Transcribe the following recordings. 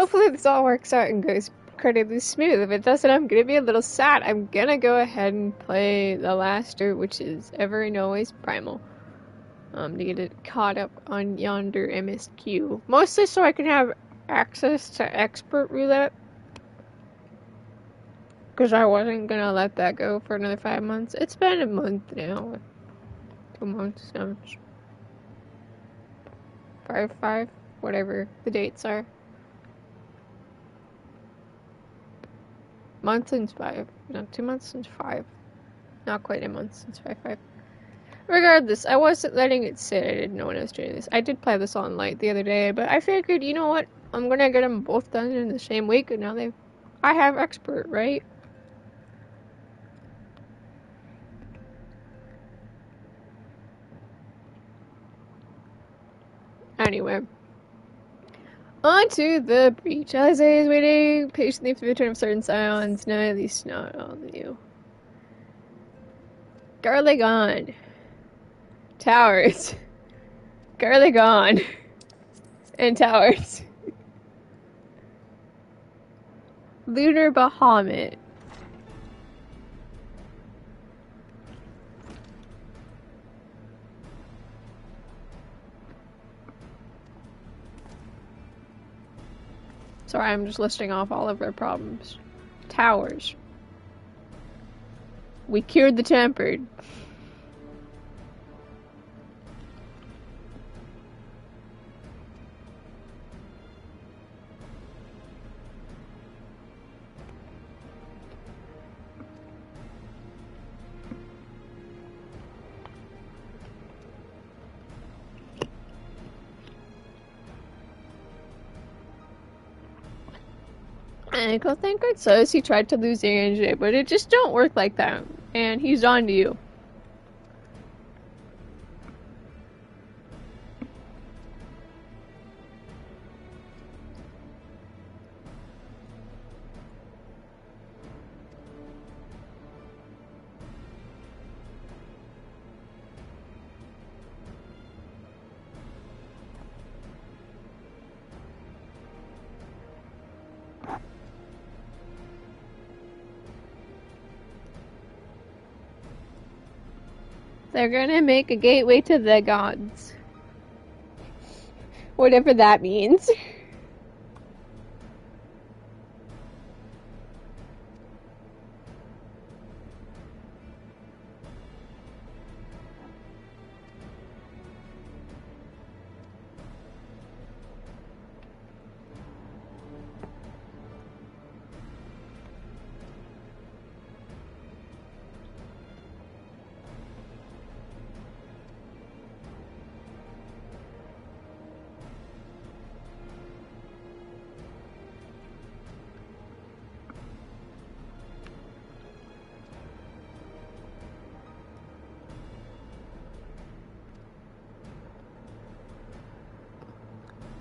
Hopefully this all works out and goes incredibly smooth. If it doesn't, I'm gonna be a little sad. I'm gonna go ahead and play the last dirt, which is ever and always Primal. To get it caught up on yonder MSQ. Mostly so I can have access to expert roulette. Because I wasn't gonna let that go for another 5 months. It's been a month now. 2 months now. 5, whatever the dates are. Month since 5. No, 2 months since 5. Not quite a month since 5. Regardless, I wasn't letting it sit. I didn't know when I was doing this. I did play this on light the other day, but I figured, you know what? I'm gonna get them both done in the same week, and now I have expert, right? Anyway. On to the breach. Alice is waiting patiently for the return of certain sounds. No, at least not all of you. Garlic on. Towers. Garlic on. And towers. Lunar Bahamut. Sorry, I'm just listing off all of our problems. Towers. We cured the tempered. And I think it says he tried to lose ANJ, but it just don't work like that. And he's on to you. They're gonna make a gateway to the gods. Whatever that means.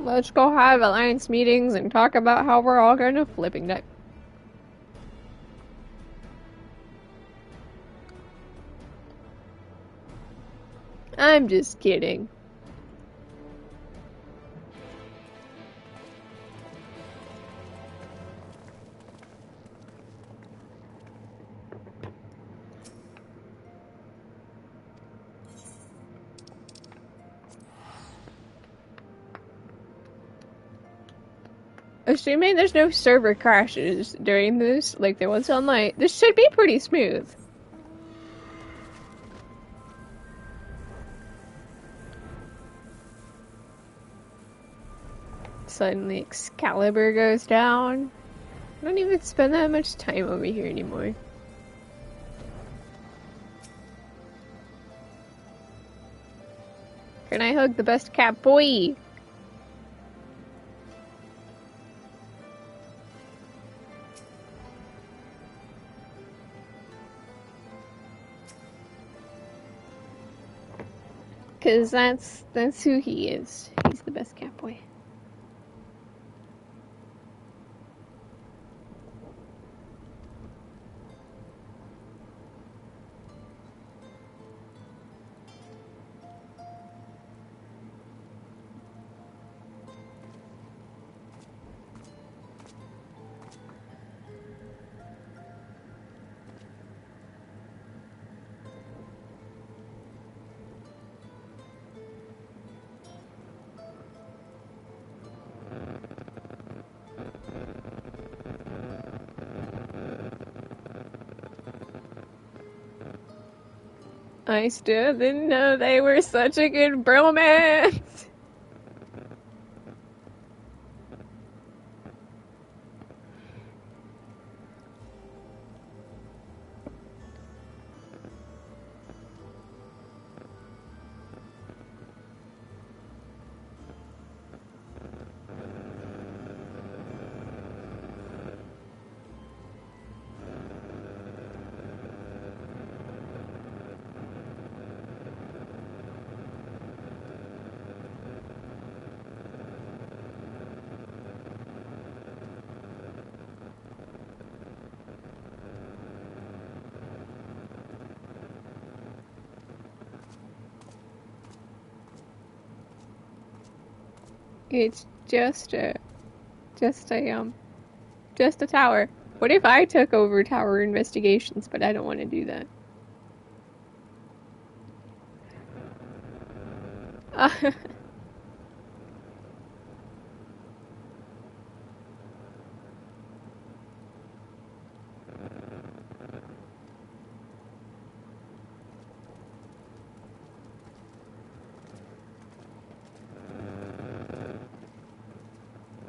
Let's go have alliance meetings and talk about how we're all gonna flipping deck. I'm just kidding. Assuming there's no server crashes during this, like there was on Light, this should be pretty smooth. Suddenly Excalibur goes down. I don't even spend that much time over here anymore. Can I hug the best cat boy? Cause that's who he is. He's the best cat boy. I still didn't know they were such a good bromance. It's just a tower. What if I took over tower investigations, but I don't want to do that.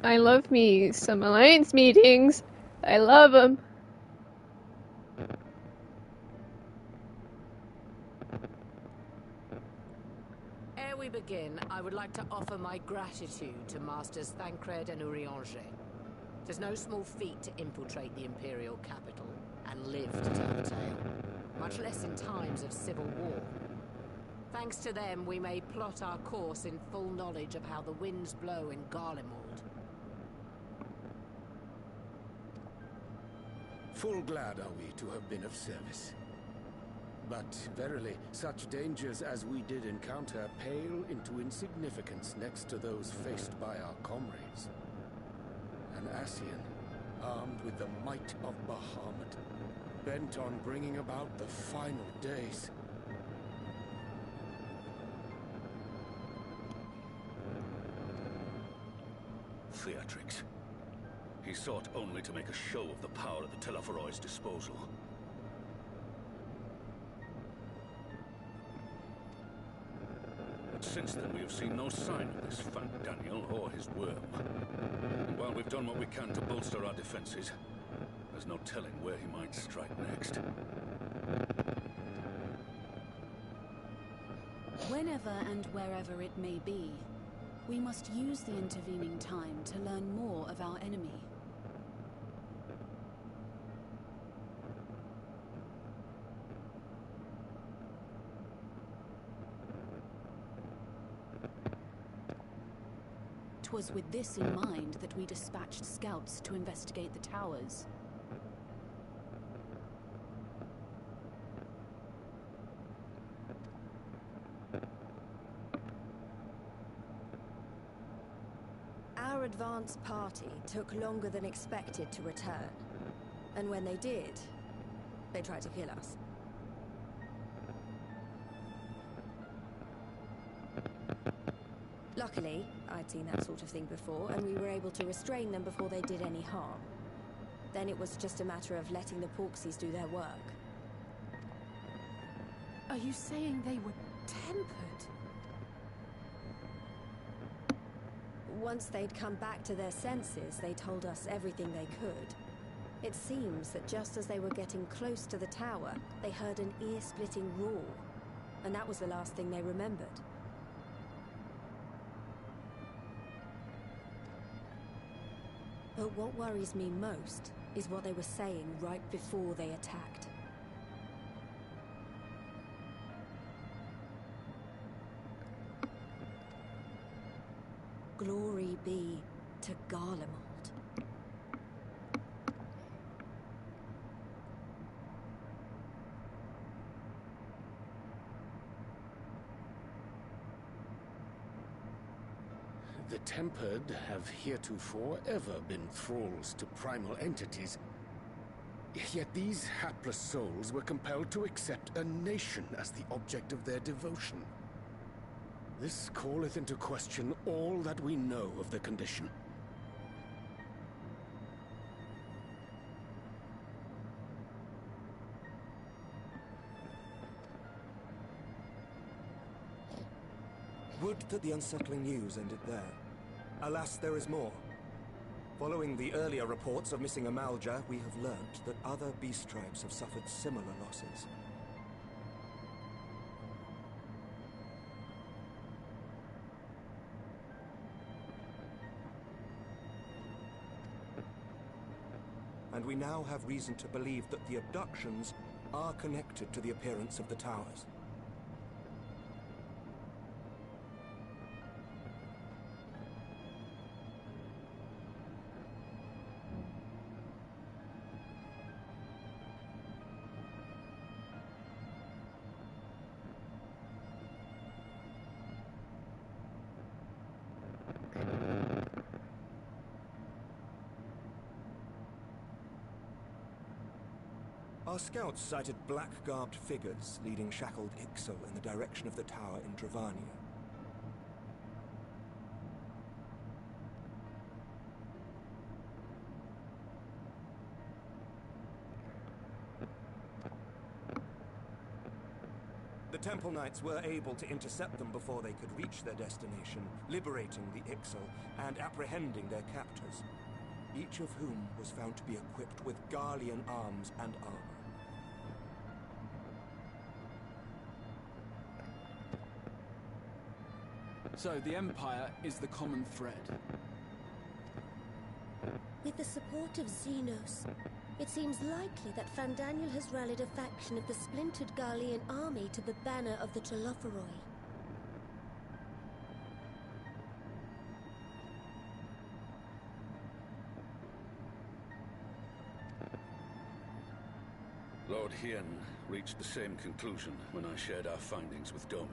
I love me some alliance meetings. I love them. Ere we begin, I would like to offer my gratitude to Masters Thancred and Urianger. It is no small feat to infiltrate the Imperial capital and live to tell the tale, much less in times of civil war. Thanks to them, we may plot our course in full knowledge of how the winds blow in Garlemald. Full glad are we to have been of service. But verily, such dangers as we did encounter pale into insignificance next to those faced by our comrades. An Ascian, armed with the might of Bahamut, bent on bringing about the final days. Theatrix. He sought only to make a show of the power at the Teleforoid's disposal. But since then we have seen no sign of this Fant Daniel or his worm. And while we've done what we can to bolster our defenses, there's no telling where he might strike next. Whenever and wherever it may be, we must use the intervening time to learn more of our enemy. It was with this in mind that we dispatched scouts to investigate the towers. Our advance party took longer than expected to return. And when they did, they tried to kill us. Luckily, I'd seen that sort of thing before, and we were able to restrain them before they did any harm. Then it was just a matter of letting the Porksies do their work. Are you saying they were tempered? Once they'd come back to their senses, they told us everything they could. It seems that just as they were getting close to the tower, they heard an ear-splitting roar. And that was the last thing they remembered. But what worries me most is what they were saying right before they attacked. Glory be to Garlemald. The Tempered have heretofore ever been thralls to primal entities. Yet these hapless souls were compelled to accept a nation as the object of their devotion. This calleth into question all that we know of the condition. Would that the unsettling news ended there. Alas, there is more. Following the earlier reports of missing Amalja, we have learnt that other beast tribes have suffered similar losses. And we now have reason to believe that the abductions are connected to the appearance of the towers. Our scouts sighted black-garbed figures leading shackled Ixo in the direction of the tower in Dravania. The Temple Knights were able to intercept them before they could reach their destination, liberating the Ixo and apprehending their captors, each of whom was found to be equipped with Garlean arms and armor. So, the Empire is the common thread. With the support of Xenos, it seems likely that Fandaniel has rallied a faction of the splintered Garlean army to the banner of the Telophoroi. Lord Hien reached the same conclusion when I shared our findings with Doma.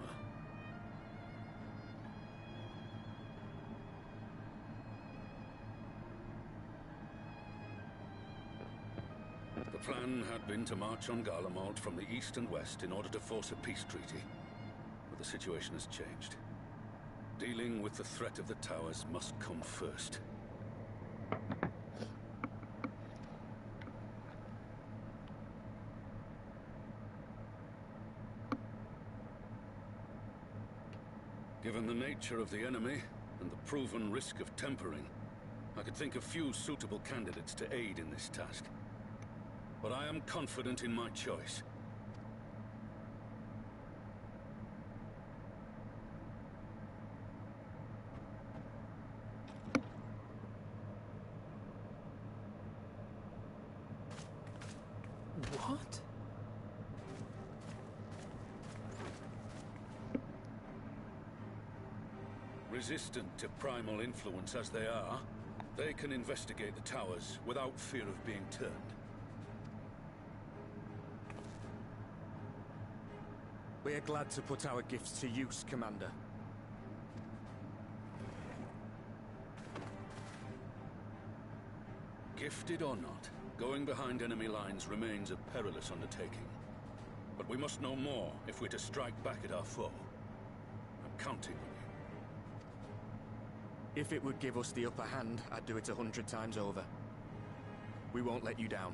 The plan had been to march on Garlemald from the east and west in order to force a peace treaty. But the situation has changed. Dealing with the threat of the towers must come first. Given the nature of the enemy and the proven risk of tempering, I could think of few suitable candidates to aid in this task. But I am confident in my choice. What? Resistant to primal influence as they are, they can investigate the towers without fear of being turned. We are glad to put our gifts to use, Commander. Gifted or not, going behind enemy lines remains a perilous undertaking. But we must know more if we're to strike back at our foe. I'm counting on you. If it would give us the upper hand, I'd do it 100 times over. We won't let you down.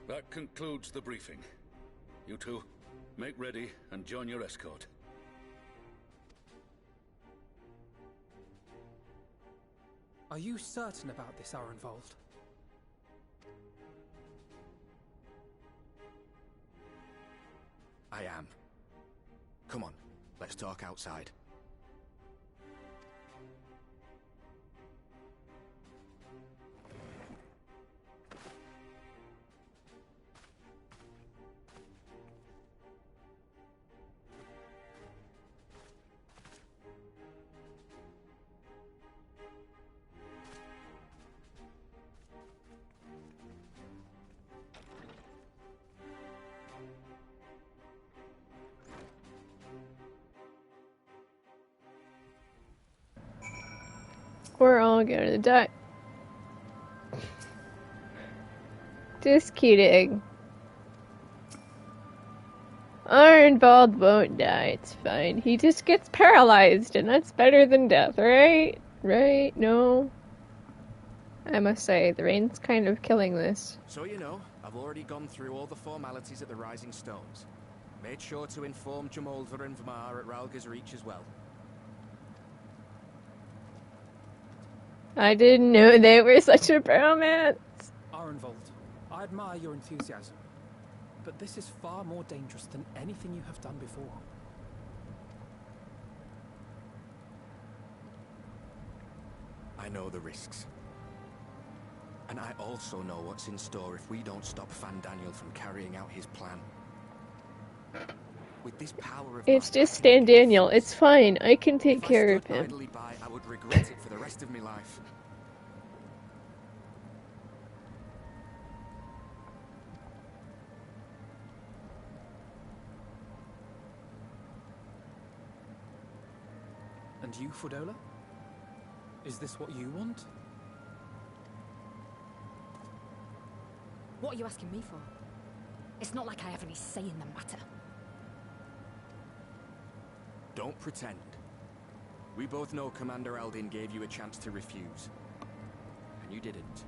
That concludes the briefing. You two, make ready and join your escort. Are you certain about this, Arenvold? I am. Come on, let's talk outside. We're all gonna die. Just kidding. Ironbald won't die, it's fine. He just gets paralyzed, and that's better than death, right? Right? No? I must say, the rain's kind of killing this. So you know, I've already gone through all the formalities at the Rising Stones. Made sure to inform Jamolder and Vmar at Ralga's Reach as well. I didn't know they were such a bromance. Arenvold, I admire your enthusiasm, but this is far more dangerous than anything you have done before. I know the risks. And I also know what's in store if we don't stop Fandaniel from carrying out his plan. With this power of It's just Stan Daniel. It's fine. I can take care of him. Idly by, I would regret it for the rest of my life. And you, Fordola? Is this what you want? What are you asking me for? It's not like I have any say in the matter. Don't pretend. We both know Commander Aldin gave you a chance to refuse. And you didn't.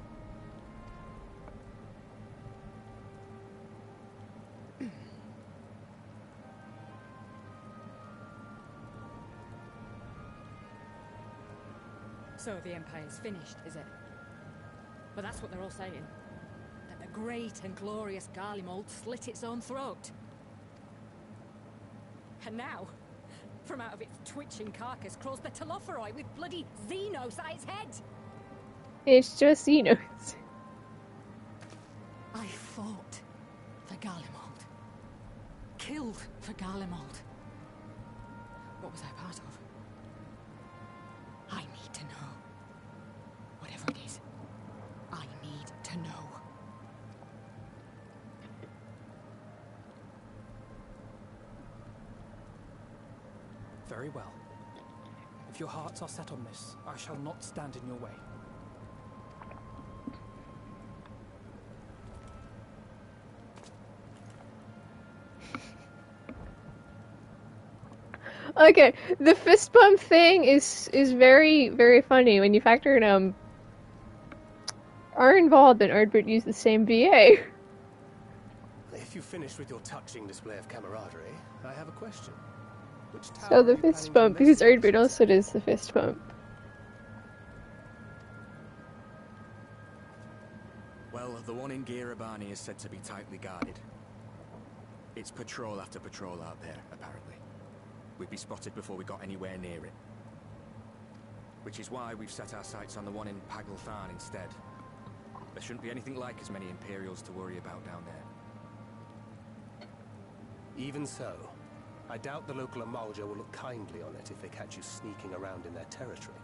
So the Empire's finished, is it? But that's what they're all saying. That the great and glorious Garlemald slit its own throat. And now, from out of its twitching carcass crawls the Telophoroi with bloody Xenos at its head! It's just Xenos. I fought for Garlemald. Killed for Garlemald. What was I part of? I need to know. Whatever it is, I need to know. Very well. If your hearts are set on this, I shall not stand in your way. Okay, the fist bump thing is very, very funny when you factor in, Arenvold and Ardbert use the same VA. If you finished with your touching display of camaraderie, I have a question. Which tower So the fist bump, because Ardbert also does the fist bump. Well, the one in Girabani is said to be tightly guarded. It's patrol after patrol out there, apparently. We'd be spotted before we got anywhere near it. Which is why we've set our sights on the one in Paglthan instead. There shouldn't be anything like as many Imperials to worry about down there. Even so, I doubt the local Amalja will look kindly on it if they catch you sneaking around in their territory.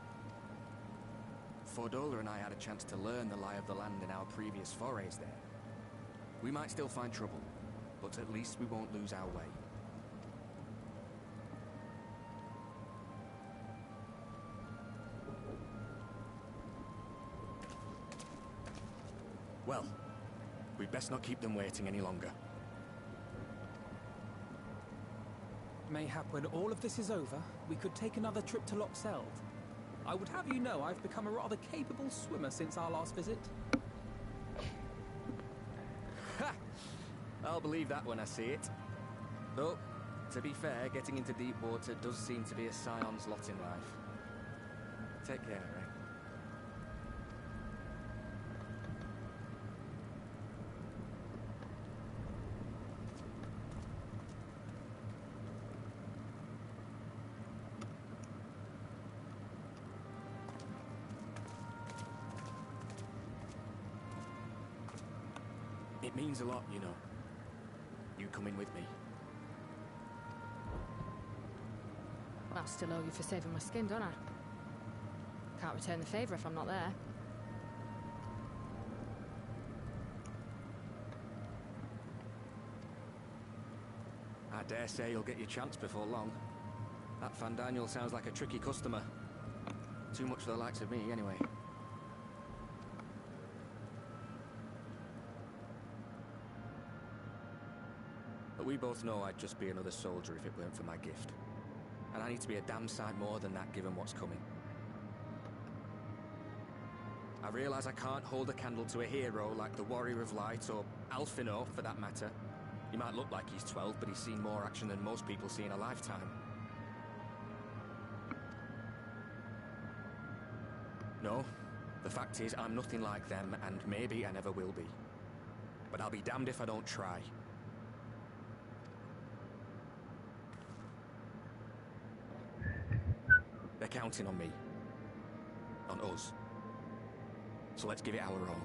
Fordola and I had a chance to learn the lie of the land in our previous forays there. We might still find trouble, but at least we won't lose our way. Well, we'd best not keep them waiting any longer. Mayhap when all of this is over, we could take another trip to Loxeld. I would have you know I've become a rather capable swimmer since our last visit. Ha! I'll believe that when I see it. Though, to be fair, getting into deep water does seem to be a scion's lot in life. Take care, eh? It means a lot, you know. You coming with me. Well, I'll still owe you for saving my skin, don't I? Can't return the favour if I'm not there. I dare say you'll get your chance before long. That Fandaniel sounds like a tricky customer. Too much for the likes of me, anyway. But we both know I'd just be another soldier if it weren't for my gift. And I need to be a damn sight more than that given what's coming. I realise I can't hold a candle to a hero like the Warrior of Light or Alphino for that matter. He might look like he's 12, but he's seen more action than most people see in a lifetime. No, the fact is, I'm nothing like them, and maybe I never will be. But I'll be damned if I don't try. They're counting on me. On us. So let's give it our all.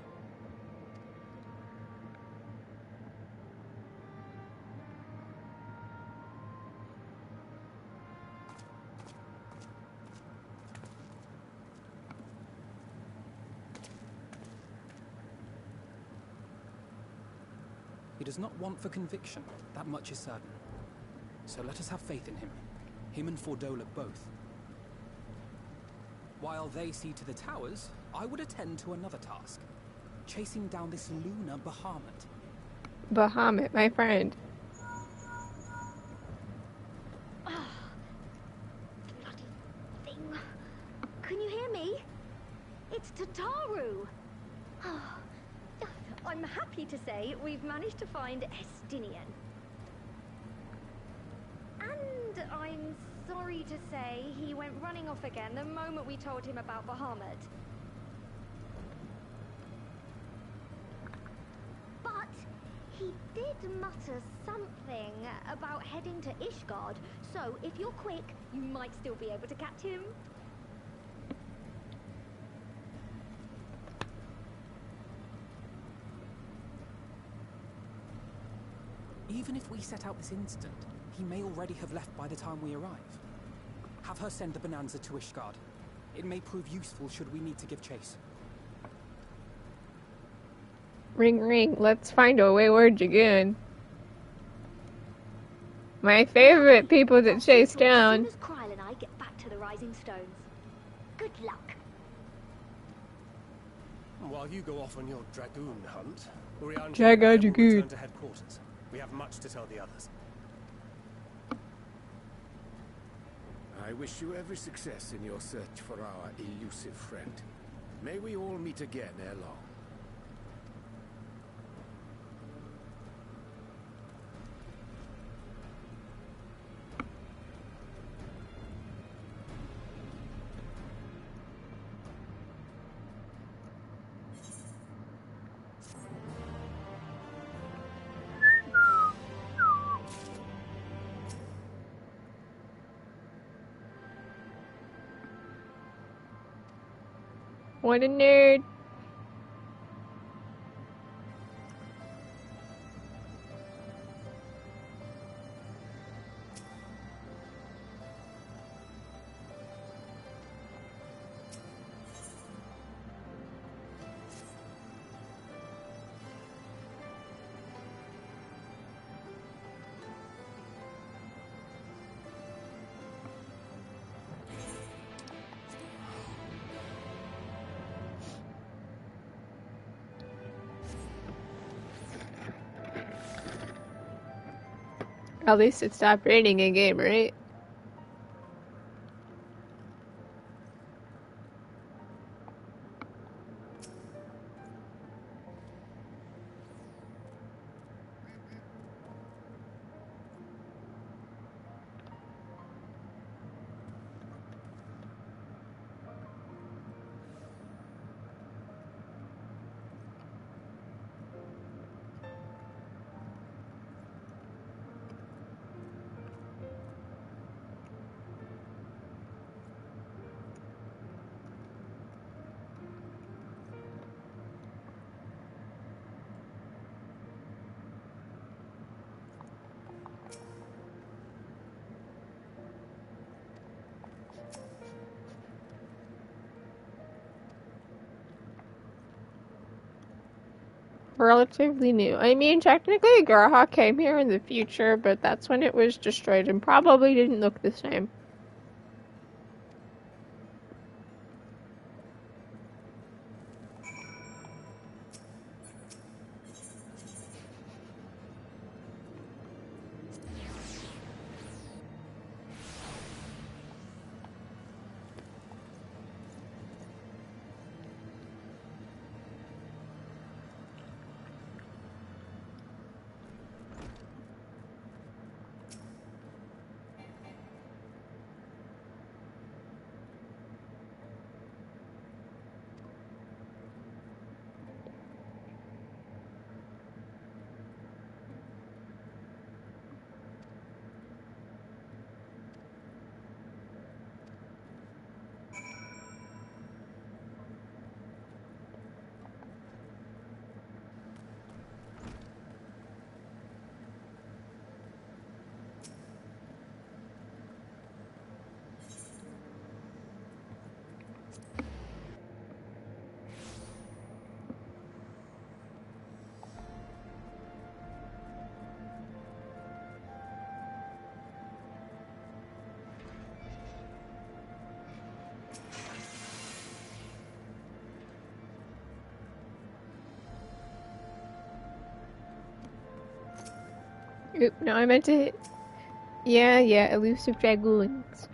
He does not want for conviction, that much is certain. So let us have faith in him. Him and Fordola both. While they see to the towers, I would attend to another task. Chasing down this lunar Bahamut. Bahamut, my friend. Oh, bloody thing. Can you hear me? It's Tataru. Oh, I'm happy to say we've managed to find Estinian. And I'm sorry to say he went running off again the moment we told him about Bahamut. But he did mutter something about heading to Ishgard, so if you're quick, you might still be able to catch him. Even if we set out this instant, he may already have left by the time we arrive. Have her send the bonanza to Ishgard. It may prove useful should we need to give chase. Ring ring, let's find a wayward dragoon. My favorite people to chase down. As soon as Kryl and I get back to the Rising Stones. Good luck. While you go off on your dragoon hunt, Urianger Dragoon. will return to headquarters. We have much to tell the others. I wish you every success in your search for our elusive friend. May we all meet again ere long. What a nerd. At least it stopped raining in game, right? Relatively new. I mean, technically Garaha came here in the future, but that's when it was destroyed and probably didn't look the same. Oop, no, I meant to hit. Yeah, elusive dragoons.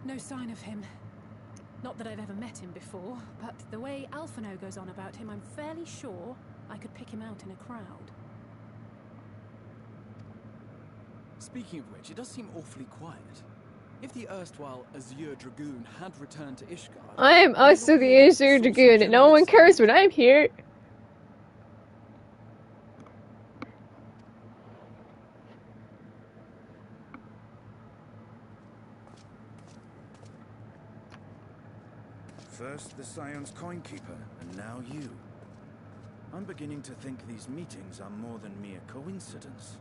No sign of him. Not that I've ever met him before, but the way Alphino goes on about him, I'm fairly sure I could pick him out in a crowd. Speaking of which, it does seem awfully quiet. If the erstwhile Azure Dragoon had returned to Ishgard... I am also the Azure Dragoon, and no one cares when I'm here. First the Scion's Coinkeeper, and now you. I'm beginning to think these meetings are more than mere coincidence.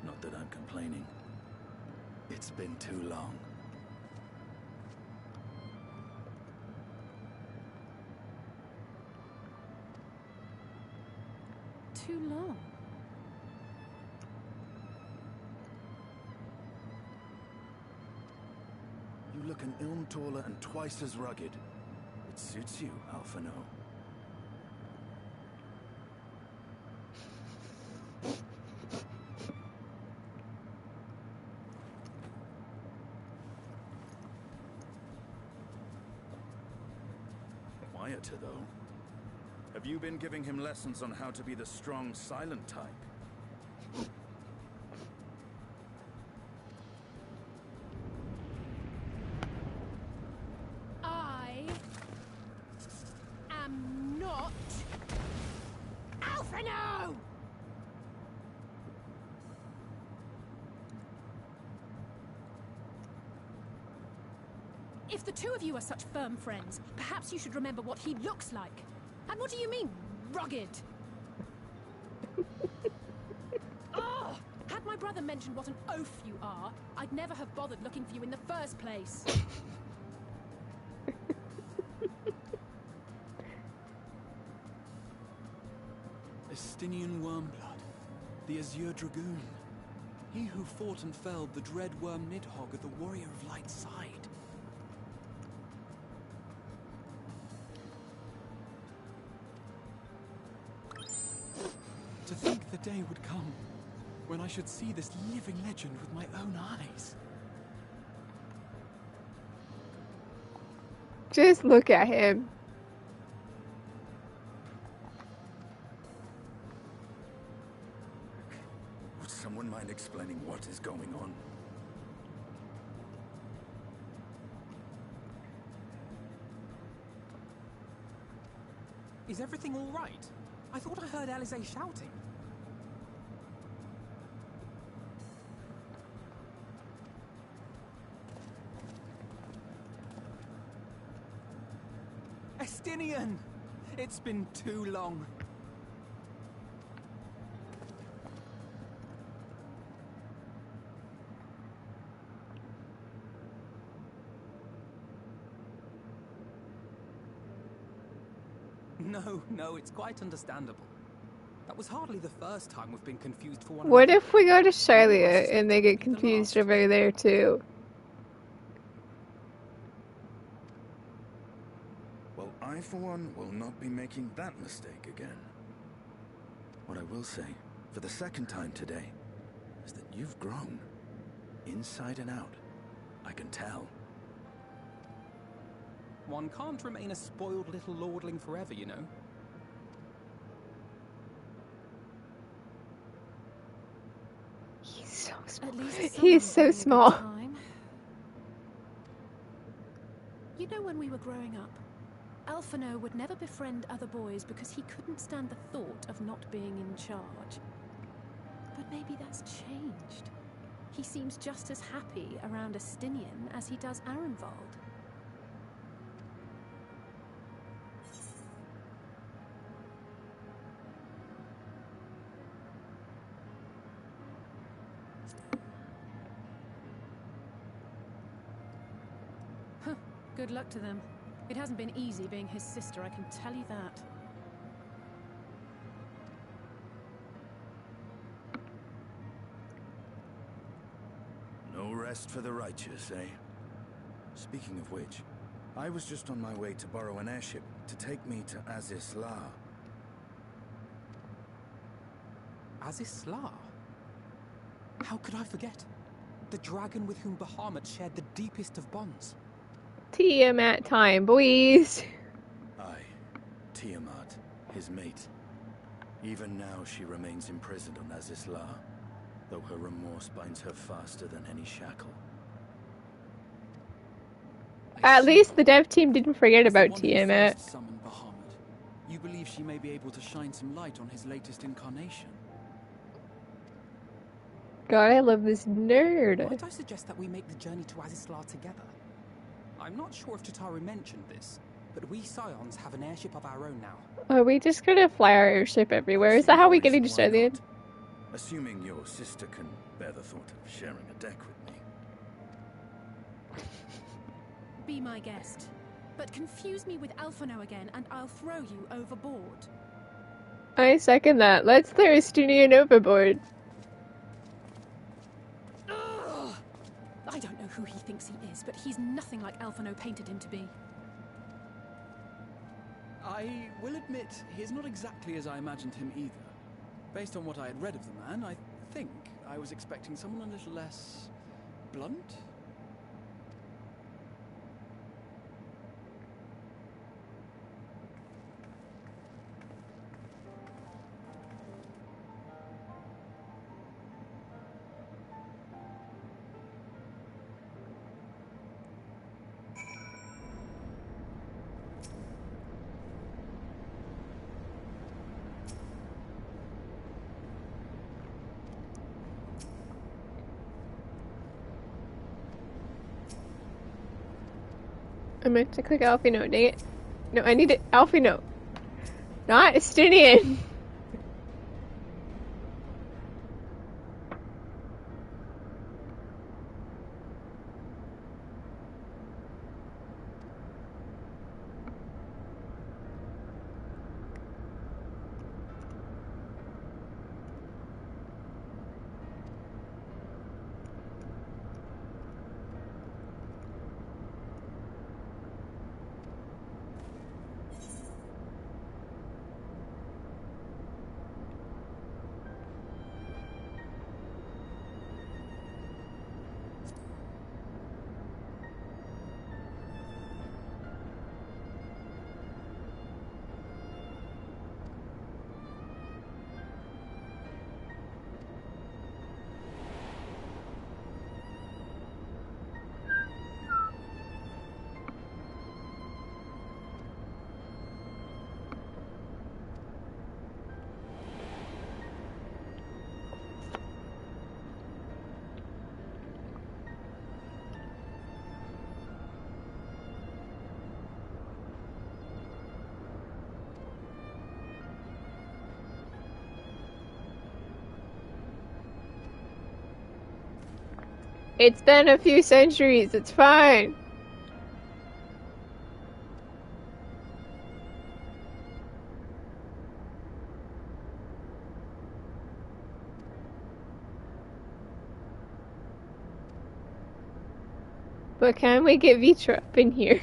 Not that I'm complaining. It's been too long. Too long? You look an ilm taller and twice as rugged. It suits you, Alphino. Quieter, though. Have you been giving him lessons on how to be the strong, silent type? I am not Alphino! If the two of you are such firm friends, perhaps you should remember what he looks like. And what do you mean, rugged? Oh, had my brother mentioned what an oaf you are, I'd never have bothered looking for you in the first place. Estinian Wormblood, the Azure Dragoon. He who fought and felled the dread worm Nidhogg at the Warrior of Light's side. To think the day would come when I should see this living legend with my own eyes. Just look at him. Would someone mind explaining what is going on? Is everything all right? I thought I heard Alizé shouting. Estinian! It's been too long. No, it's quite understandable. That was hardly the first time we've been confused for one another. What if we go to Charlia and they get confused over there too? Well, I, for one, will not be making that mistake again. What I will say, for the second time today, is that you've grown. Inside and out. I can tell. One can't remain a spoiled little lordling forever, you know. He's so small. He's so small. You know, when we were growing up, Alphino would never befriend other boys because he couldn't stand the thought of not being in charge. But maybe that's changed. He seems just as happy around Estinian as he does Arenvald. Good luck to them. It hasn't been easy being his sister, I can tell you that. rest for the righteous, eh? Speaking of which, I was just on my way to borrow an airship to take me to Aziz La. Aziz La? How could I forget? The dragon with whom Bahamut shared the deepest of bonds. Tiamat time, boys. Aye, Tiamat, his mate. Even now she remains imprisoned on Aziz La, though her remorse binds her faster than any shackle. At least the dev team didn't forget about The one who Tiamat. first summoned Bahamut. You believe she may be able to shine some light on his latest incarnation? God, I love this nerd. Might I suggest that we make the journey to Aziz La together? I'm not sure if Chitauri mentioned this, but we Scions have an airship of our own now. Are we just gonna fly our airship everywhere? Is that how we get into Why Australia? not? Assuming your sister can bear the thought of sharing a deck with me. Be my guest. But confuse me with Alphino again, and I'll throw you overboard. I second that. Let's throw Estunian overboard. Ugh! I don't know who he thinks he is, but he's nothing like Alphino painted him to be. I will admit, he is not exactly as I imagined him either. Based on what I had read of the man, I think I was expecting someone a little less blunt. I meant to click Alfie note, dang it. No, I need it. Alfie note. Not Estunian. It's been a few centuries, it's fine. But can we get Vitra up in here?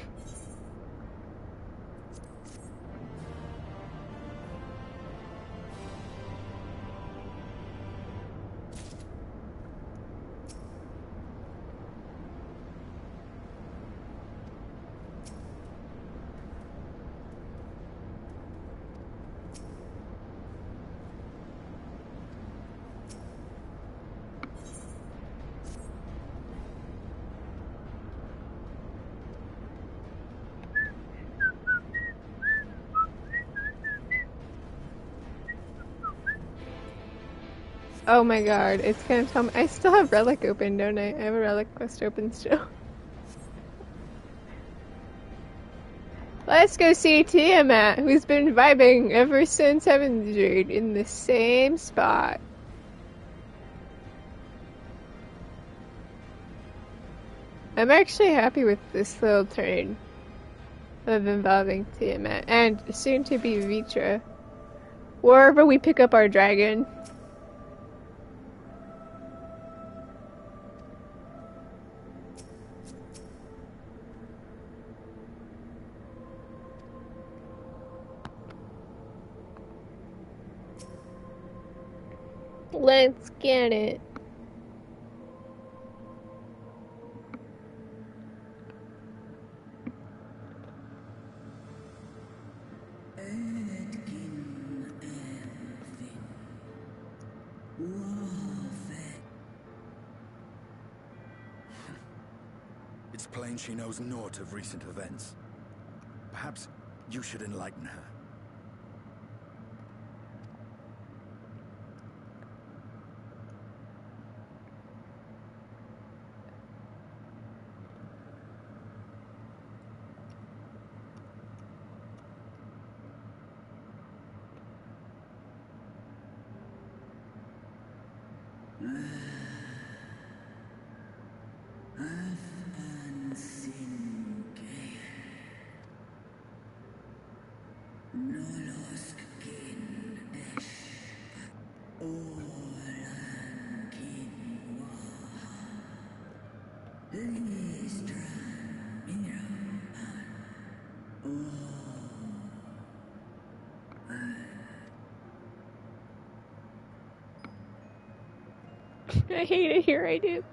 Oh my god, it's gonna tell me. I still have Relic open, don't I? I have a Relic quest open still. Let's go see Tiamat, who's been vibing ever since Heaven's Raid in the same spot. I'm actually happy with this little turn of involving Tiamat, and soon to be Vitra. Wherever we pick up our dragon. Let's get it. It's plain she knows naught of recent events. Perhaps you should enlighten her. I hate it here, I do.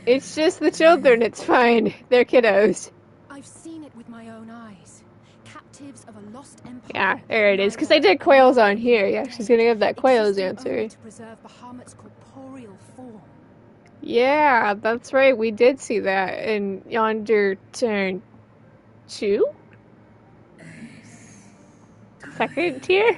It's just the children, it's fine. They're kiddos. I've seen it with my own eyes. Captives of a lost empire. Yeah, there it is. Because I did Quails on here. Yeah, she's gonna give that Quails answer. To preserve Bahamut's corporeal form. Yeah, that's right. We did see that in Yonder Turn 2? Second tier?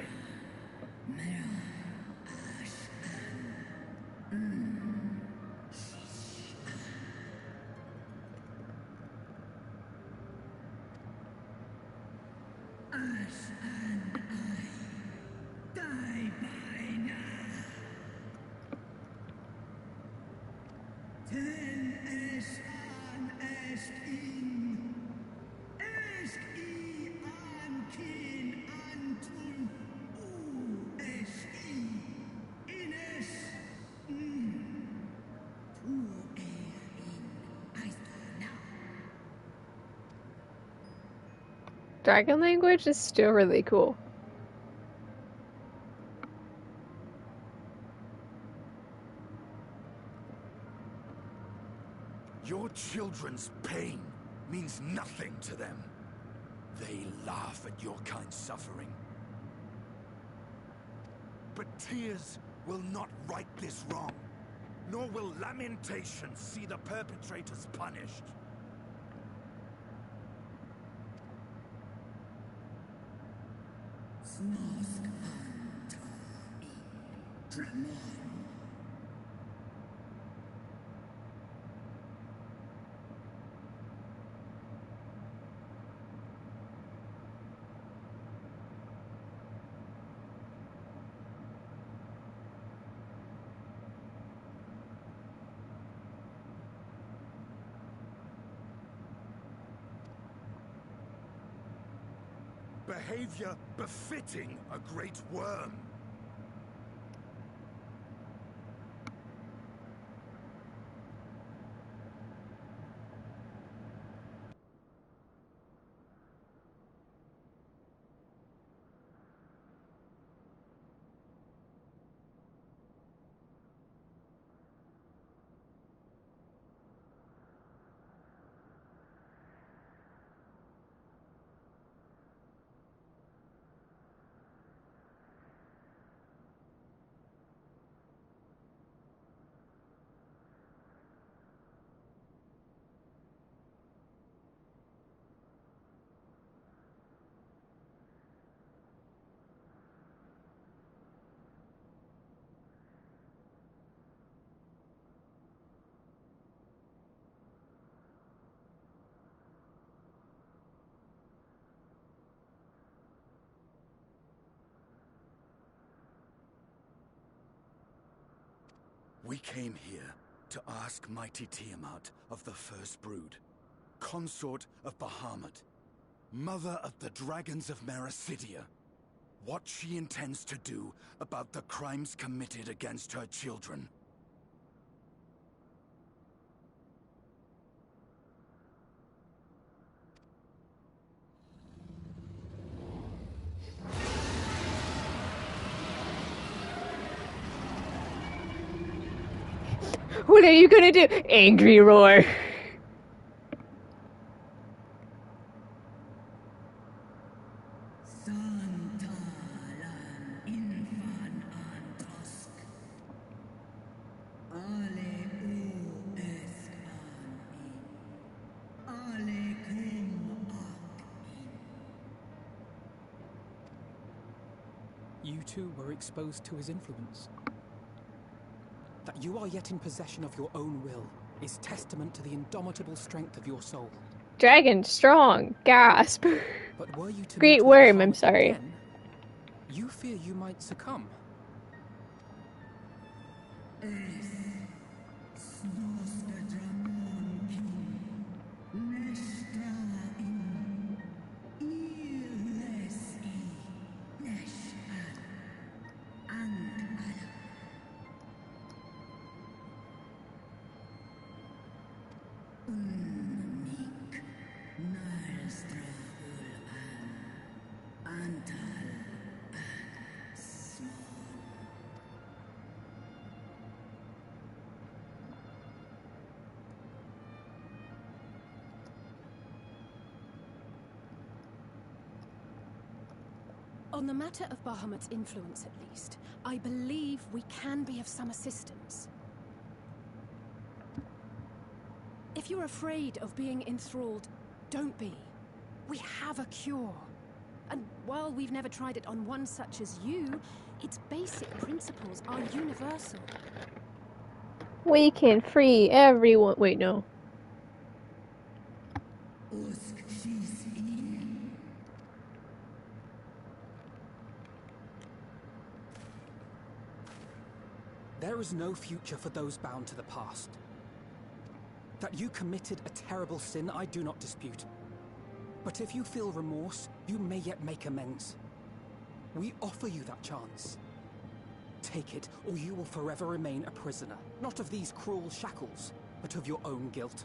Dragon language is still really cool. Your children's pain means nothing to them. They laugh at your kind suffering. But tears will not right this wrong, nor will lamentation see the perpetrators punished. Behavior befitting a great worm. We came here to ask mighty Tiamat of the First Brood, consort of Bahamut, mother of the dragons of Mericidia, what she intends to do about the crimes committed against her children. What are you gonna do? Angry roar. You too were exposed to his influence. That you are yet in possession of your own will is testament to the indomitable strength of your soul. Dragon, strong, gasp. But were you to Great meet with worm, I'm Bahamut sorry. again, you fear you might succumb. On the matter of Bahamut's influence, at least, I believe we can be of some assistance. If you're afraid of being enthralled, don't be. We have a cure. And while we've never tried it on one such as you, its basic principles are universal. We can free everyone. Wait, no. There is no future for those bound to the past. That you committed a terrible sin, I do not dispute. But if you feel remorse, you may yet make amends. We offer you that chance. Take it, or you will forever remain a prisoner, not of these cruel shackles, but of your own guilt.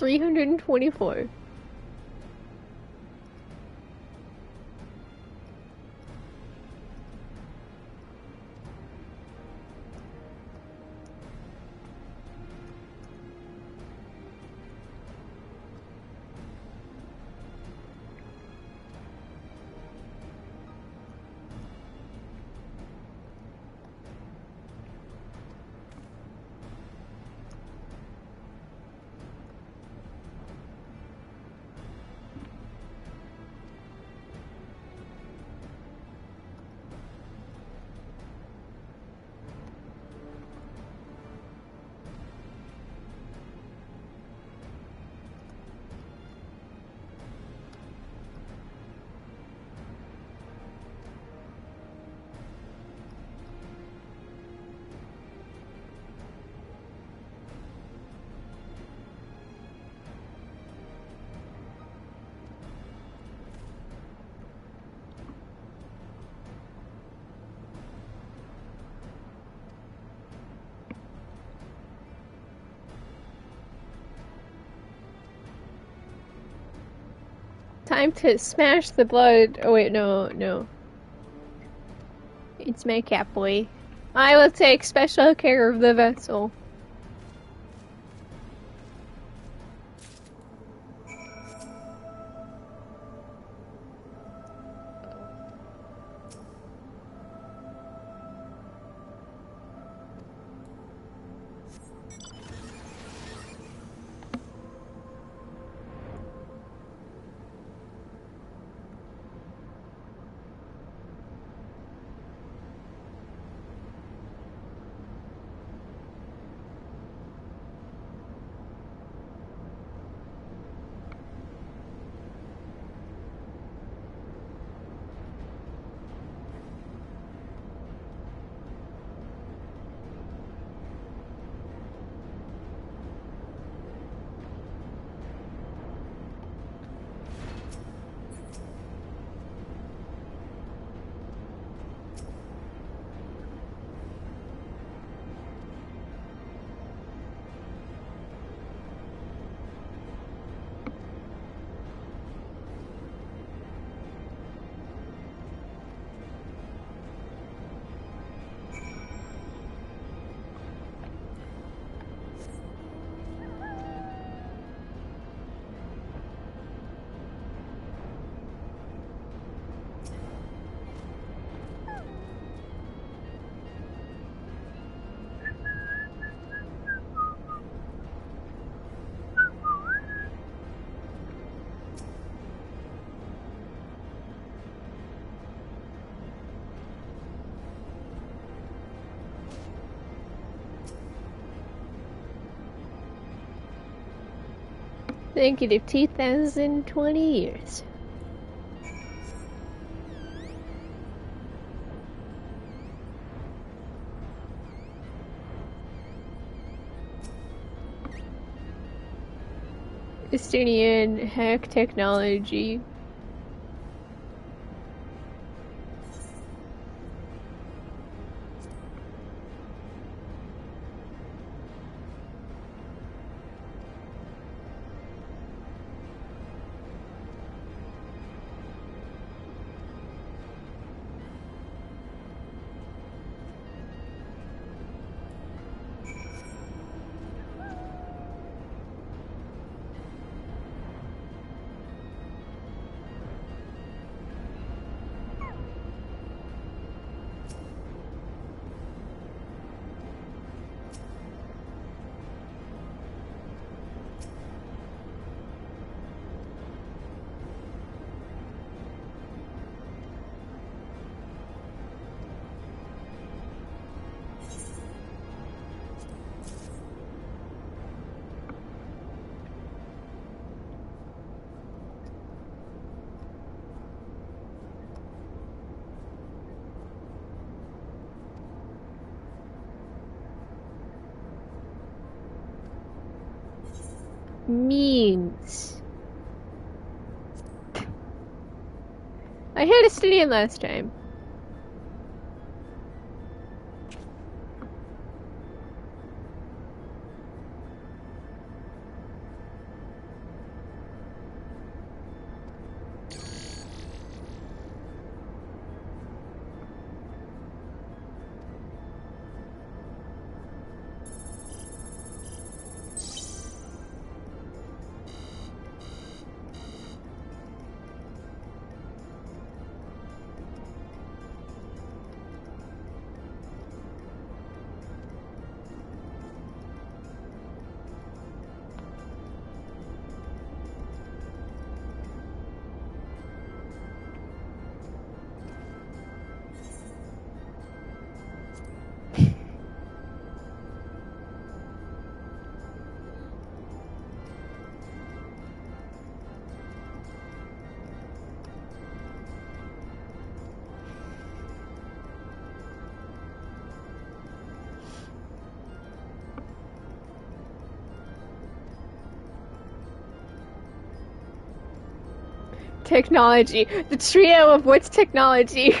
$324. Time to smash the blood. Oh wait, no. It's my cat boy. I will take special care of the vessel. Negative 2020 years. Estonian hack technology. Means. I had a study last time. Technology. The trio of what's technology?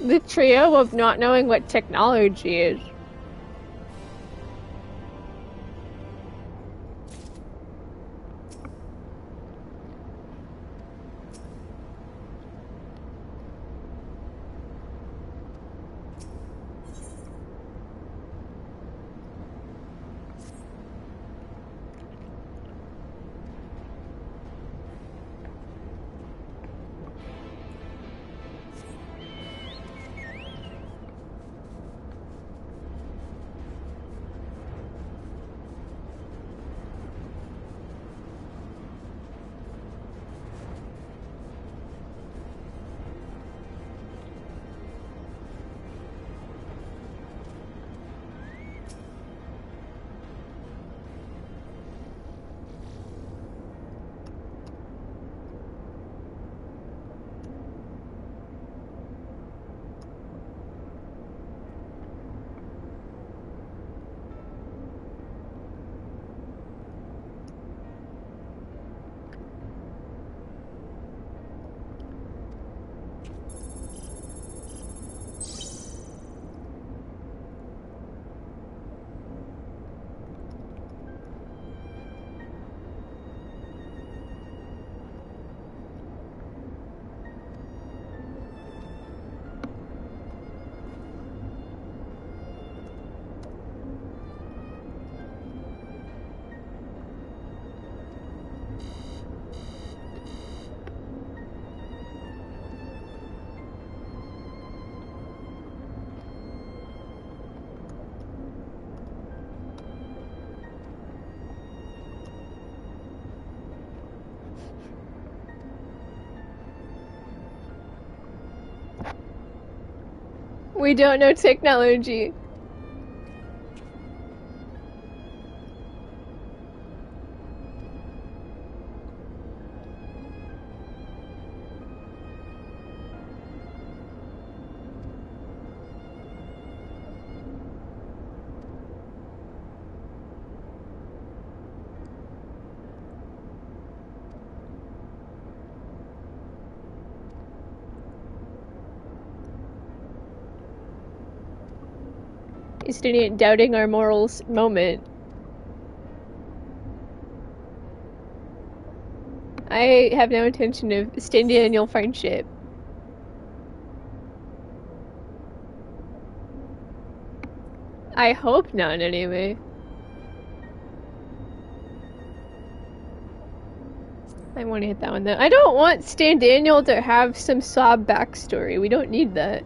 the trio of not knowing what technology is. We don't know technology. Justinian doubting our morals moment. I have no intention of Stendaniel friendship. I hope none, anyway. I want to hit that one though. I don't want Stendaniel to have some sob backstory. We don't need that.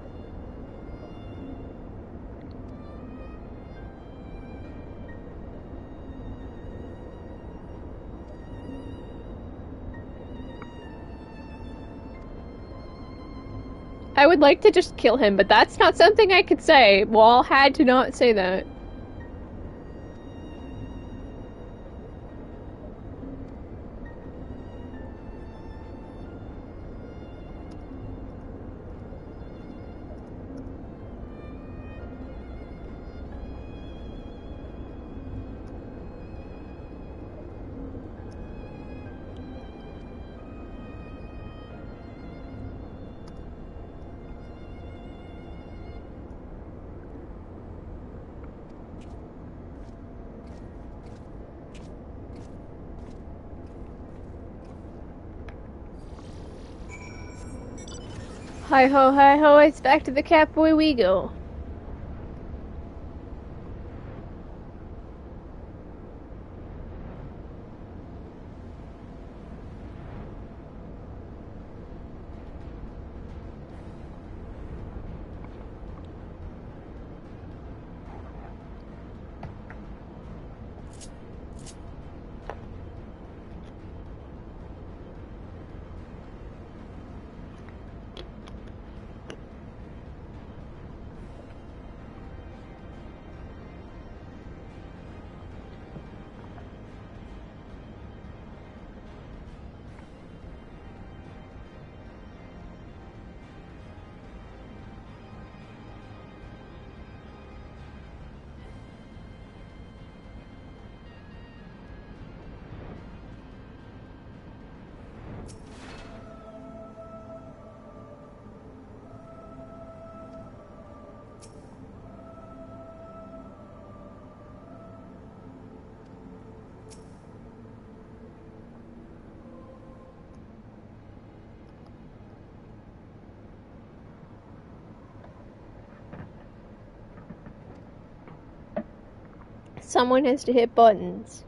I would like to just kill him, but that's not something I could say. Wall had to not say that. Hi ho, it's back to the Catboy we go. Someone has to hit buttons.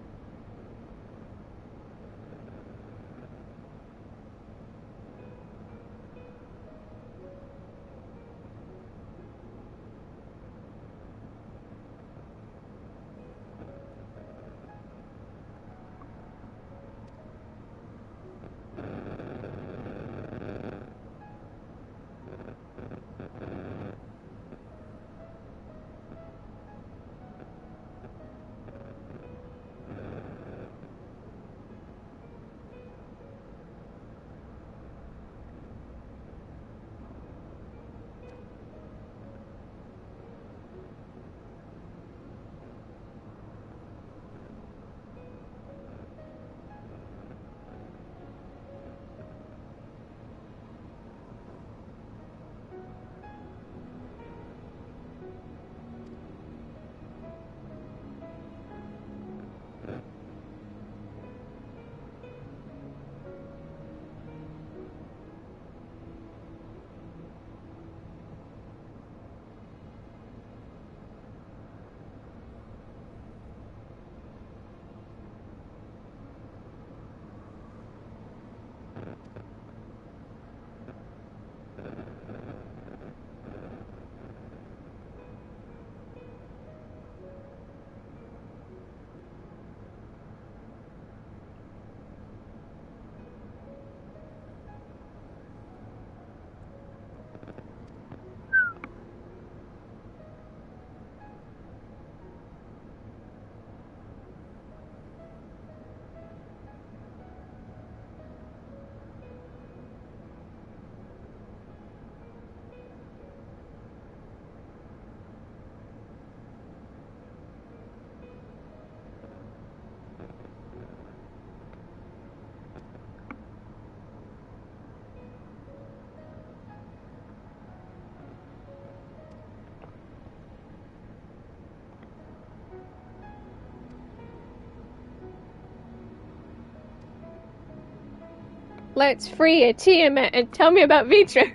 Let's free a Tiamat and tell me about Vitra.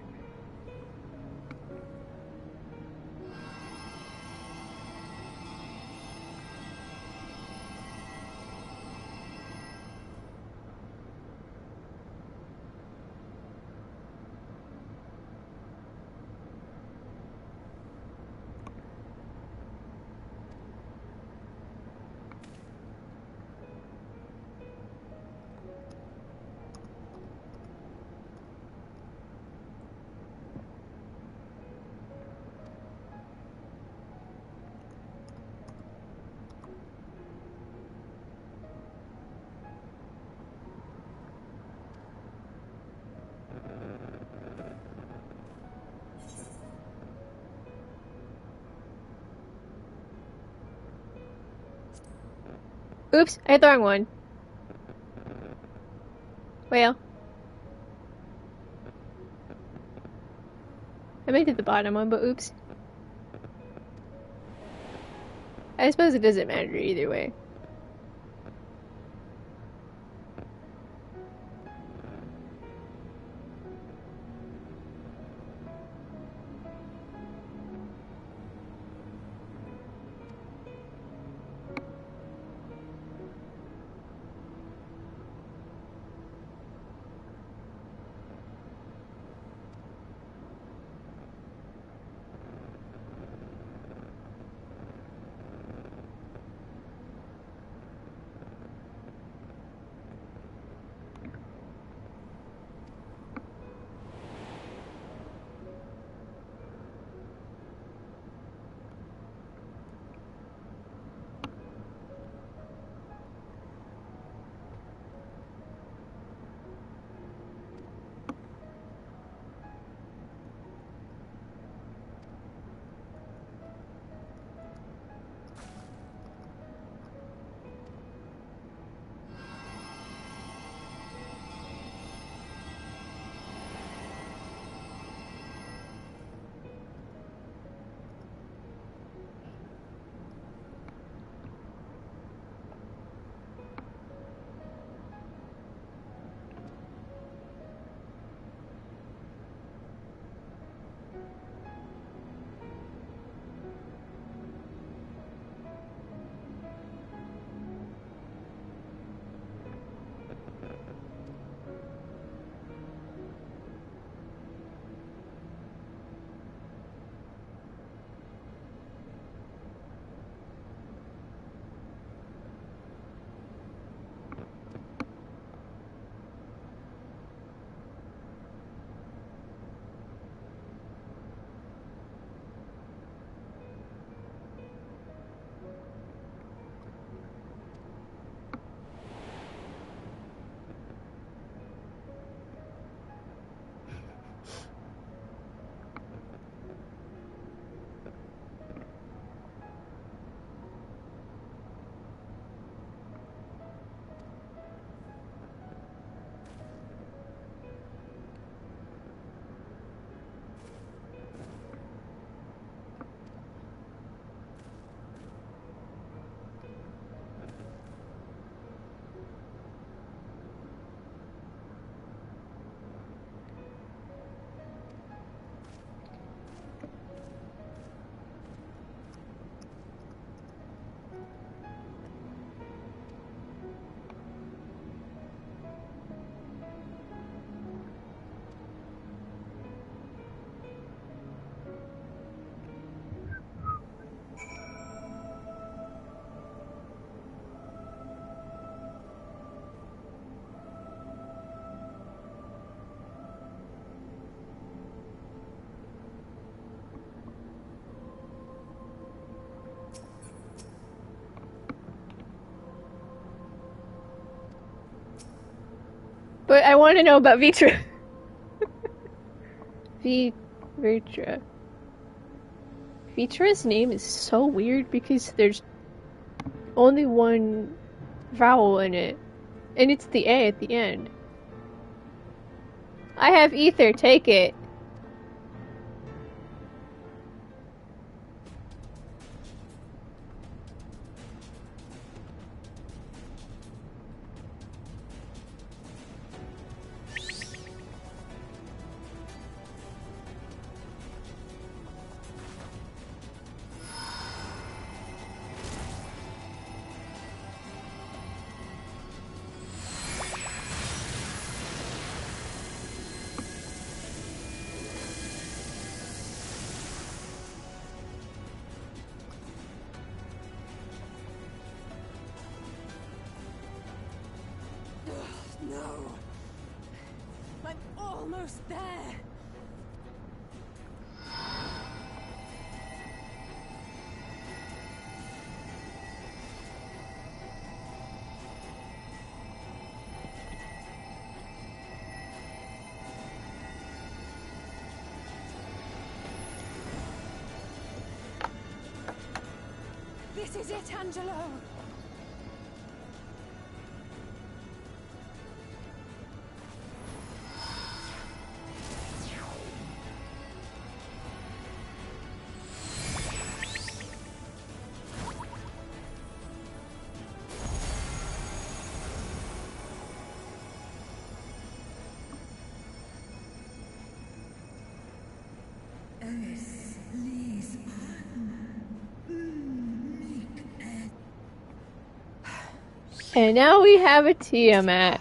Oops, I hit the wrong one. Well. I made it the bottom one, but oops. I suppose it doesn't matter either way. But I want to know about Vitra. Vitra. Vitra's name is so weird because there's only one vowel in it. And it's the A at the end. I have ether, take it. No. I'm almost there. This is it, Angelo. And now we have a Tiamat.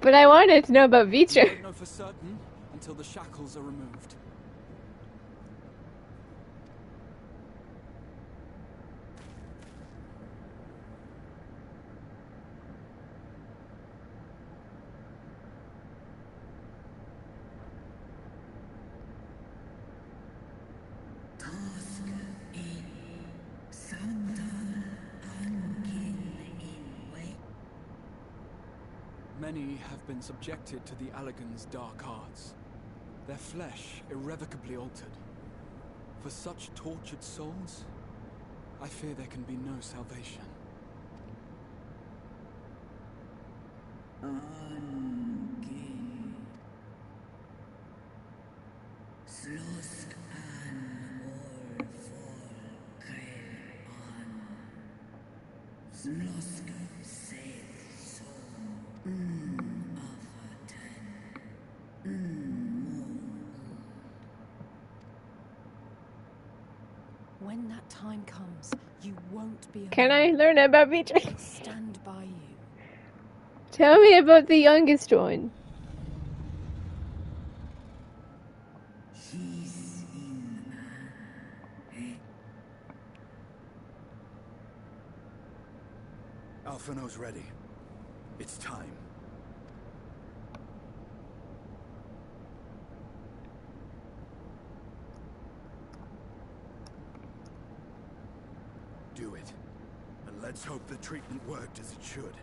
But I wanted to know about Vitra. I don't know for certain until the shackles are removed. Many have been subjected to the Allagan's dark arts, their flesh irrevocably altered. For such tortured souls, I fear there can be no salvation. When that time comes, you won't be alone. Can I learn about Vitra? I'll stand by you. Tell me about the youngest one. Alphino's ready. It's time. Do it. And let's hope the treatment worked as it should.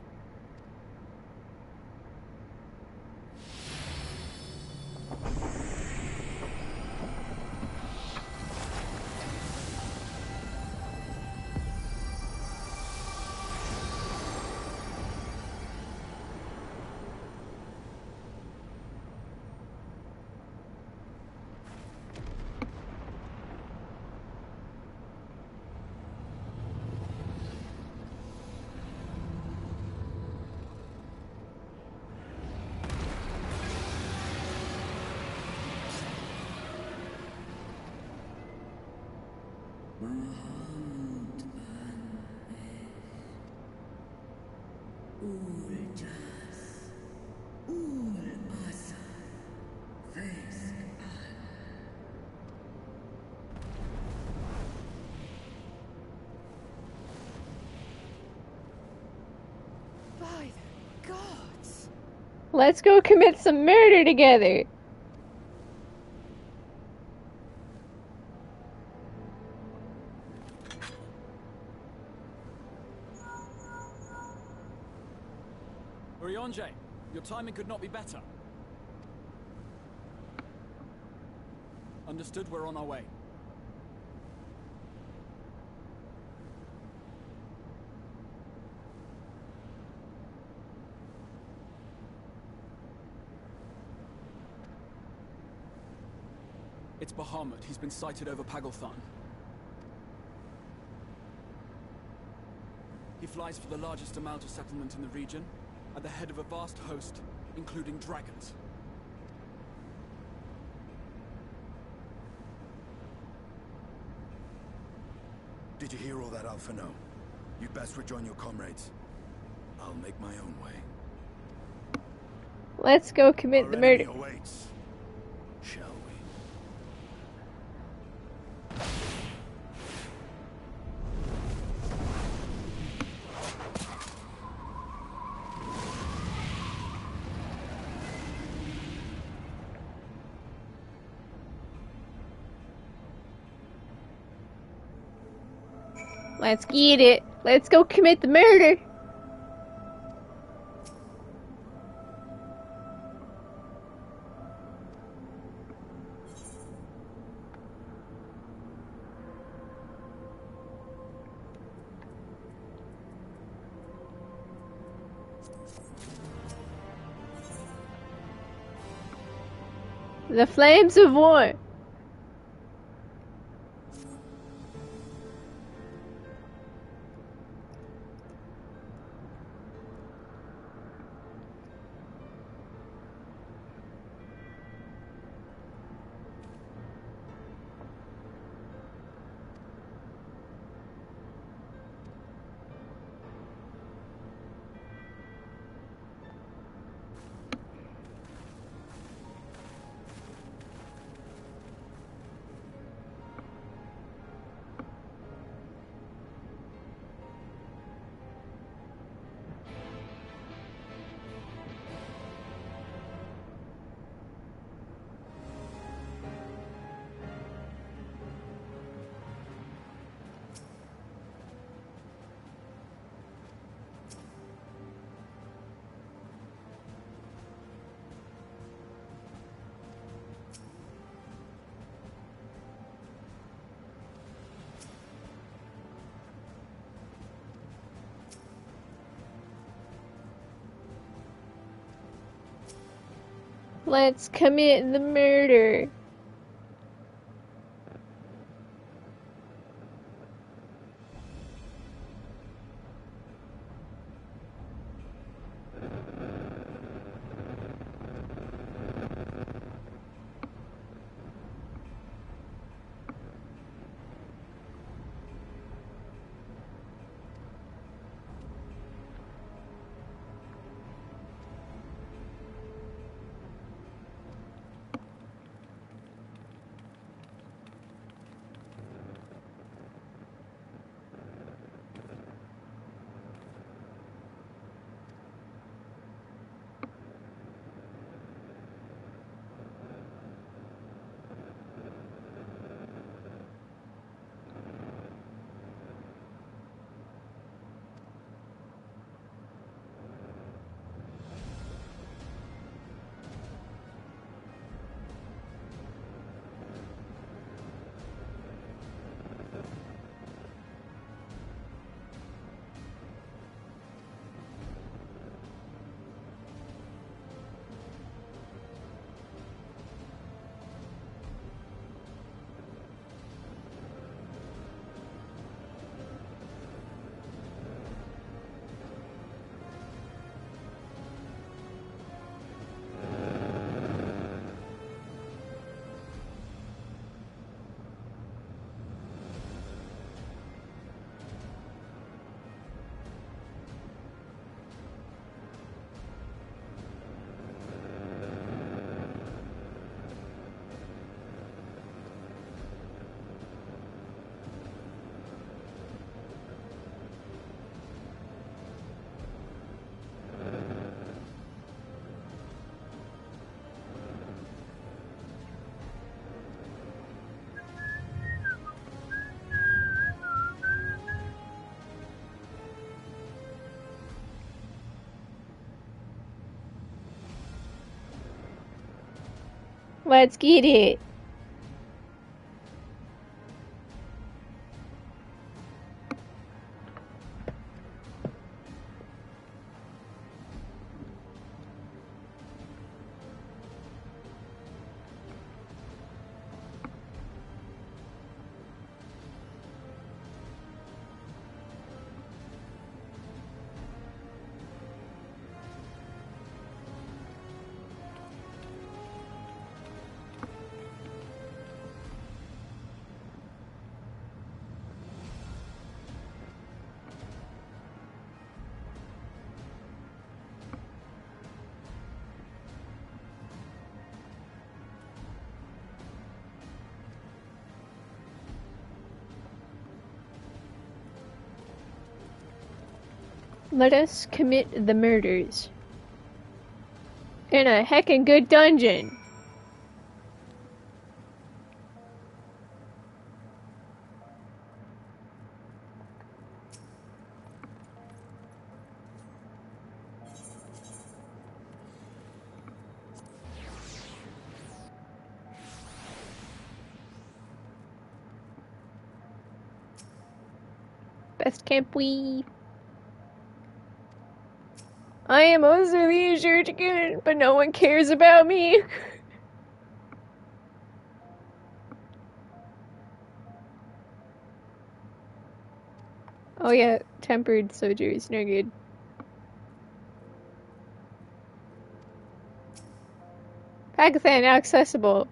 By the gods! Let's go commit some murder together. Urianger, your timing could not be better. Understood, we're on our way. It's Bahamut. He's been sighted over Pagalthan. He flies for the largest Amalja settlement in the region, at the head of a vast host, including dragons. Did you hear all that, Alphino? You'd best rejoin your comrades. I'll make my own way. Let's go commit the murder. Awaits. Shall we? Let's get it. Let's go commit the murder. The flames of war. Let's commit the murder. Let's get it. Let us commit the murders. In a heckin' good dungeon. Best camp we. I am also the insured again, but no one cares about me. Oh yeah, tempered soju is no good. Pakistan now accessible.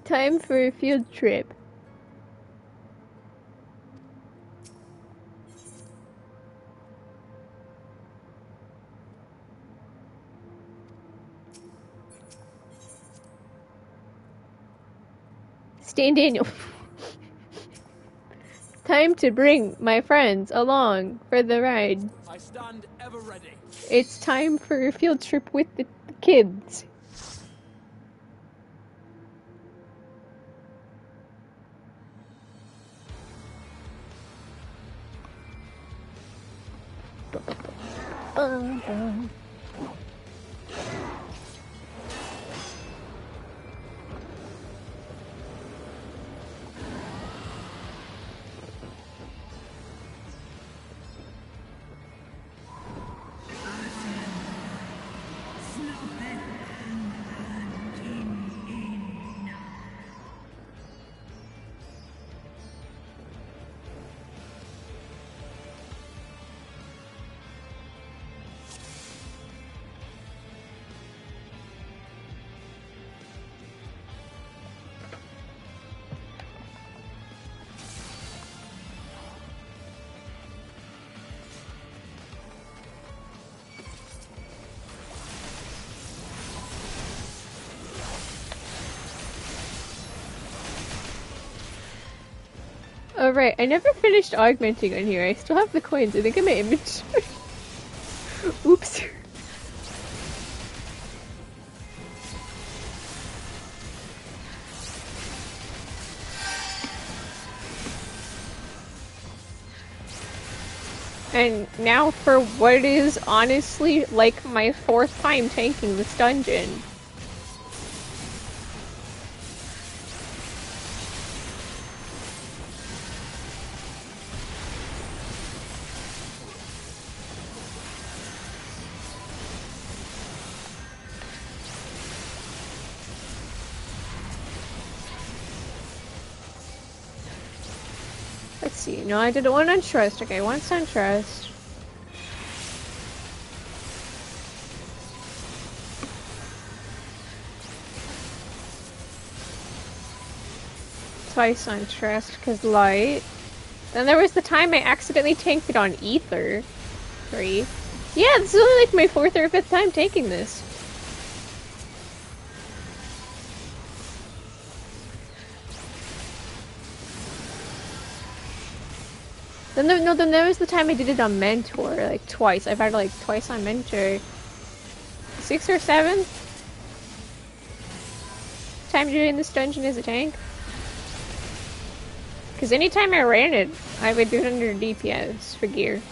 Time for a field trip. Stan Daniel. Time to bring my friends along for the ride. I stand ever ready. It's time for a field trip with the kids. Oh right, I never finished augmenting on here. I still have the coins. I think in my inventory. Oops. And now for what is honestly like my 4th time tanking this dungeon. Let's see. No, I did one on trust. Okay, once on trust. Twice on trust because light. Then there was the time I accidentally tanked it on ether. 3. Yeah, this is only like my 4th or 5th time taking this. Then there was the time I did it on Mentor, like twice. I've had like twice on Mentor. 6th or 7th time doing this dungeon as a tank. Because anytime I ran it, I would do it under DPS for gear.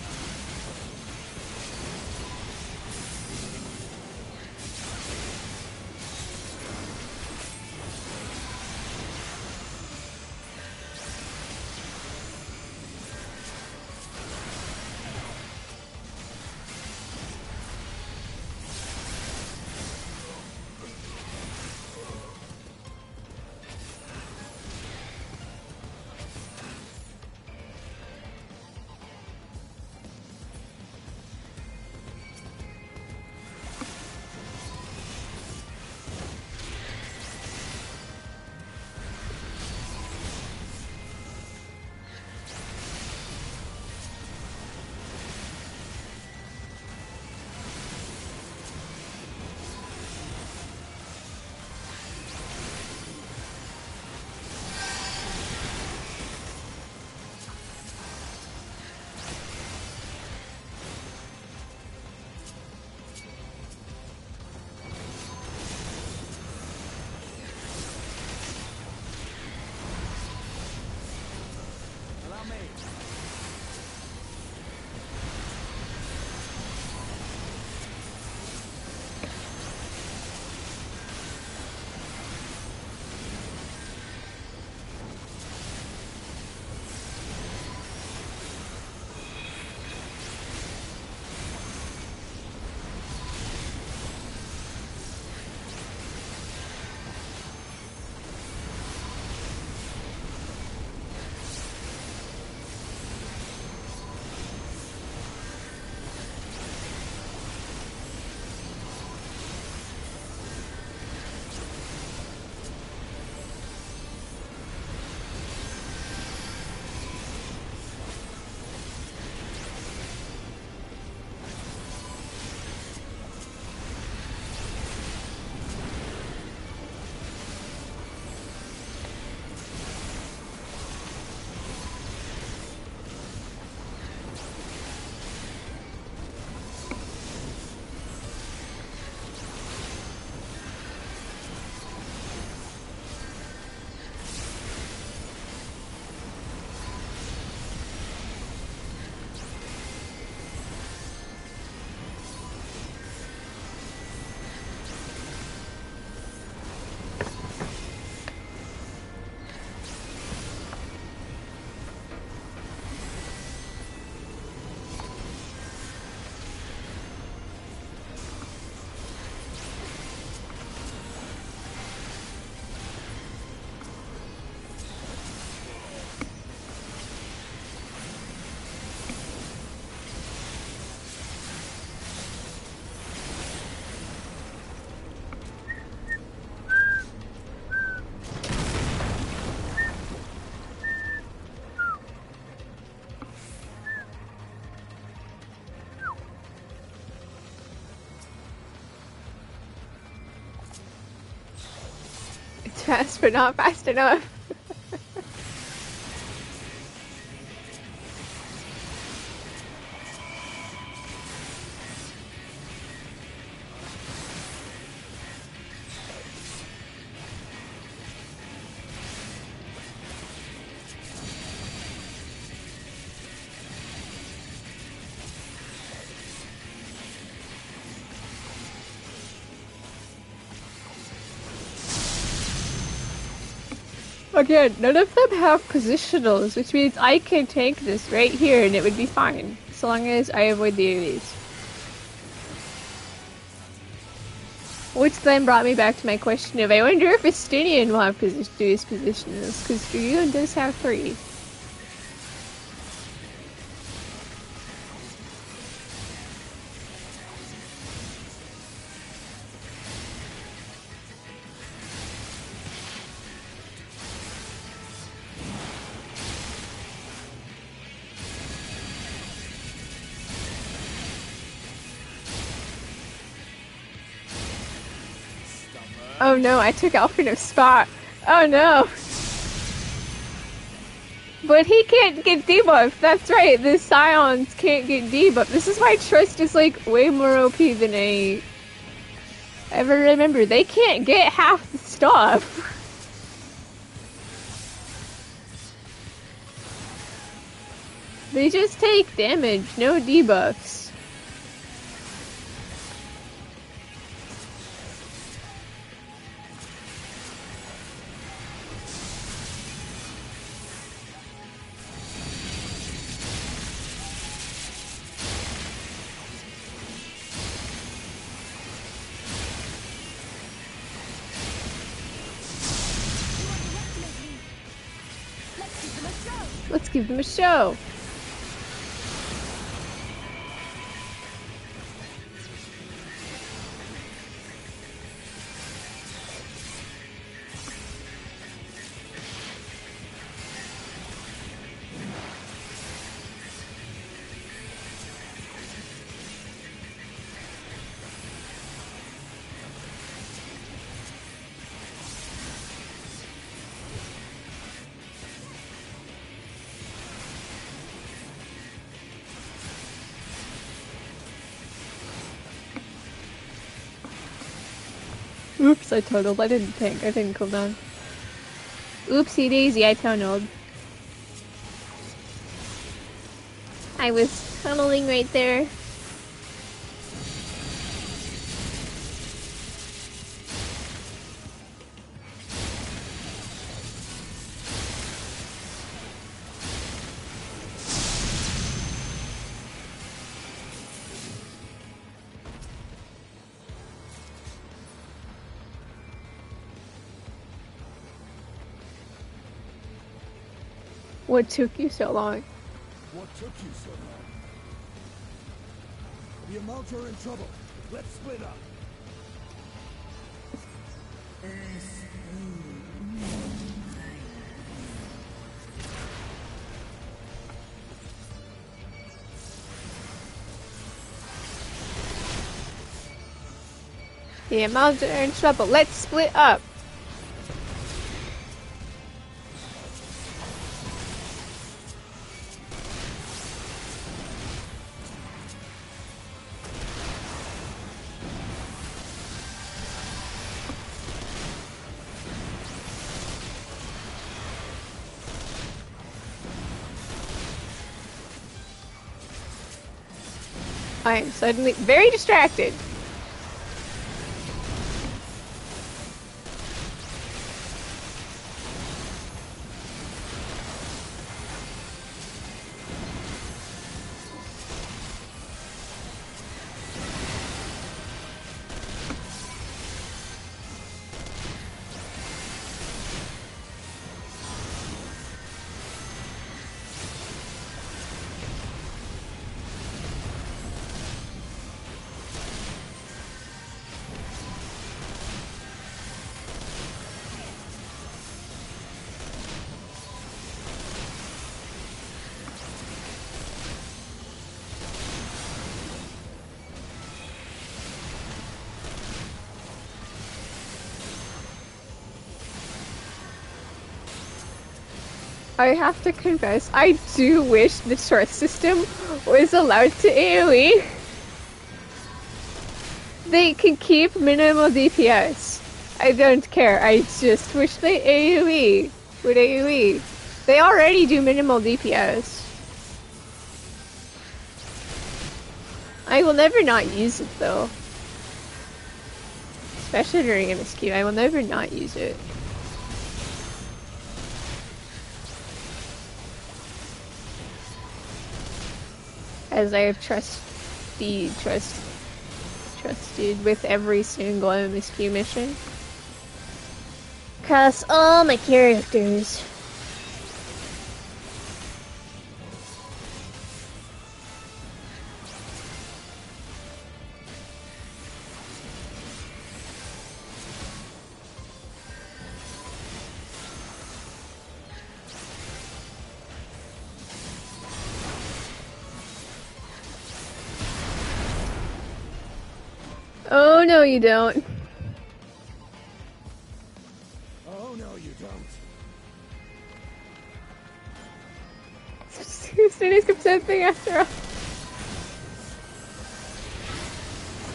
Fast, but not fast enough. Again, none of them have positionals, which means I can tank this right here and it would be fine, as long as I avoid the AoEs. Which then brought me back to my question of, I wonder if Estinian will have do his positionals, because Dragoon does have 3. Oh no, I took Alfred's spot. Oh no. But he can't get debuffed. That's right, the Scions can't get debuffed. This is why Trust is like way more OP than a ever remember, they can't get half the stuff. They just take damage, no debuffs. Let's give them a show. Oops, I tunneled. I didn't think. I didn't cool down. Oopsie daisy, I tunneled. I was tunneling right there. What took you so long? What took you so long? The Amalja are in trouble. Let's split up. The Amalja are in trouble. Let's split up. I am suddenly very distracted. I have to confess, I do wish the short system was allowed to AoE. They can keep minimal DPS. I don't care, I just wish they AoE. Would AoE. They already do minimal DPS. I will never not use it though. Especially during MSQ, I will never not use it. As I have trusted with every single MSQ mission. Across all my characters. Oh, no you don't. Oh, no you don't. Students kept saying thing after all.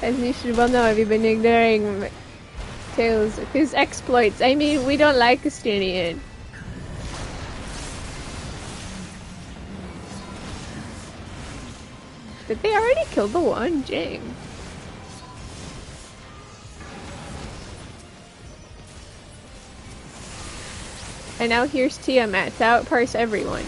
As you should well know, we've been ignoring Tails of his exploits. I mean, we don't like Estinian. Did they already kill the one? Jing. And now here's Tiamat to outparse everyone.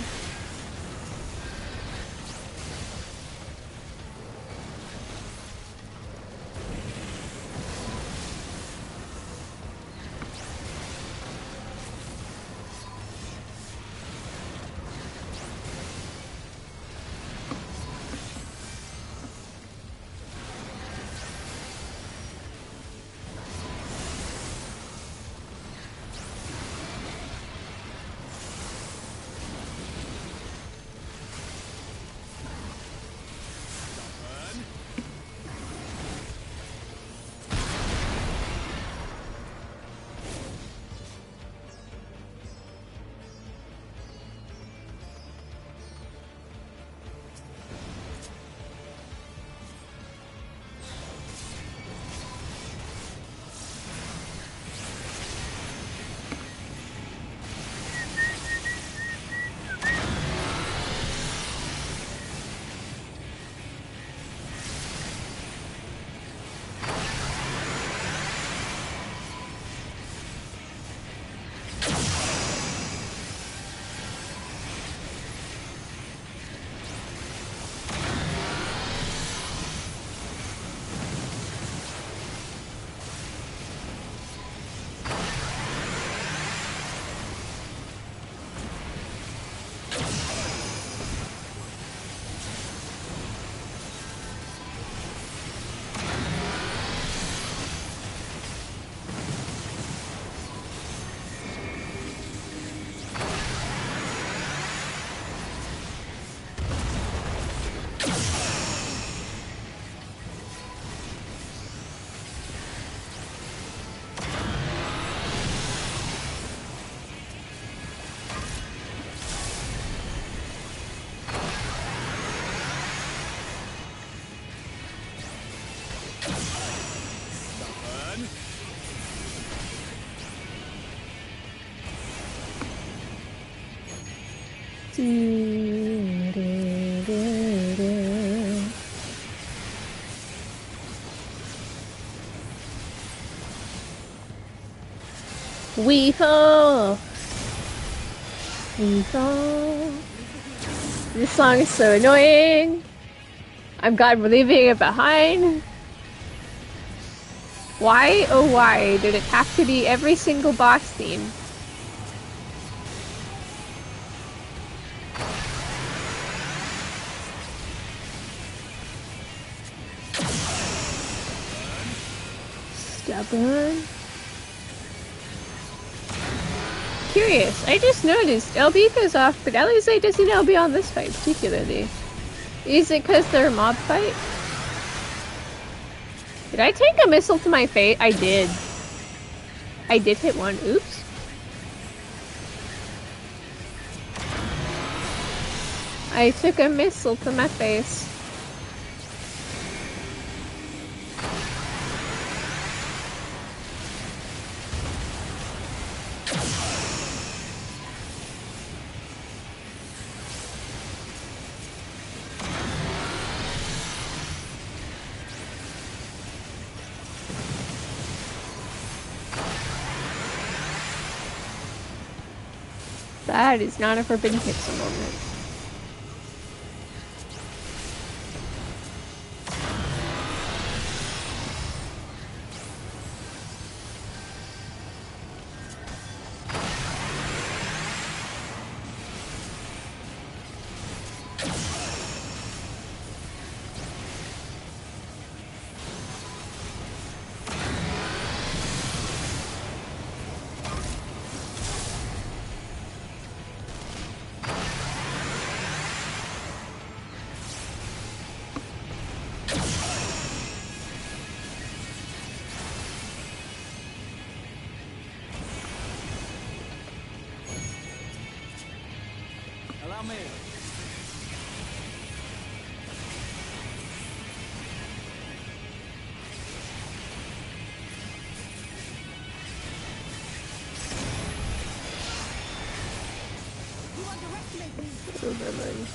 We fall. We fall. This song is so annoying. I'm glad we're leaving it behind. Why, oh why, did it have to be every single boss theme? Stubborn. Curious, I just noticed LB goes off, but Alizé doesn't LB on this fight particularly. Is it because they're a mob fight? Did I take a missile to my face? I did. I did hit one. Oops. I took a missile to my face. That is not a Forbidden Pixel moment. Overload.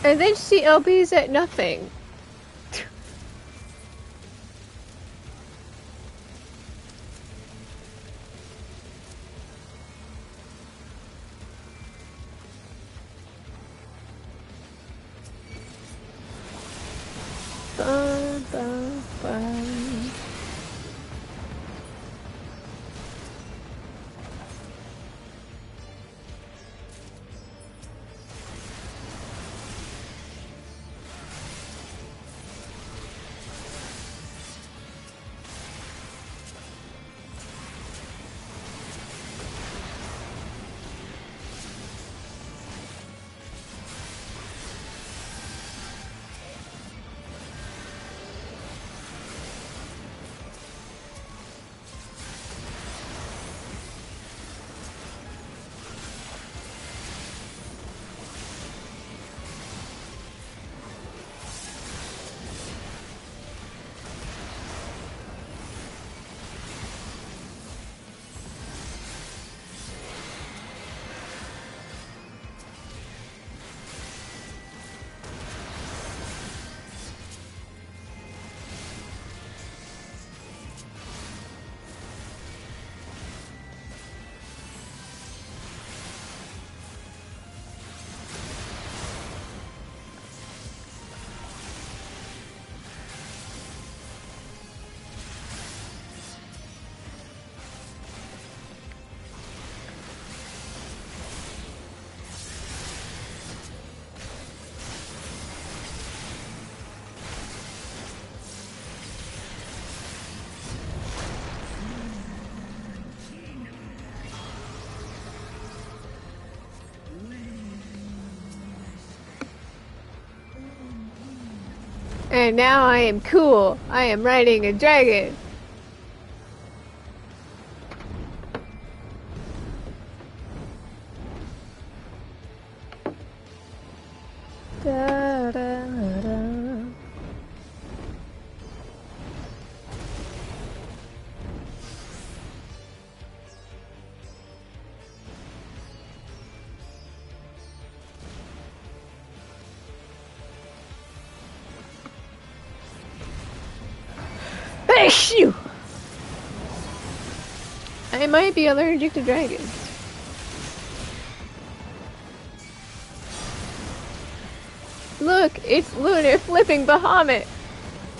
And then she LBs at nothing. Ba, ba, ba. And now I am cool. I am riding a dragon. Da, da, da. Phew! I might be allergic to dragons. Look, it's Lunar flipping Bahamut.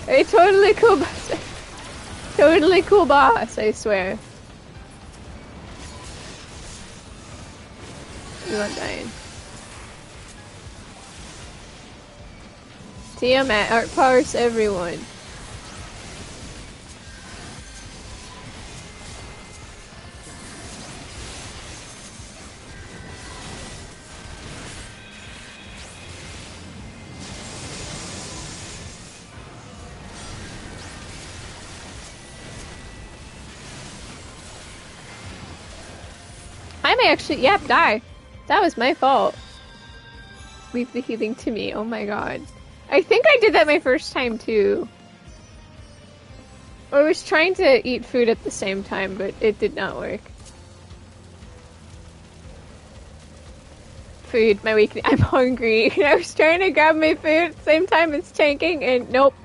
A totally cool boss. Totally cool boss, I swear. You are dying. Tiamat outpowers everyone. I may actually, yep, die. That was my fault. Leave the healing to me, oh my god. I think I did that my first time too. I was trying to eat food at the same time, but it did not work. Food, my weakness. I'm hungry. I was trying to grab my food at the same time as tanking, and nope.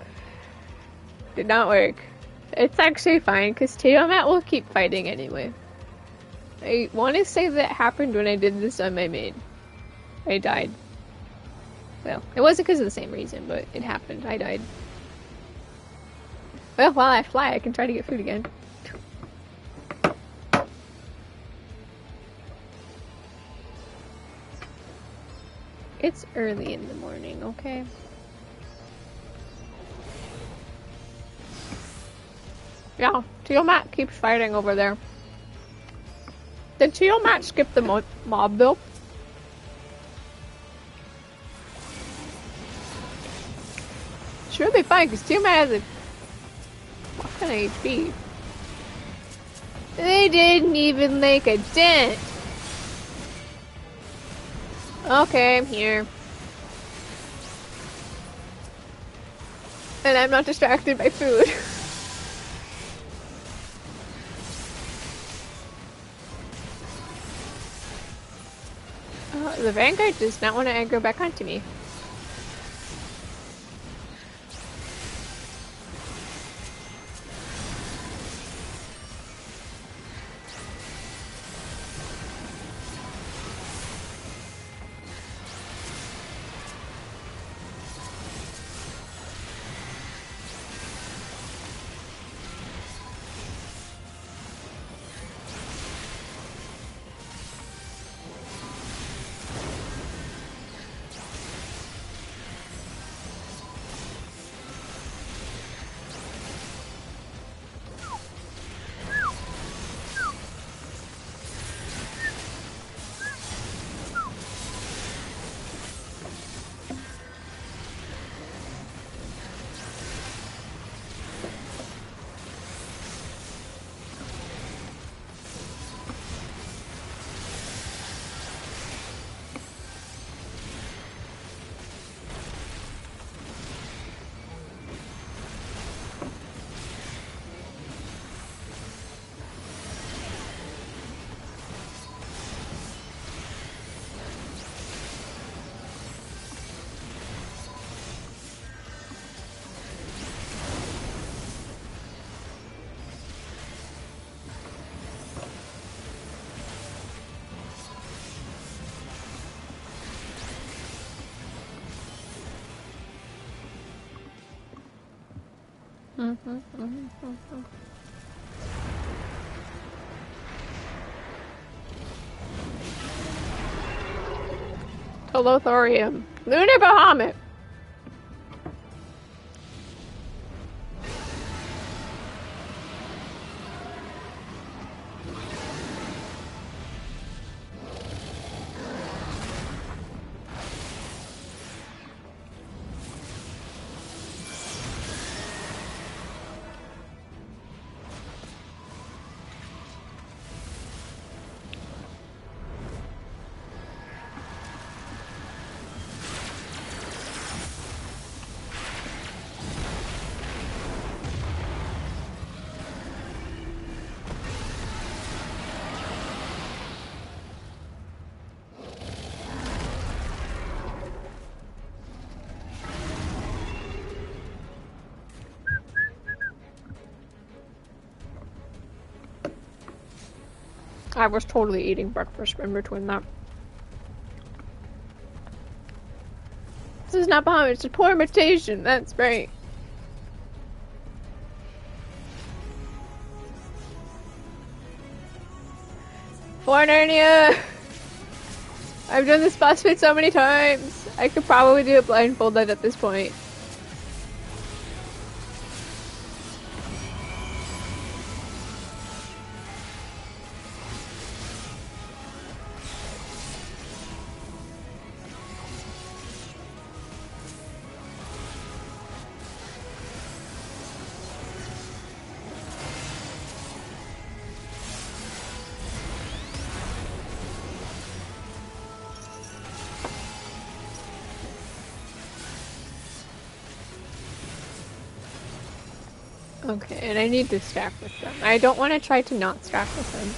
Did not work. It's actually fine, because Tiamat will keep fighting anyway. I want to say that happened when I did this on my main. I died. Well, it wasn't because of the same reason, but it happened. I died. Well, while I fly, I can try to get food again. It's early in the morning, okay? Yeah, Tiamat keeps fighting over there. Did Tiamat skip the mob though? Should be fine because Tiamat has a fucking HP. They didn't even make a dent. Okay, I'm here. And I'm not distracted by food. The Vanguard does not want to aggro back onto me. Tolothorium. Lunar Bahamut. I was totally eating breakfast in between that. This is not Bahamut, it's a poor imitation, that's right. Fornernia! I've done this boss fight so many times. I could probably do it blindfolded at this point. Okay, and I need to stack with them. I don't want to try to not stack with them.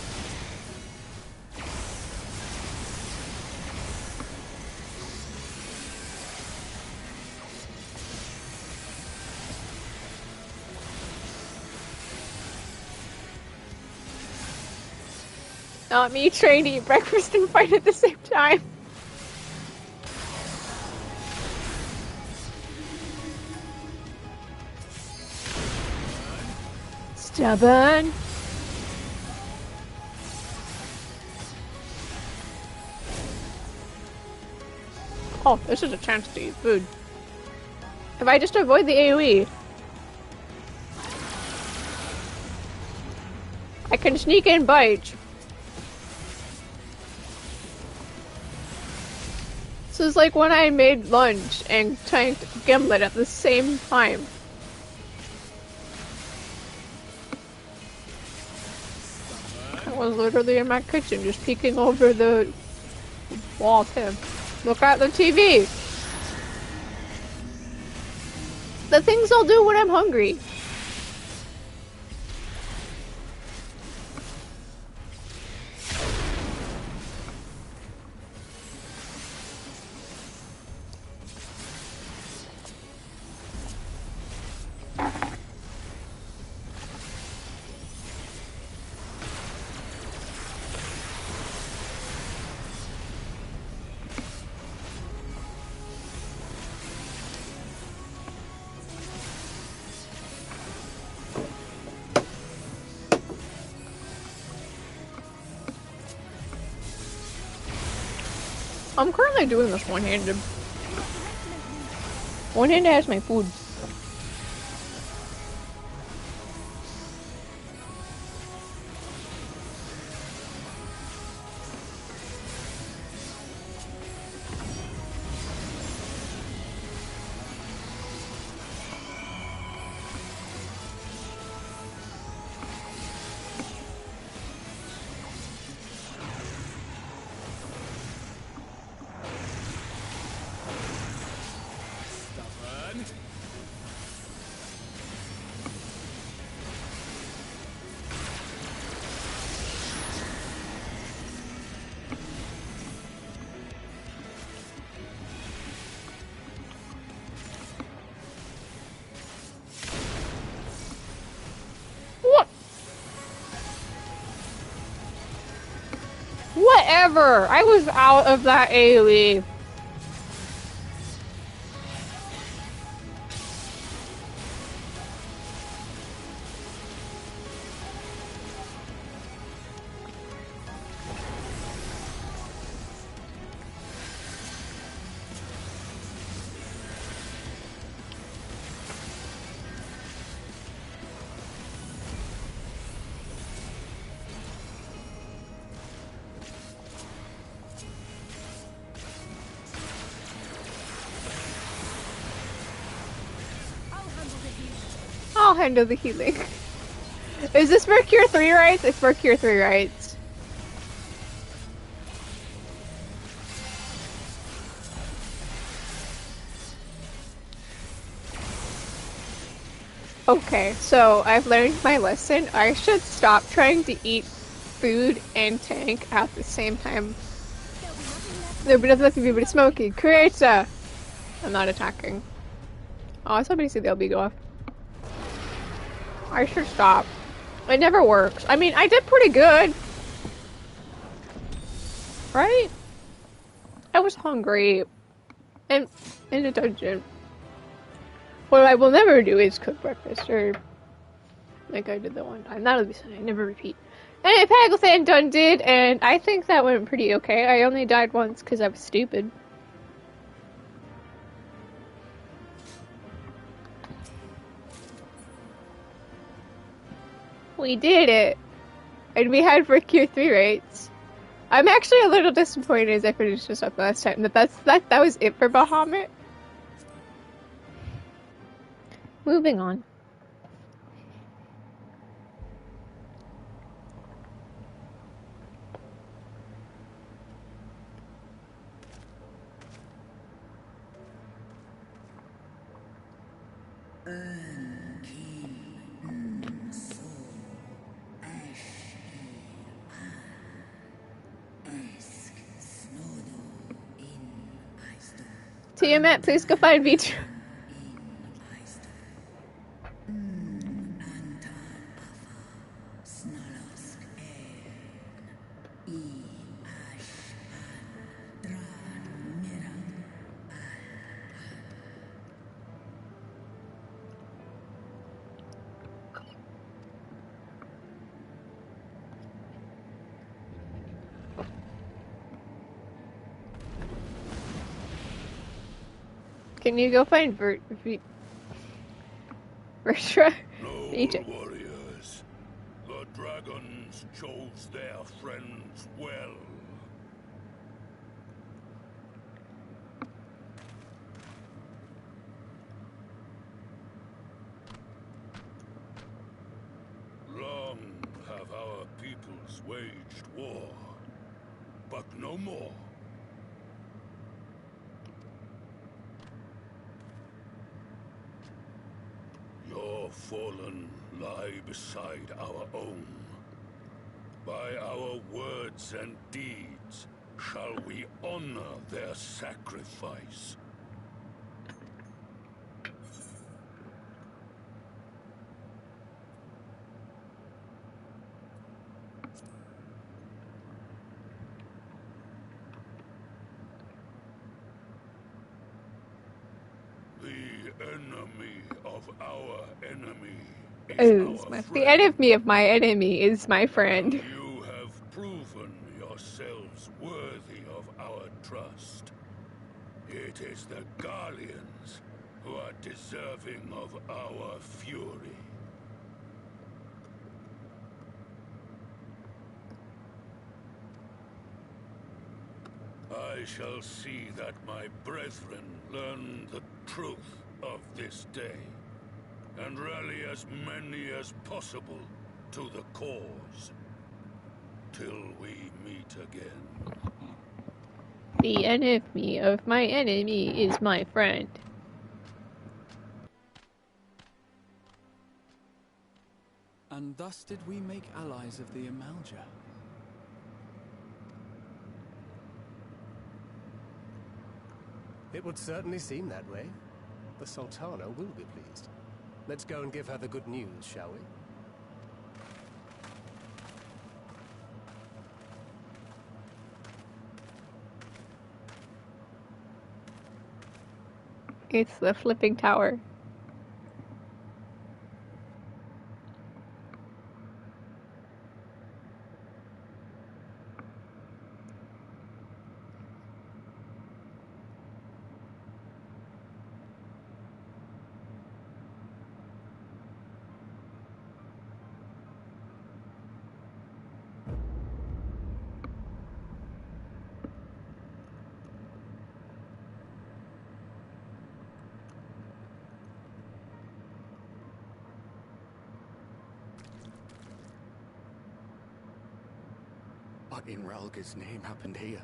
Not me trying to eat breakfast and fight at the same time. Stubborn. Oh, this is a chance to eat food. If I just avoid the AoE, I can sneak in bite. This is like when I made lunch and tanked Gimlet at the same time. I was literally in my kitchen just peeking over the wall too. Look at the TV! The things I'll do when I'm hungry. I'm currently doing this one-handed. One-handed has my food. Whatever! I was out of that AoE. I'll handle the healing. Is this for Cure 3 rights? It's for Cure 3 rights. Okay, so I've learned my lesson. I should stop trying to eat food and tank at the same time. There'll be nothing left of you but smoky. Creator! I'm not attacking. Oh, I saw somebody see the LB go off. I should stop. It never works. I mean, I did pretty good. Right? I was hungry. And in a dungeon. What I will never do is cook breakfast, or like I did that one time. That'll be something I never repeat. Anyway, Paglethan done did, and I think that went pretty okay. I only died once because I was stupid. We did it! And we had for Cure 3 rates. I'm actually a little disappointed as I finished this up last time, that that was it for Bahamut. Moving on. Tiamat, please go find Vitra. Can you go find Vertra? Noble warriors, the dragons chose their friends well. Long have our peoples waged war, but no more. Your fallen lie beside our own. By our words and deeds shall we honor their sacrifice. The enemy of our enemy is our friend. The enemy of my enemy is my friend. You have proven yourselves themselves worthy of our trust. It is the Guardians who are deserving of our fury. I shall see that my brethren learn the truth of this day, and rally as many as possible to the cause, till we meet again. The enemy of my enemy is my friend. And thus did we make allies of the Amalja. It would certainly seem that way. The Sultana will be pleased. Let's go and give her the good news, shall we? It's the flipping tower. What in Ralga's name happened here?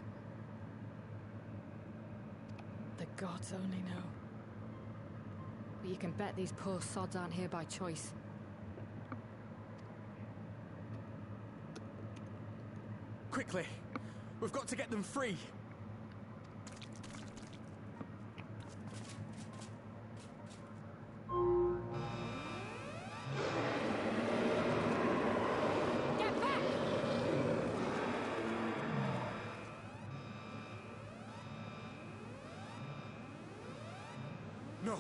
The gods only know. But you can bet these poor sods aren't here by choice. Quickly! We've got to get them free! No!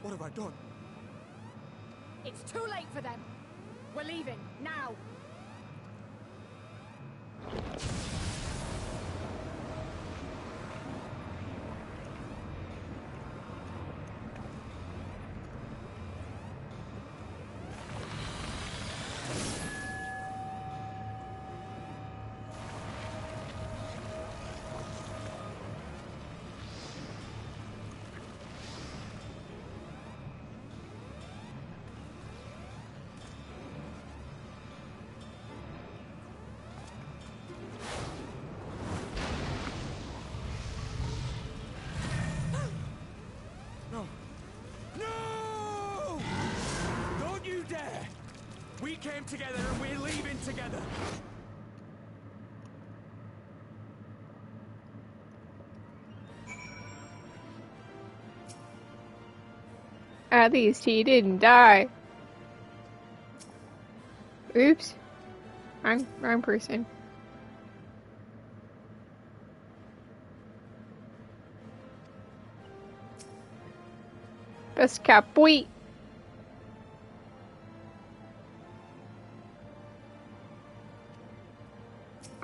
What have I done? It's too late for them! We're leaving, now! We came together and we're leaving together. At least he didn't die. Oops. Wrong person. Pescapui.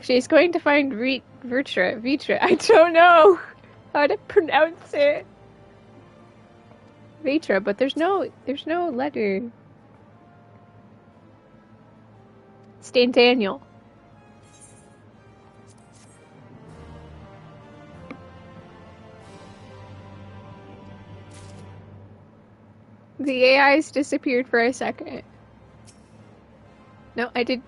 She's going to find Vitra. I don't know how to pronounce it. Vitra, but there's no letter. It's Daniel. The AI's disappeared for a second. No, I did.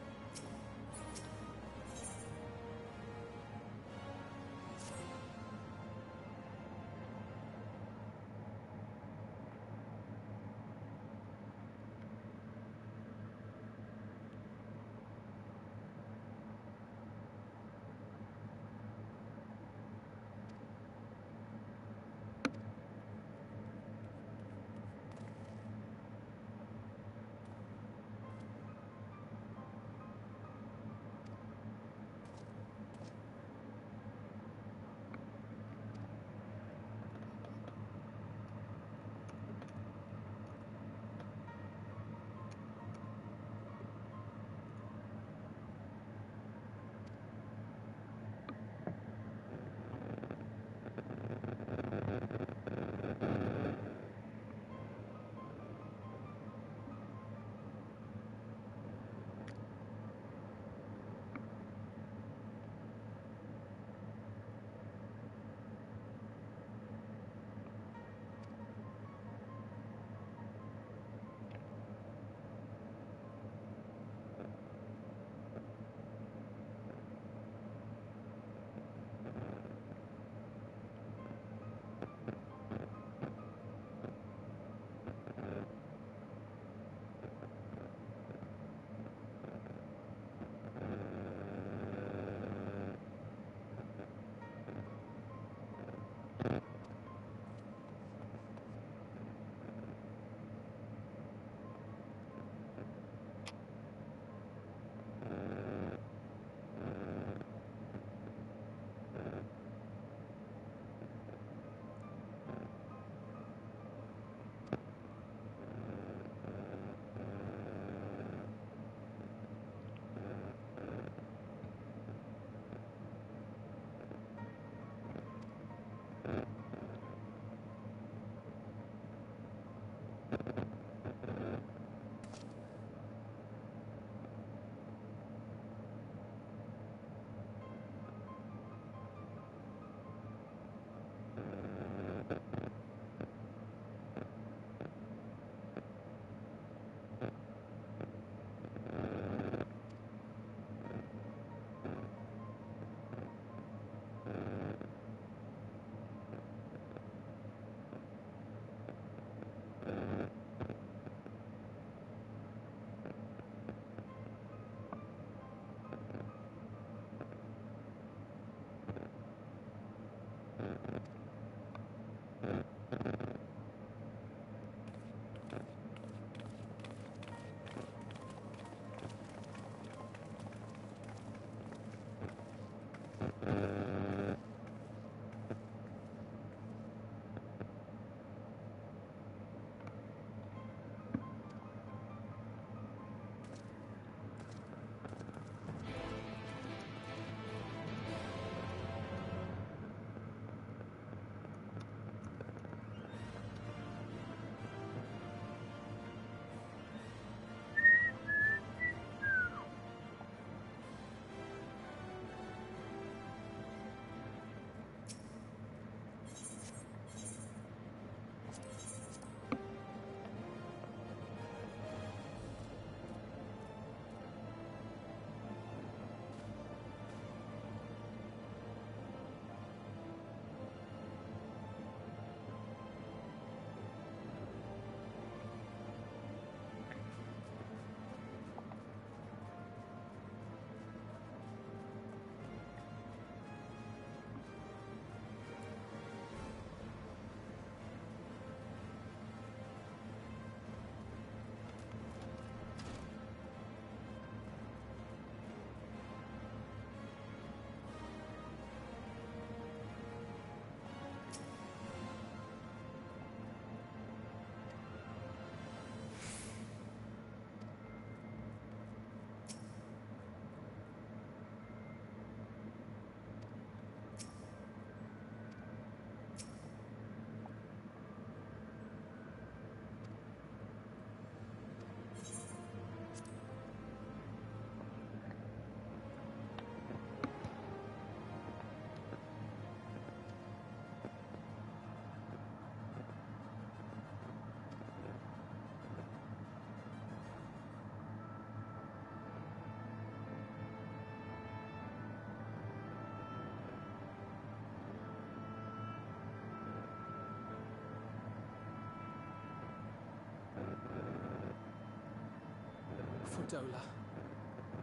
Dola.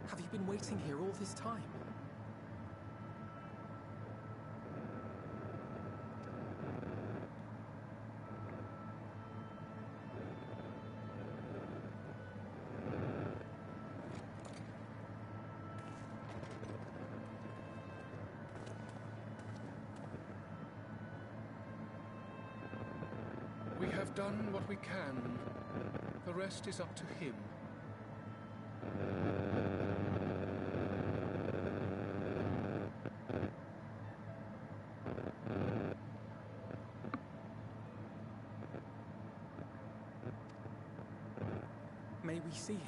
Have you been waiting here all this time? We have done what we can. The rest is up to him. May we see him?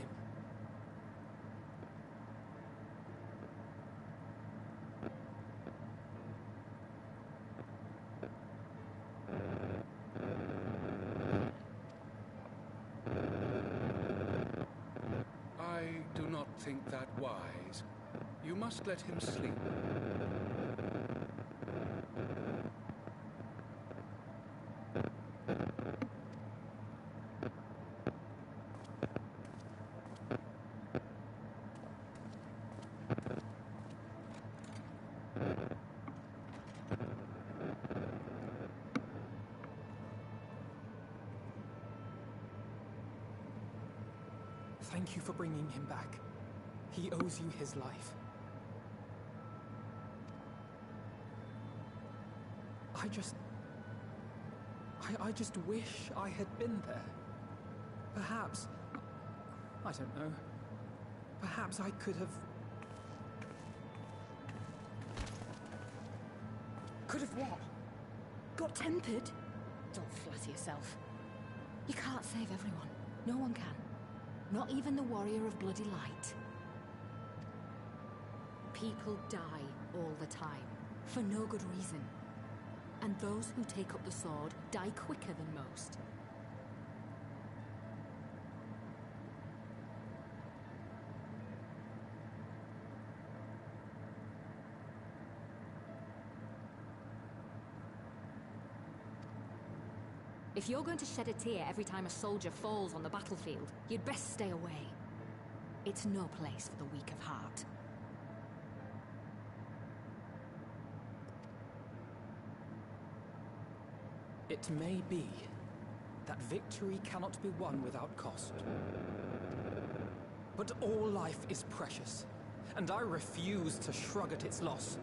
I do not think that wise. You must let him sleep. Thank you for bringing him back. He owes you his life. I just wish I had been there. Perhaps, I don't know, perhaps I could have... Could have what? Got tempered? Don't flatter yourself. You can't save everyone. No one can. Not even the warrior of bloody light. People die all the time, for no good reason. And those who take up the sword die quicker than most. If you're going to shed a tear every time a soldier falls on the battlefield, you'd best stay away. It's no place for the weak of heart. It may be that victory cannot be won without cost. But all life is precious, and I refuse to shrug at its loss.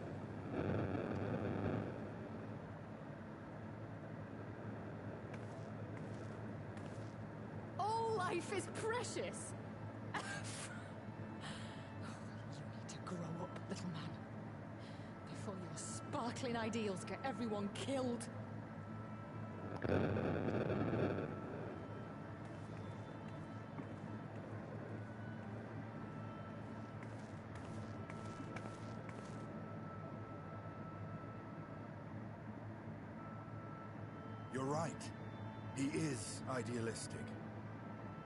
All life is precious! You need to grow up, little man. Before your sparkling ideals get everyone killed. You're right. He is idealistic.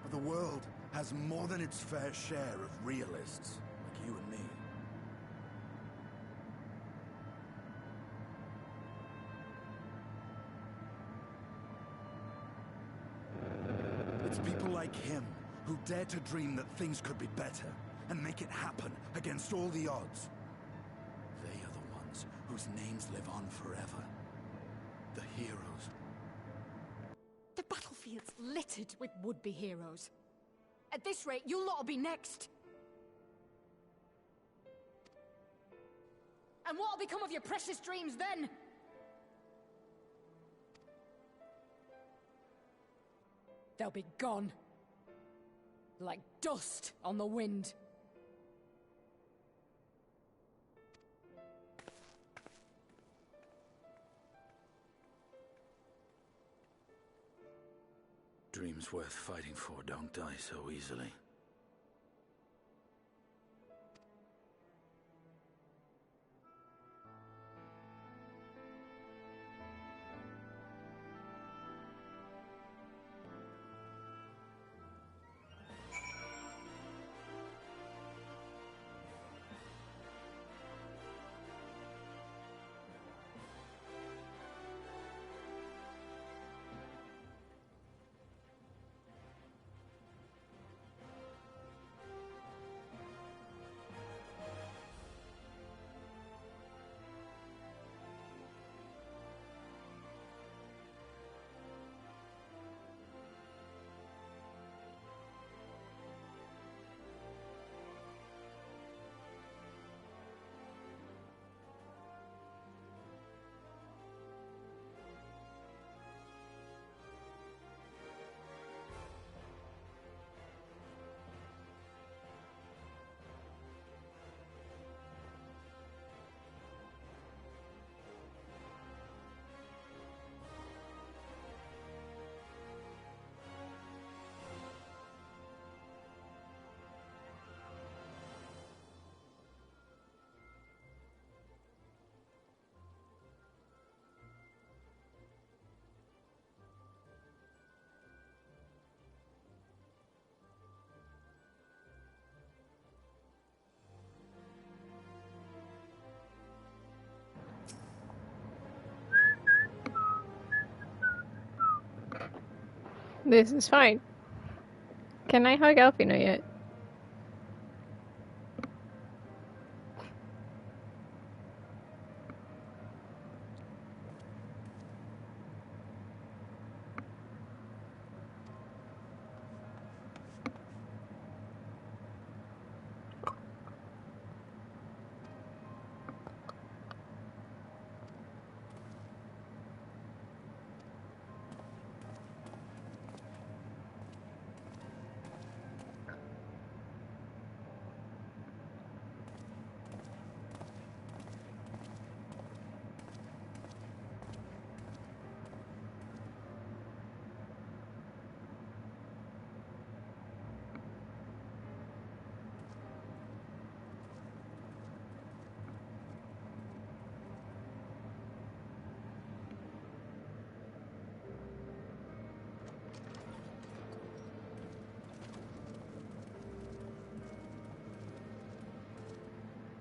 But the world has more than its fair share of realists, like you and me. It's people like him who dare to dream that things could be better and make it happen against all the odds. They are the ones whose names live on forever. The heroes. The battlefield's littered with would-be heroes. At this rate, you'll lot'll be next. And what'll become of your precious dreams then? They'll be gone. Like dust on the wind. Dreams worth fighting for don't die so easily. This is fine. Can I hug Alfina yet?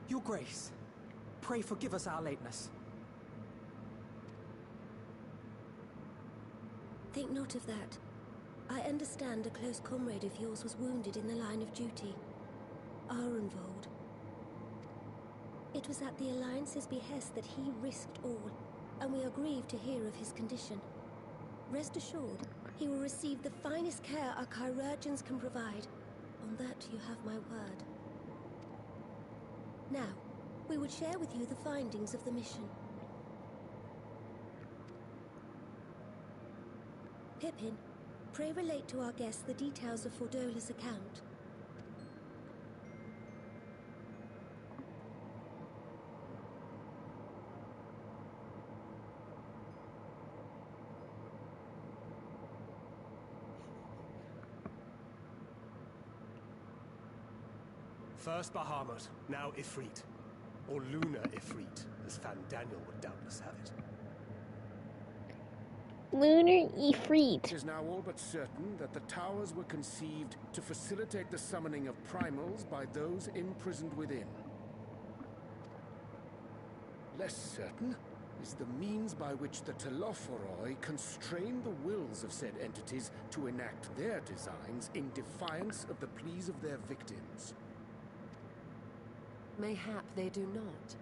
Your Grace, pray forgive us our lateness. Think not of that. I understand a close comrade of yours was wounded in the line of duty. Arenvold. It was at the Alliance's behest that he risked all, and we are grieved to hear of his condition. Rest assured, he will receive the finest care our chirurgeons can provide. On that you have my word. Now, we would share with you the findings of the mission. Pippin, pray relate to our guests the details of Fordola's account. First Bahamut, now Ifrit. Or Lunar Ifrit, as Fandaniel would doubtless have it. Lunar Ifrit. It is now all but certain that the towers were conceived to facilitate the summoning of primals by those imprisoned within. Less certain is the means by which the Telophoroi constrain the wills of said entities to enact their designs in defiance of the pleas of their victims. Mayhap they do not.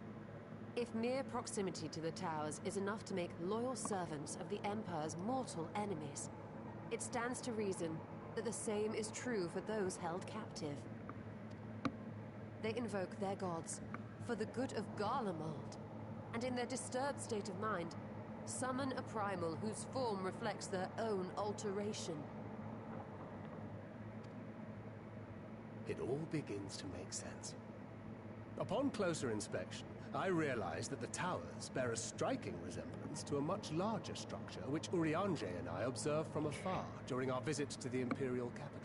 If mere proximity to the towers is enough to make loyal servants of the Empire's mortal enemies, it stands to reason that the same is true for those held captive. They invoke their gods for the good of Garlemald, and in their disturbed state of mind, summon a primal whose form reflects their own alteration. It all begins to make sense. Upon closer inspection, I realized that the towers bear a striking resemblance to a much larger structure which Urianger and I observed from afar during our visit to the Imperial capital.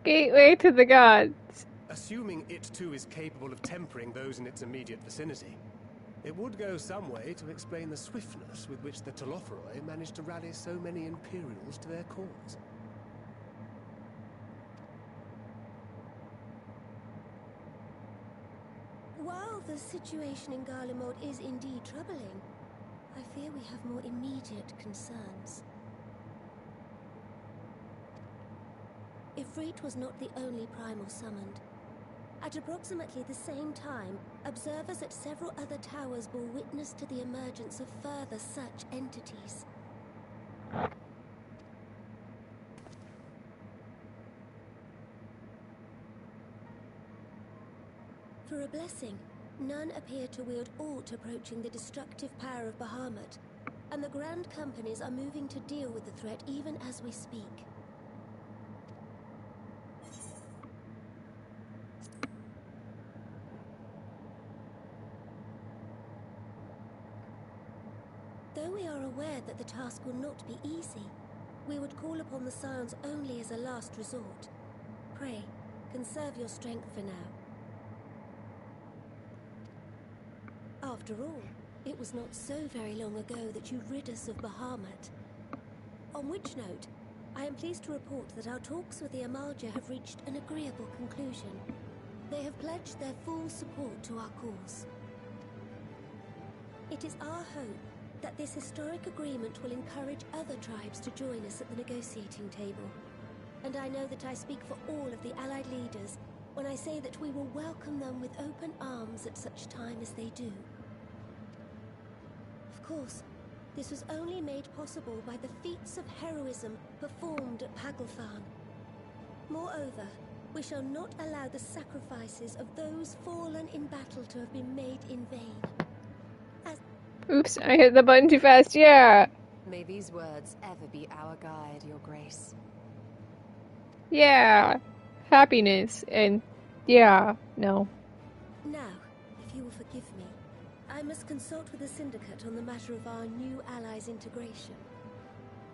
Gateway to the gods. Assuming it too is capable of tempering those in its immediate vicinity, it would go some way to explain the swiftness with which the Telophoroi managed to rally so many Imperials to their cause. While the situation in Garlemald is indeed troubling, I fear we have more immediate concerns. Ifrit was not the only primal summoned. At approximately the same time, observers at several other towers bore witness to the emergence of further such entities. For a blessing, none appear to wield aught approaching the destructive power of Bahamut, and the Grand Companies are moving to deal with the threat even as we speak. Though we are aware that the task will not be easy, we would call upon the Scions only as a last resort. Pray, conserve your strength for now. After all, it was not so very long ago that you rid us of Bahamut. On which note, I am pleased to report that our talks with the Amalja have reached an agreeable conclusion. They have pledged their full support to our cause. It is our hope that this historic agreement will encourage other tribes to join us at the negotiating table. And I know that I speak for all of the Allied leaders when I say that we will welcome them with open arms at such time as they do. Of course, this was only made possible by the feats of heroism performed at Paglfan. Moreover, we shall not allow the sacrifices of those fallen in battle to have been made in vain. Oops, I hit the button too fast, yeah! May these words ever be our guide, Your Grace. Yeah! Happiness, and yeah, no. Now, if you will forgive me, I must consult with the Syndicate on the matter of our new allies' integration.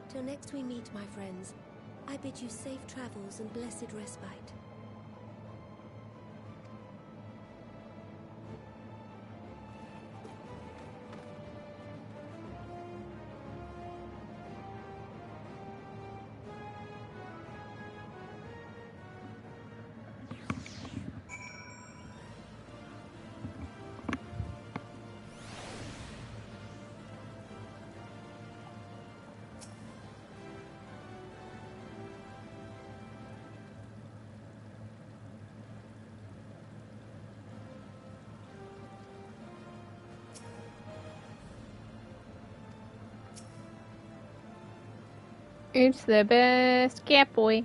Till next we meet, my friends, I bid you safe travels and blessed respite. It's the best cat boy.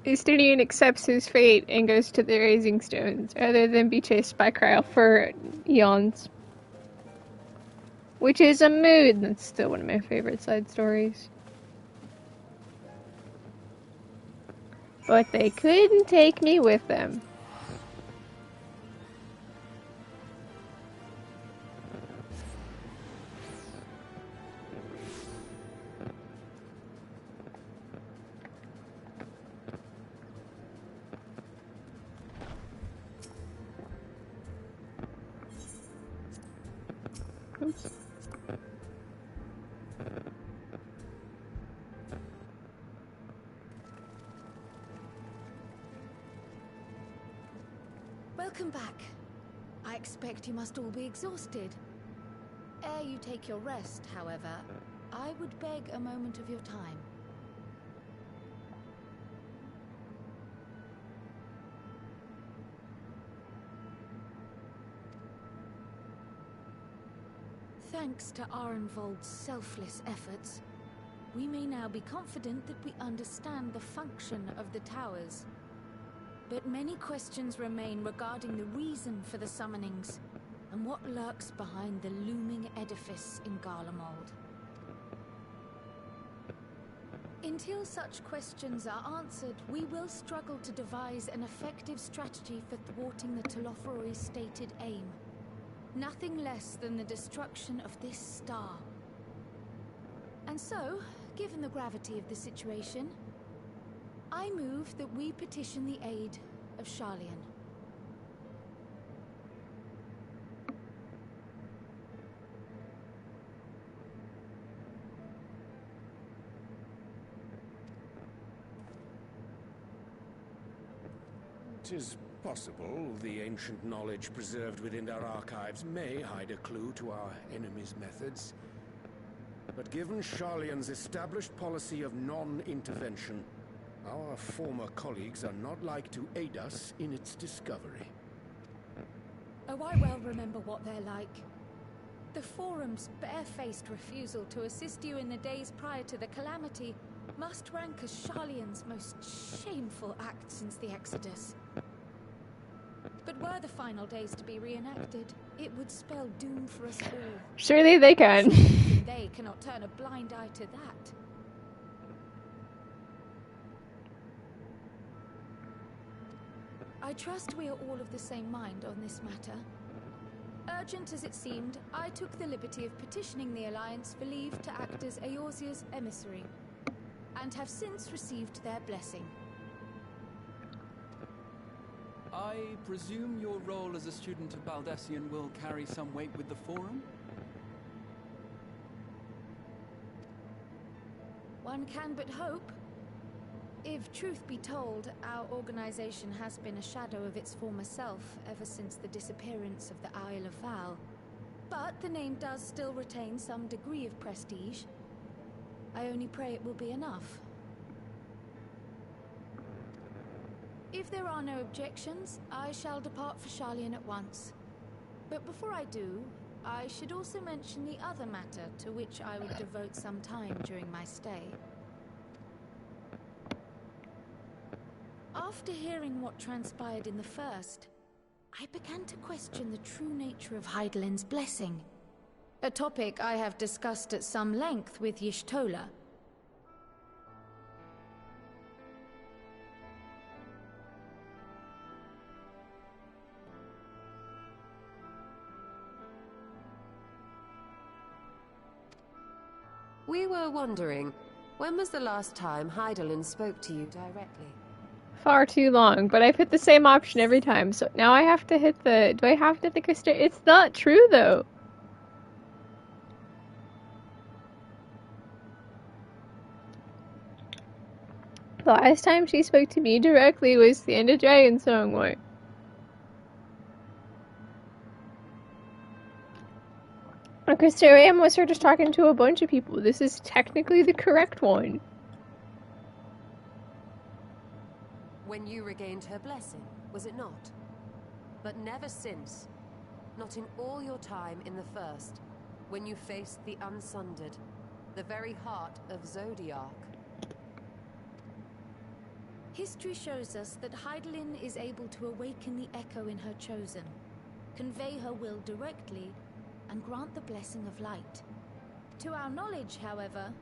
Justinian accepts his fate and goes to the Raising Stones, rather than be chased by Kyle for eons. Which is a mood. That's still one of my favorite side stories. But they couldn't take me with them. Oops. Welcome back. I expect you must all be exhausted. Ere you take your rest, however, I would beg a moment of your time. Thanks to Arenvold's selfless efforts, we may now be confident that we understand the function of the towers. But many questions remain regarding the reason for the summonings, and what lurks behind the looming edifice in Garlemald. Until such questions are answered, we will struggle to devise an effective strategy for thwarting the Telophoroi's stated aim. Nothing less than the destruction of this star. And so, given the gravity of the situation, I move that we petition the aid of Sharlayan. It is possible the ancient knowledge preserved within our archives may hide a clue to our enemy's methods. But given Sharlayan's established policy of non-intervention, our former colleagues are not like to aid us in its discovery. Oh, I well remember what they're like. The Forum's barefaced refusal to assist you in the days prior to the calamity must rank as Sharlayan's most shameful act since the Exodus. But were the final days to be reenacted, it would spell doom for us all. Surely they can. Surely they cannot turn a blind eye to that. I trust we are all of the same mind on this matter. Urgent as it seemed, I took the liberty of petitioning the Alliance for leave to act as Eorzea's emissary, and have since received their blessing. I presume your role as a student of Baldessian will carry some weight with the Forum? One can but hope. If truth be told, our organization has been a shadow of its former self ever since the disappearance of the Isle of Val. But the name does still retain some degree of prestige. I only pray it will be enough. If there are no objections, I shall depart for Sharlayan at once. But before I do, I should also mention the other matter to which I would devote some time during my stay. After hearing what transpired in the first, I began to question the true nature of Hydaelyn's blessing. A topic I have discussed at some length with Y'shtola. We were wondering, when was the last time Hydaelyn spoke to you directly? Far too long, but I've hit the same option every time, so now I have to hit the... Do I have to hit the crystal? It's not true, though. The last time she spoke to me directly was the end of Dragon Song War. Crystarium was her just talking to a bunch of people. This is technically the correct one. When you regained her blessing, was it not? But never since. Not in all your time in the first, when you faced the Unsundered, the very heart of Zodiark. History shows us that Hydaelyn is able to awaken the echo in her chosen, convey her will directly, and grant the blessing of light. To our knowledge, however,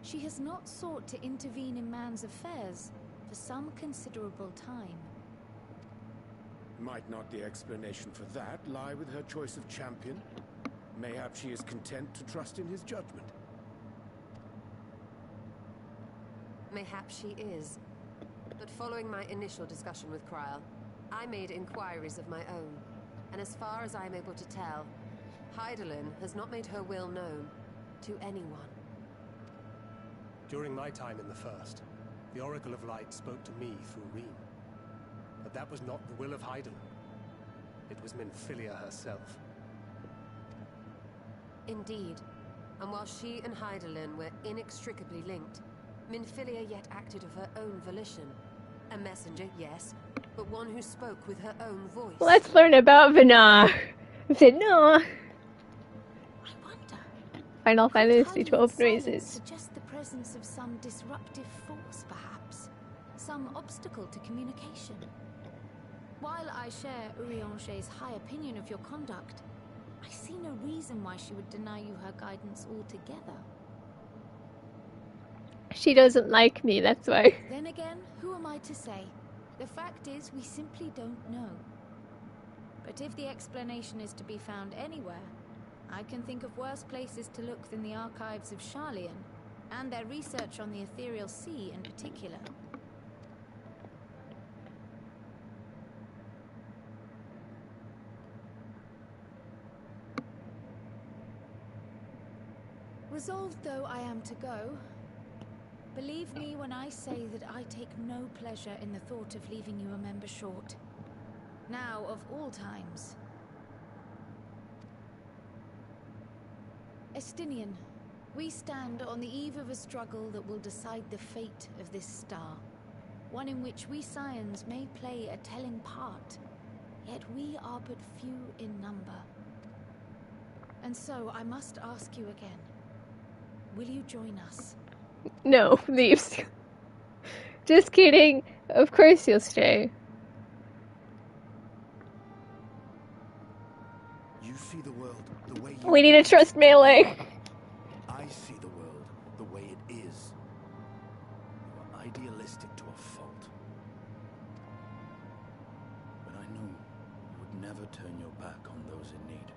she has not sought to intervene in man's affairs for some considerable time. Might not the explanation for that lie with her choice of champion? Mayhap she is content to trust in his judgment. Mayhap she is. But following my initial discussion with Kryal, I made inquiries of my own, and as far as I am able to tell, Hydaelyn has not made her will known to anyone. During my time in the First, the Oracle of Light spoke to me through Reem. But that was not the will of Hydaelyn. It was Minfilia herself. Indeed. And while she and Hydaelyn were inextricably linked, Minfilia yet acted of her own volition. A messenger, yes, but one who spoke with her own voice. Let's learn about Vinar. Vinar. I wonder, Final Fantasy Highly 12 silence noises. suggests the presence of some disruptive force, perhaps. Some obstacle to communication. While I share Urianger's high opinion of your conduct, I see no reason why she would deny you her guidance altogether. She doesn't like me, that's why. Then again, who am I to say? The fact is, we simply don't know. But if the explanation is to be found anywhere, I can think of worse places to look than the archives of Sharlayan, and their research on the Ethereal Sea in particular. Resolved though I am to go, believe me when I say that I take no pleasure in the thought of leaving you a member short. Now, of all times. Estinian, we stand on the eve of a struggle that will decide the fate of this star. One in which we Scions may play a telling part, yet we are but few in number. And so I must ask you again, will you join us? No, leaves. Just kidding. Of course you'll stay. You see the world the way you We need to trust Melee. I see the world the way it is. You are idealistic to a fault. But I knew you would never turn your back on those in need.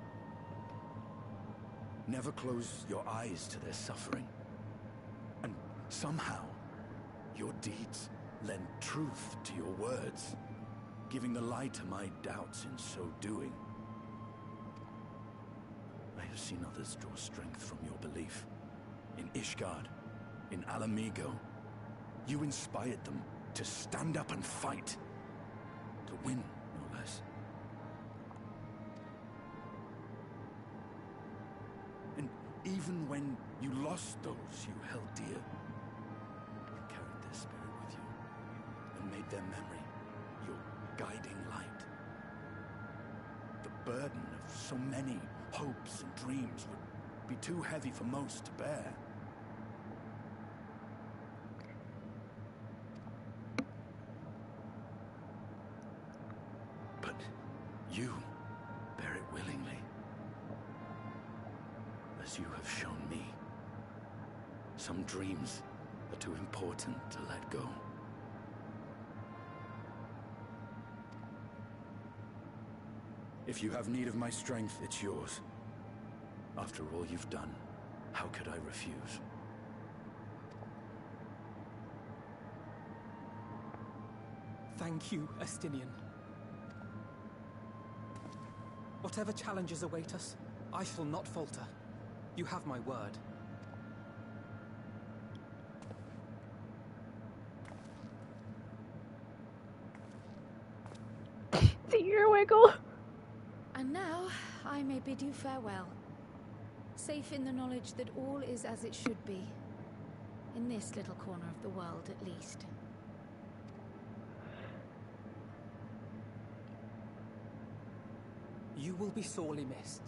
Never close your eyes to their suffering. And somehow, your deeds lend truth to your words, giving the lie to my doubts in so doing. I have seen others draw strength from your belief. In Ishgard, in Alamigo, you inspired them to stand up and fight. To win, no less. And even when you lost those you held dear, you carried their spirit with you and made their memory your guiding light. The burden of so many hopes and dreams would be too heavy for most to bear. But you bear it willingly, as you have shown me. Some dreams are too important to let go. If you have need of my strength, it's yours. After all you've done, how could I refuse? Thank you, Estinian. Whatever challenges await us, I shall not falter. You have my word. The ear wiggle. And now, I may bid you farewell. Safe in the knowledge that all is as it should be. In this little corner of the world, at least. You will be sorely missed.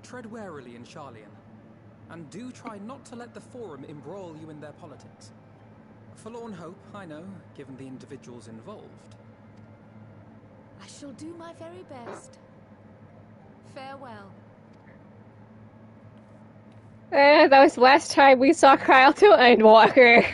Tread warily in Sharlayan, and do try not to let the Forum embroil you in their politics. Forlorn hope, I know, given the individuals involved. I shall do my very best. Farewell. That was the last time we saw Kryalto and Walker.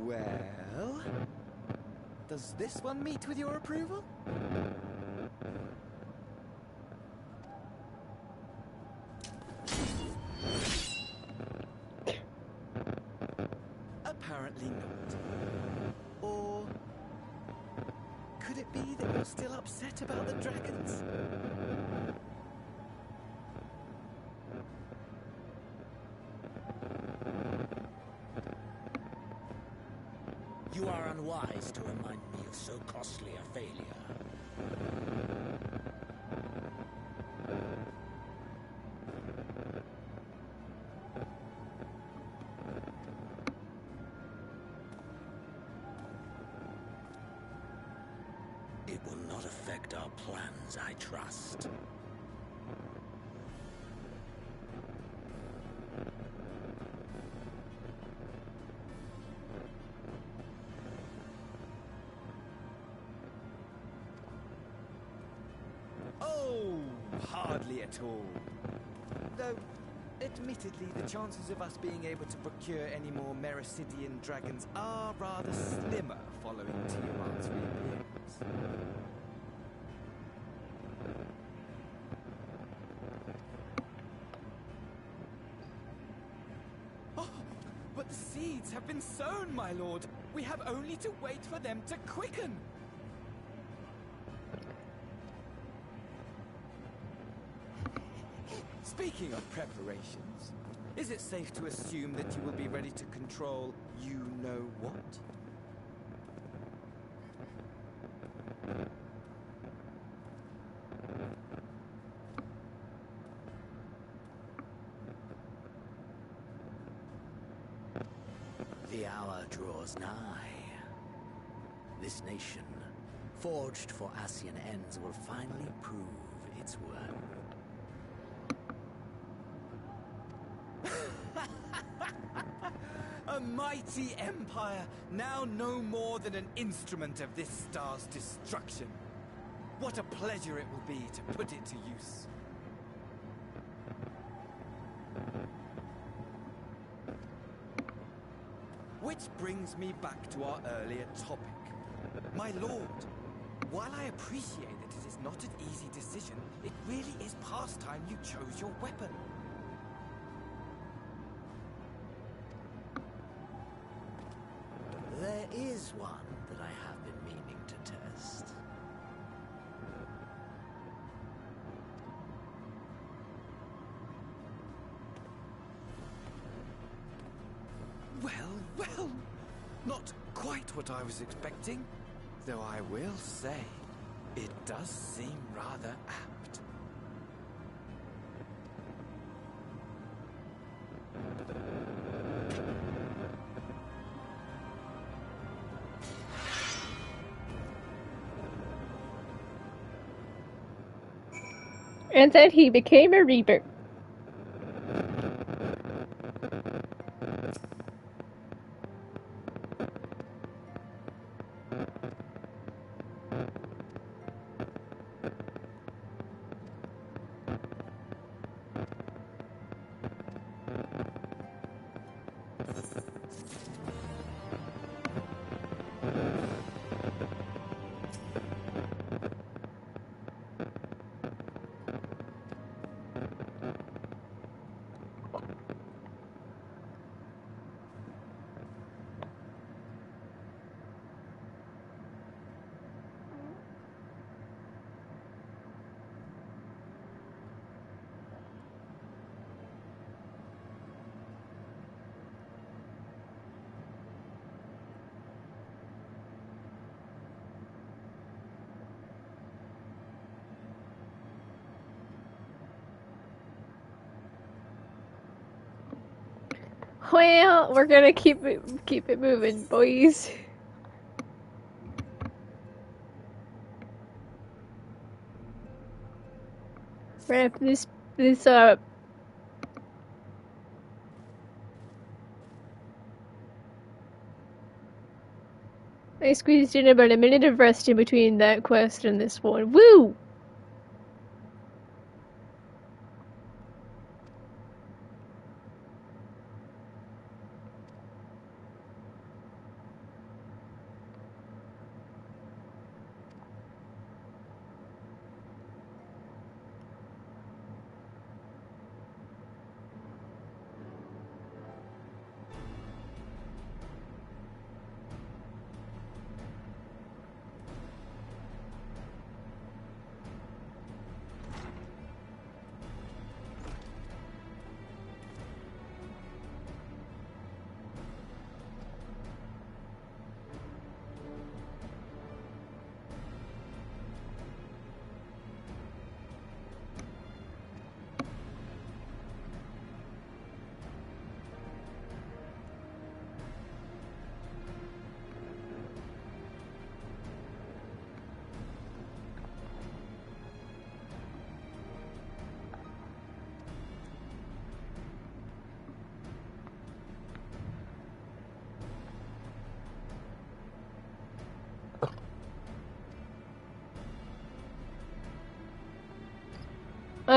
Well, does this one meet with your approval? still upset about the dragons? You are unwise to remind me of so costly a failure. It will not affect our plans, I trust. Oh, hardly at all. Though, admittedly, the chances of us being able to procure any more Mericidian dragons are rather slimmer following Tiamat's reappearance. Oh, but the seeds have been sown, my lord. We have only to wait for them to quicken. Speaking of preparations, is it safe to assume that you will be ready to control you-know-what? The hour draws nigh. This nation, forged for Ascian ends, will finally prove its worth. A mighty empire, now no more than an instrument of this star's destruction. What a pleasure it will be to put it to use. Which brings me back to our earlier topic. My lord, while I appreciate that it is not an easy decision, it really is past time you chose your weapon. There is one that I have been meaning to test. Well, well, not quite what I was expecting, though I will say, it does seem rather apt. And then he became a Reaper. Well, we're gonna keep it moving, boys. Wrap this up. I squeezed in about a minute of rest in between that quest and this one. Woo!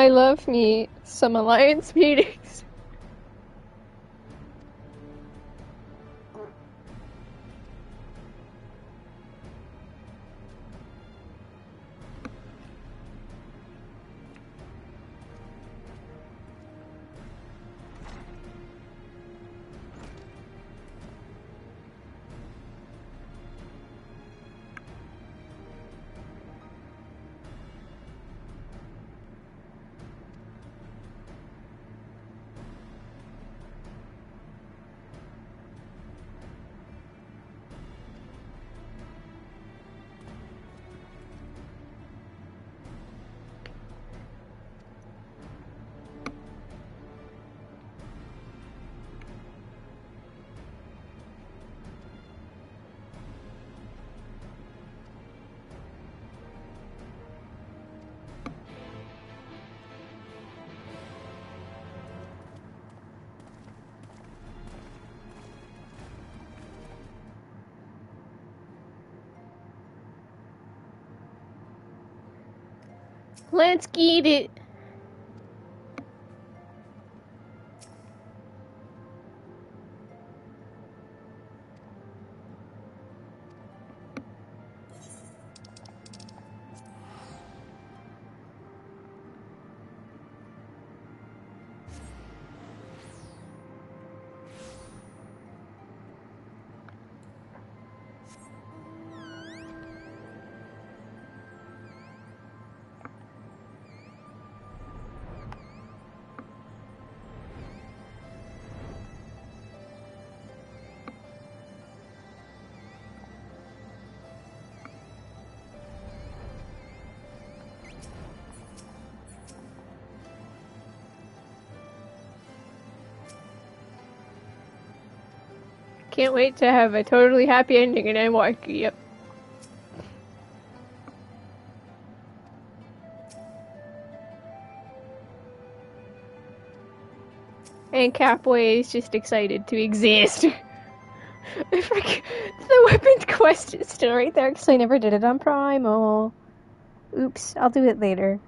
I love me some alliance meetings. Let's get it. Can't wait to have a totally happy ending and Endwalker, yep. And Capway is just excited to exist. The weapons quest is still right there because I never did it on Primal. Oops, I'll do it later.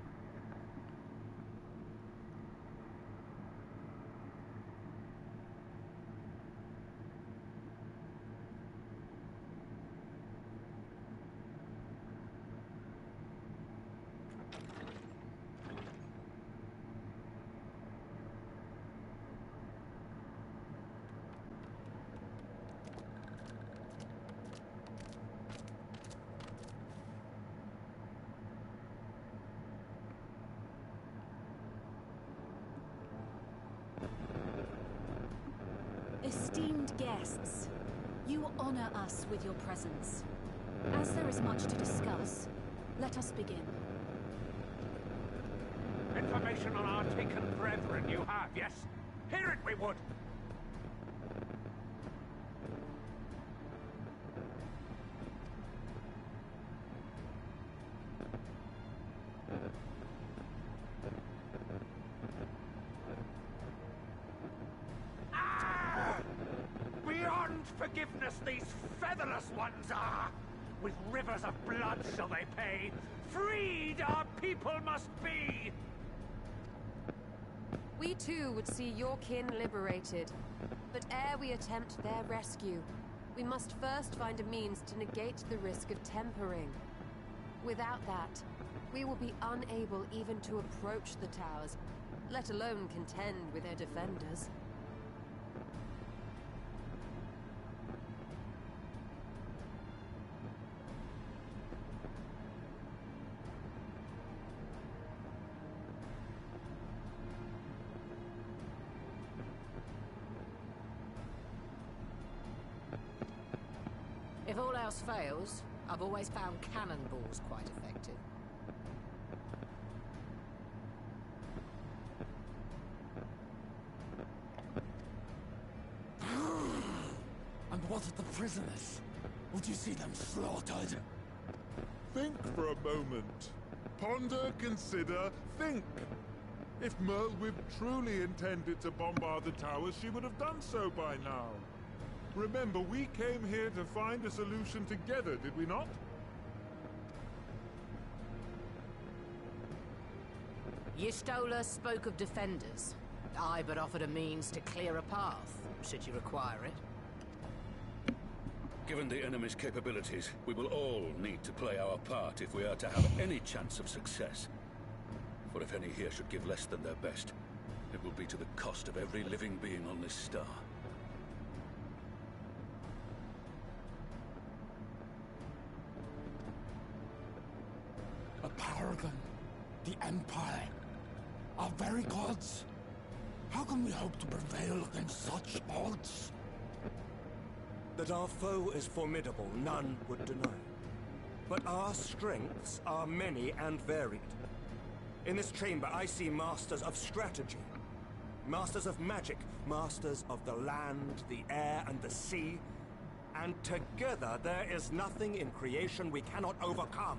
Esteemed guests, you honor us with your presence. As there is much to discuss, let us begin. Information on our taken brethren you have, yes? Hear it we would! Beyond forgiveness these featherless ones are! With rivers of blood shall they pay! Freed our people must be! We too would see your kin liberated. But ere we attempt their rescue, we must first find a means to negate the risk of tempering. Without that, we will be unable even to approach the towers, let alone contend with their defenders. If all else fails, I've always found cannonballs quite effective. And what of the prisoners? Would you see them slaughtered? Think for a moment. Ponder, consider, think. If Merlwyb truly intended to bombard the towers, she would have done so by now. Remember, we came here to find a solution together, did we not? Y'shtola spoke of defenders. I but offered a means to clear a path, should you require it. Given the enemy's capabilities, we will all need to play our part if we are to have any chance of success. For if any here should give less than their best, it will be to the cost of every living being on this star. A paragon, the Empire, our very gods. How can we hope to prevail against such odds? That our foe is formidable, none would deny. But our strengths are many and varied. In this chamber, I see masters of strategy, masters of magic, masters of the land, the air, and the sea. And together, there is nothing in creation we cannot overcome.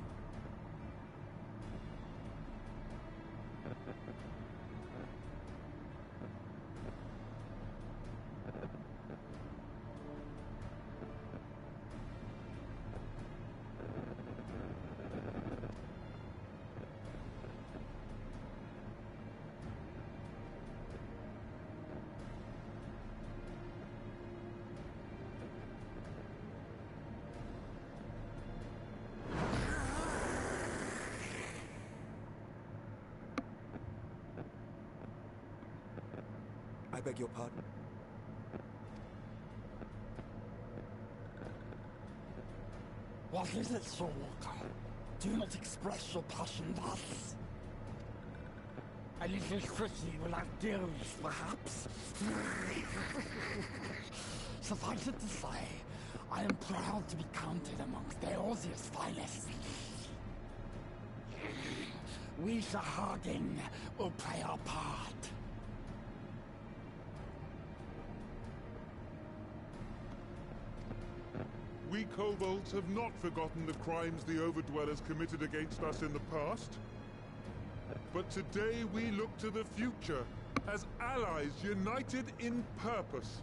I beg your pardon? What is it, Sir Walker? Do not express your passion thus. A little city without gills, perhaps? Suffice it to say, I am proud to be counted amongst Eorzea's finest. We, Sahagin, will play our part. We kobolds have not forgotten the crimes the Overdwellers committed against us in the past. But today we look to the future, as allies united in purpose.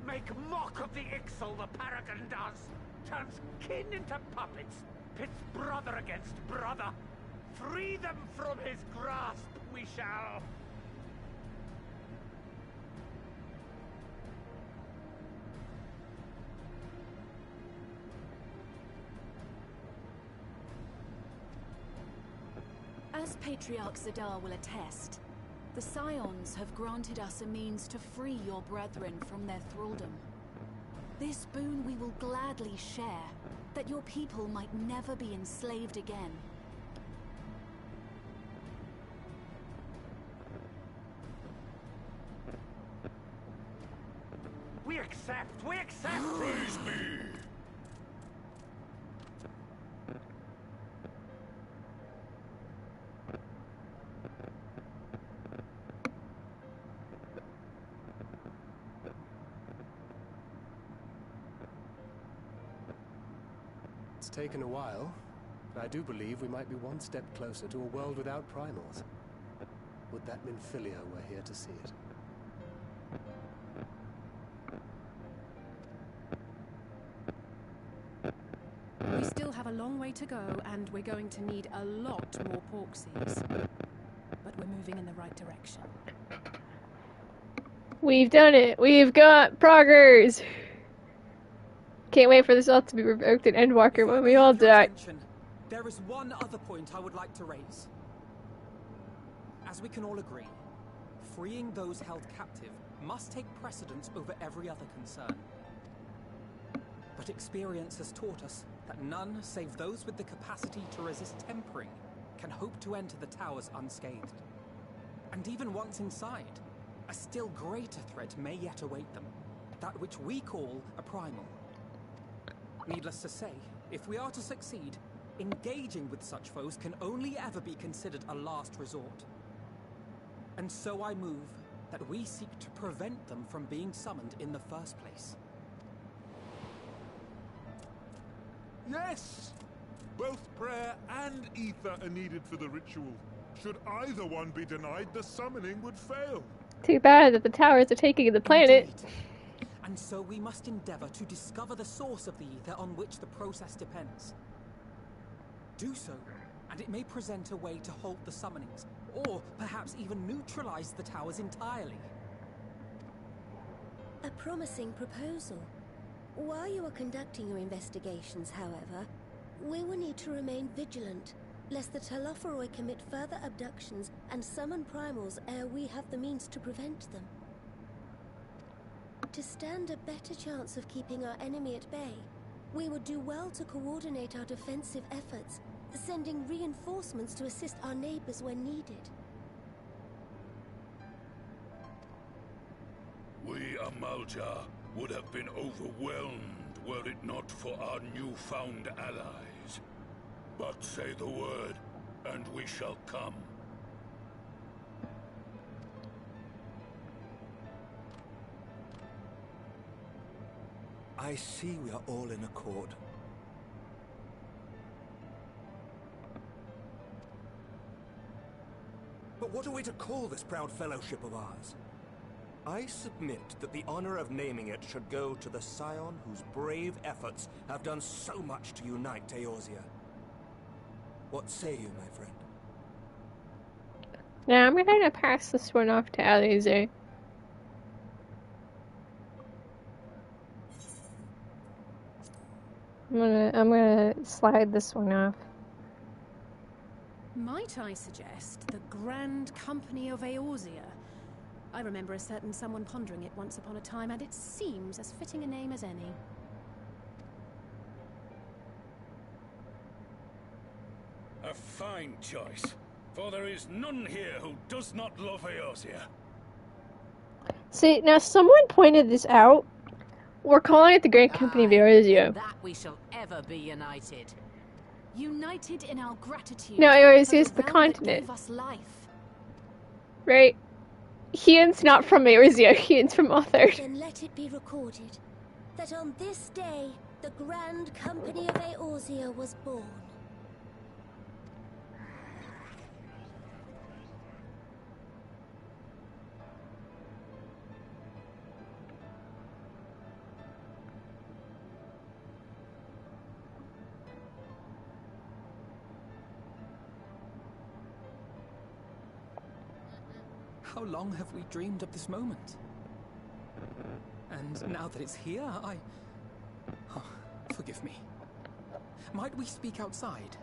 Make mock of the Ixal, the Paragon does. Turns kin into puppets. Pits brother against brother. Free them from his grasp, we shall. As Patriarch Zadar will attest, the Scions have granted us a means to free your brethren from their thraldom. This boon we will gladly share, that your people might never be enslaved again. We accept! We accept! Praise me! It's taken a while, but I do believe we might be one step closer to a world without primals. Would that Minfilia were here to see it. We still have a long way to go, and we're going to need a lot more porksies. But we're moving in the right direction. We've done it! We've got progress! Can't wait for this all to be revoked in Endwalker when we all die. There is one other point I would like to raise. As we can all agree, freeing those held captive must take precedence over every other concern. But experience has taught us that none save those with the capacity to resist tempering can hope to enter the towers unscathed. And even once inside, a still greater threat may yet await them, that which we call a primal. Needless to say, if we are to succeed, engaging with such foes can only ever be considered a last resort. And so I move that we seek to prevent them from being summoned in the first place. Yes! Both prayer and ether are needed for the ritual. Should either one be denied, the summoning would fail. Too bad that the towers are taking the planet. Indeed. And so we must endeavor to discover the source of the ether on which the process depends. Do so, and it may present a way to halt the summonings, or perhaps even neutralize the towers entirely. A promising proposal. While you are conducting your investigations, however, we will need to remain vigilant, lest the Telophoroi commit further abductions and summon primals ere we have the means to prevent them. To stand a better chance of keeping our enemy at bay, we would do well to coordinate our defensive efforts, sending reinforcements to assist our neighbors when needed. We Amalja would have been overwhelmed were it not for our newfound allies. But say the word, and we shall come. I see we are all in accord. But what are we to call this proud fellowship of ours? I submit that the honor of naming it should go to the scion whose brave efforts have done so much to unite Eorzea. What say you, my friend? Now I'm gonna pass this one off to Alize. I'm gonna slide this one off. Might I suggest the Grand Company of Eorzea? I remember a certain someone pondering it once upon a time, and it seems as fitting a name as any. A fine choice, for there is none here who does not love Eorzea. See, now someone pointed this out. We're calling it the Grand Company of Eorzea. That we shall ever be united. United in our gratitude. No, Eorzea is the realm that continent. gave us life. Right? Hian's not from Eorzea, Hian's from Other. Then let it be recorded that on this day, the Grand Company of Eorzea was born. How long have we dreamed of this moment? And now that it's here, Oh, forgive me. Might we speak outside?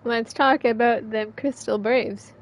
Let's talk about them Crystal Braves.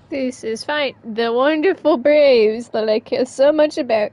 This is fine. The wonderful braves that I care so much about.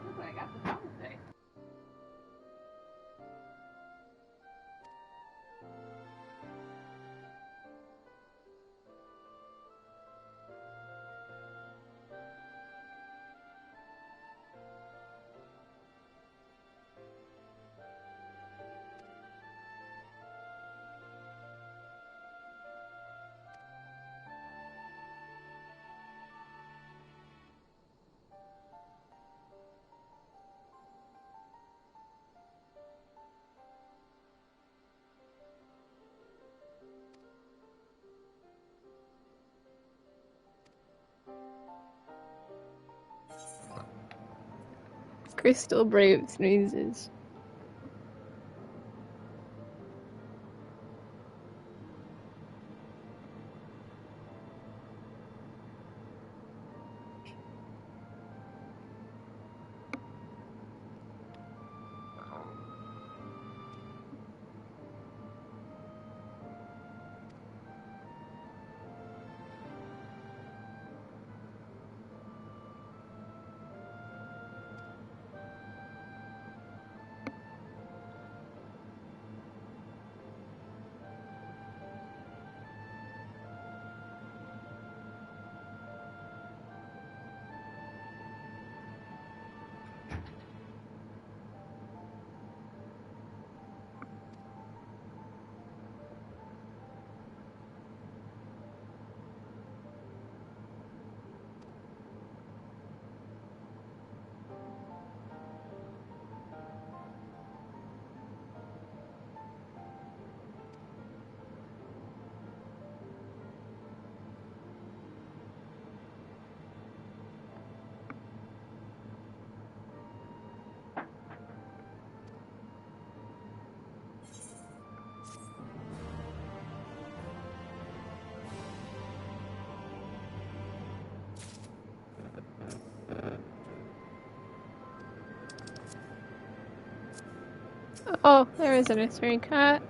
Look what I got for Father's Day. Crystal Brave sneezes. Oh, there is an answering cat.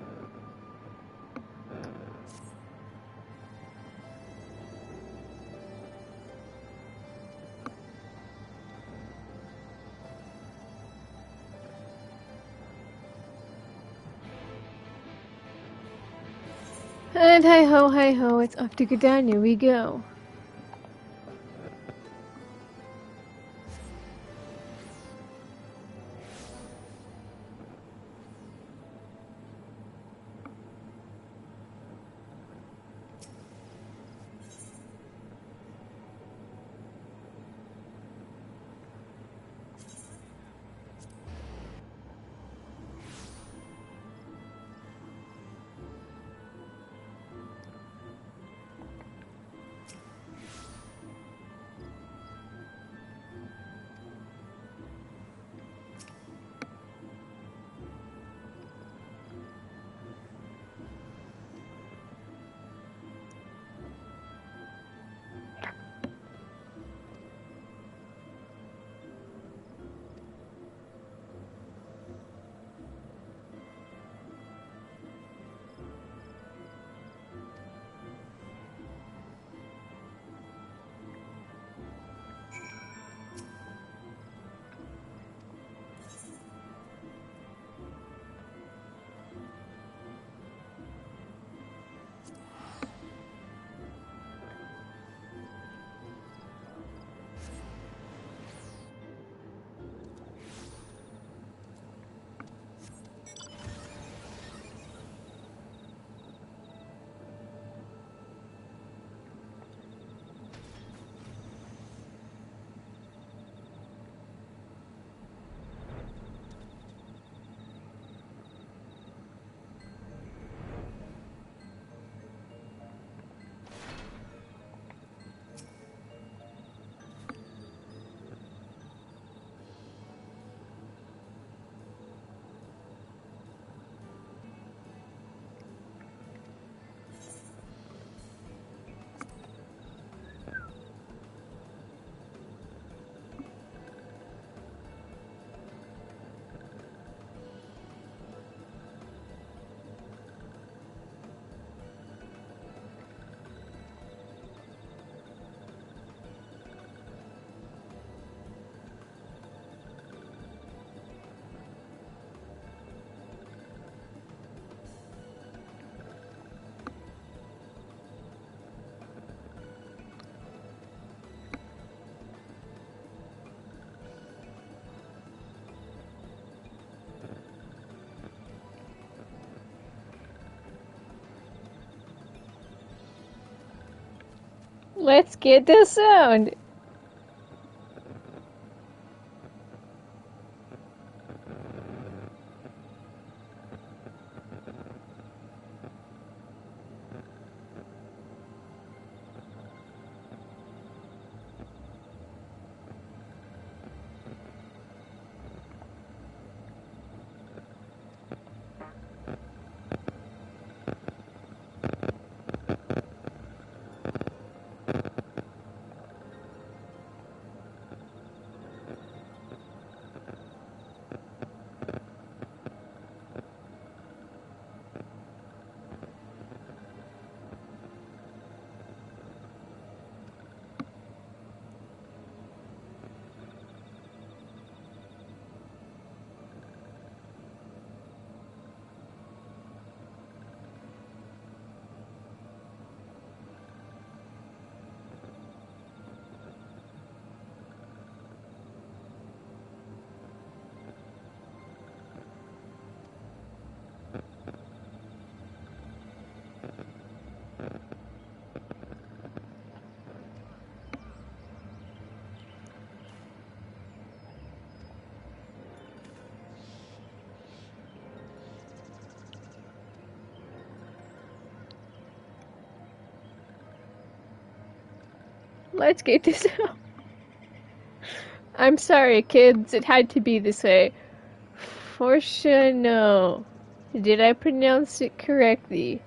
And hi ho, it's off to Gdania we go. Let's get the sound. Let's get this out. I'm sorry, kids. It had to be this way. For sure, no. Did I pronounce it correctly?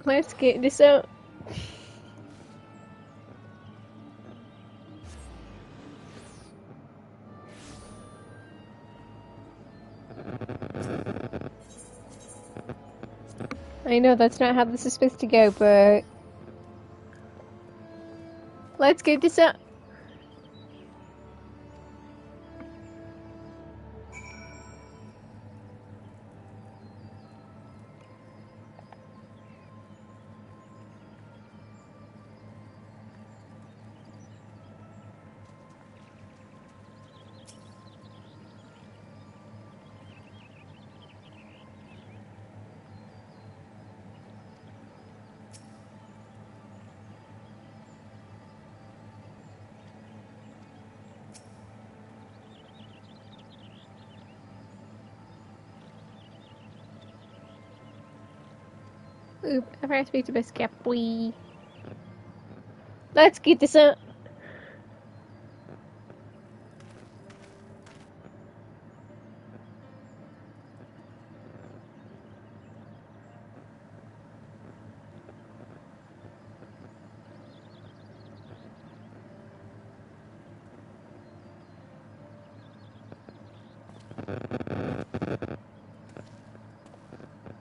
Let's get this out. I know that's not how this is supposed to go, but let's get this out. Oop, I forgot to speak to Miss Capri. Let's get this out.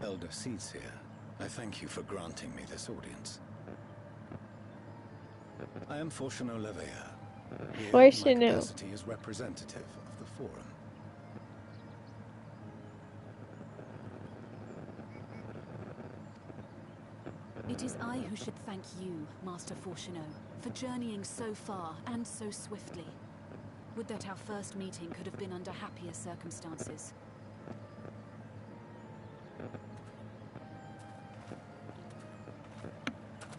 Elder Seeds here. I thank you for granting me this audience. I am Fortuno Leveilleur, Here, For my Chanel. capacity is representative of the Forum. It is I who should thank you, Master Fortuneau, for journeying so far and so swiftly. Would that our first meeting could have been under happier circumstances.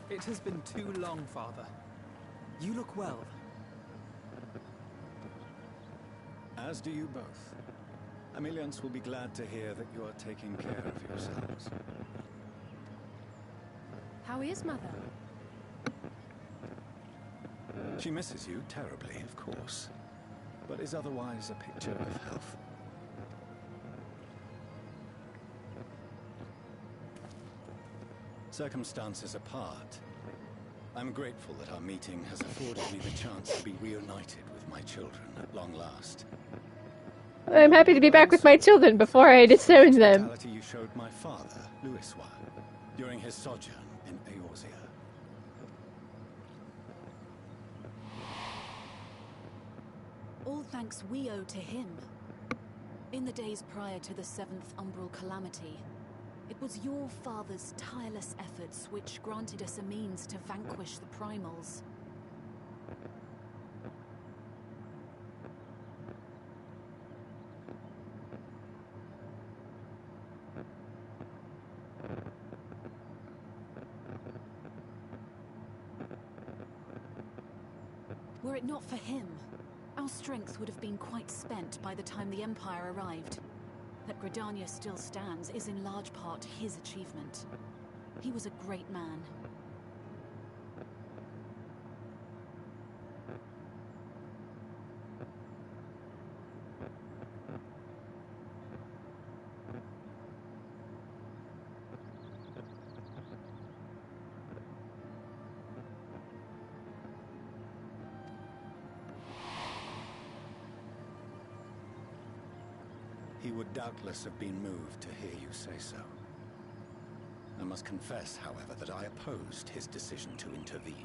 It has been too long, Father. You look well. As do you both. Ameliance will be glad to hear that you are taking care of yourselves. How is Mother? She misses you terribly, of course, but is otherwise a picture of health. Circumstances apart, I'm grateful that our meeting has afforded me the chance to be reunited with my children at long last. I'm happy to be back with my children before I disown them. The you showed my father, Louisois, during his sojourn in Eorzea. All thanks we owe to him. In the days prior to the 7th Umbral Calamity, it was your father's tireless efforts which granted us a means to vanquish the Primals. Were it not for him, our strength would have been quite spent by the time the Empire arrived. That Gridania still stands is in large part his achievement. He was a great man. He would doubtless have been moved to hear you say so. I must confess, however, that I opposed his decision to intervene.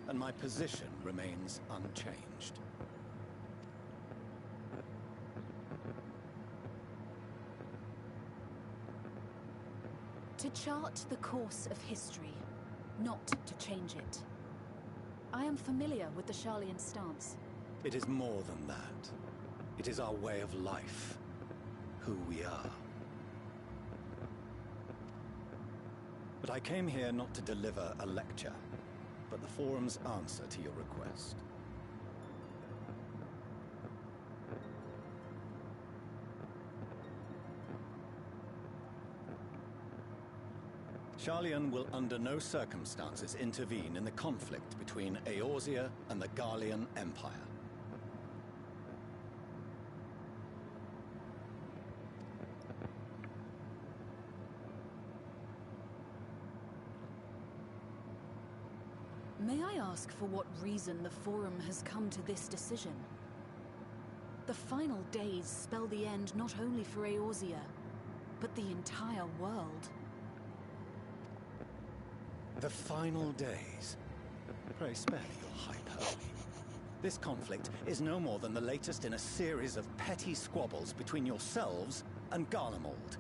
And my position remains unchanged. To chart the course of history, not to change it. I am familiar with the Sharlayan stance. It is more than that. It is our way of life. Who we are. But I came here not to deliver a lecture, but the Forum's answer to your request. Sharlayan will under no circumstances intervene in the conflict between Eorzea and the Garlean Empire. May I ask for what reason the Forum has come to this decision? The final days spell the end not only for Eorzea, but the entire world. The final days. Pray spare me your hyperbole. This conflict is no more than the latest in a series of petty squabbles between yourselves and Garlemald,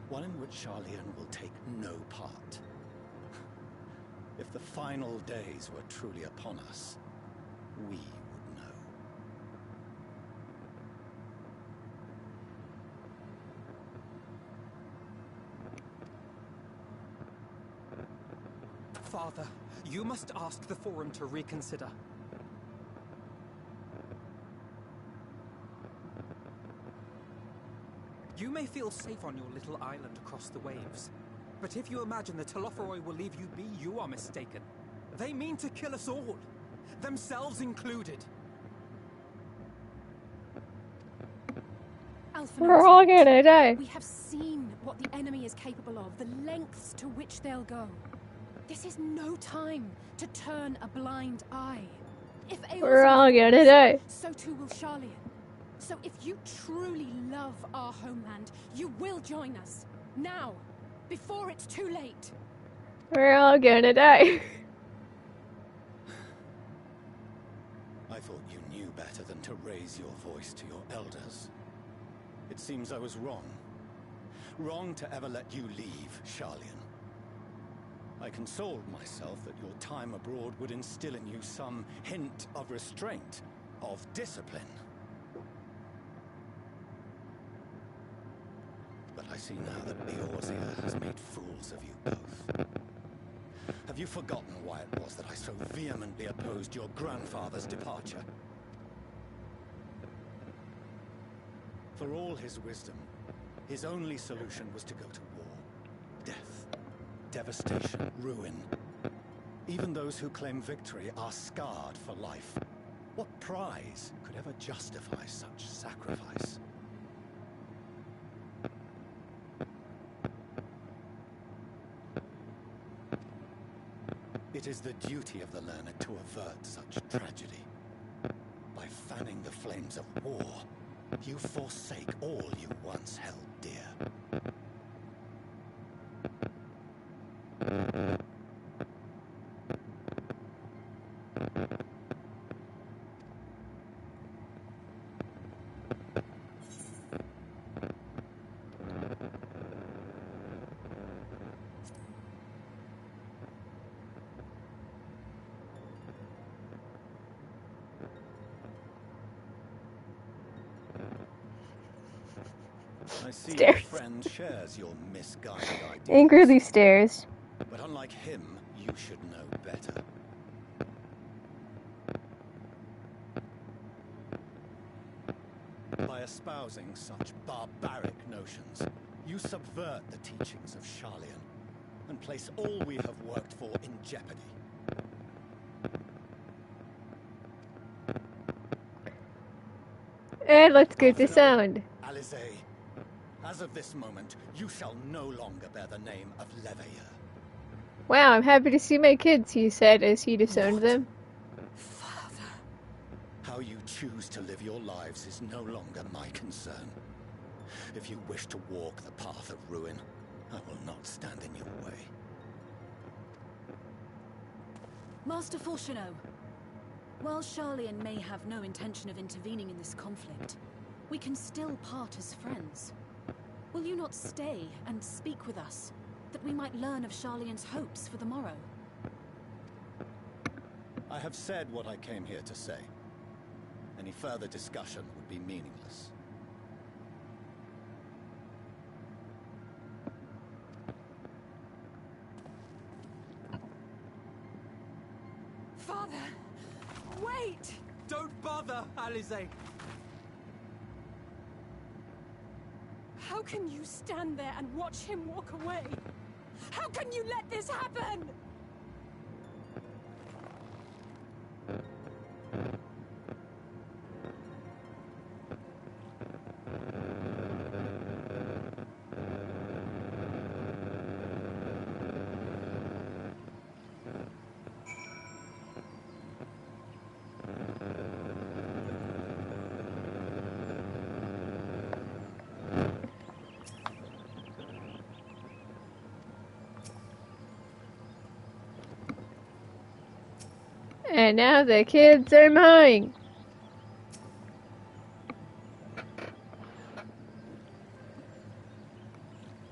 one in which Sharlayan will take no part. If the final days were truly upon us, we would know. Father, you must ask the Forum to reconsider. You may feel safe on your little island across the waves, but if you imagine the Telophoroi will leave you be, you are mistaken. They mean to kill us all, themselves included. We're all gonna die. We have seen what the enemy is capable of, the lengths to which they'll go. This is no time to turn a blind eye. If Eorzeal We're all gonna falls, die. so too will Sharlayan. So if you truly love our homeland, you will join us. Now, before it's too late. We're all gonna die. I thought you knew better than to raise your voice to your elders. It seems I was wrong. Wrong to ever let you leave, Sharlayan. I consoled myself that your time abroad would instill in you some hint of restraint, of discipline. But I see now that Eorzea has made fools of you both. Have you forgotten why it was that I so vehemently opposed your grandfather's departure? For all his wisdom, his only solution was to go to war. Death, devastation, ruin. Even those who claim victory are scarred for life. What prize could ever justify such sacrifice? It is the duty of the learned to avert such tragedy. By fanning the flames of war, you forsake all you once held dear. I see your Stairs. friend shares your misguided ideas. Angrily stares. But unlike him, you should know better. By espousing such barbaric notions, you subvert the teachings of Sharlayan and place all we have worked for in jeopardy. And let's get the sound. Alize, as of this moment, you shall no longer bear the name of Leveilleur. Wow, I'm happy to see my kids, he said as he disowned them. How you choose to live your lives is no longer my concern. If you wish to walk the path of ruin, I will not stand in your way. Master Fortuneau, while Sharlayan may have no intention of intervening in this conflict, we can still part as friends. Will you not stay and speak with us, that we might learn of Sharlayan's hopes for the morrow? I have said what I came here to say. Any further discussion would be meaningless. Father, wait! Don't bother, Alize. How can you stand there and watch him walk away? How can you let this happen? And now the kids are mine.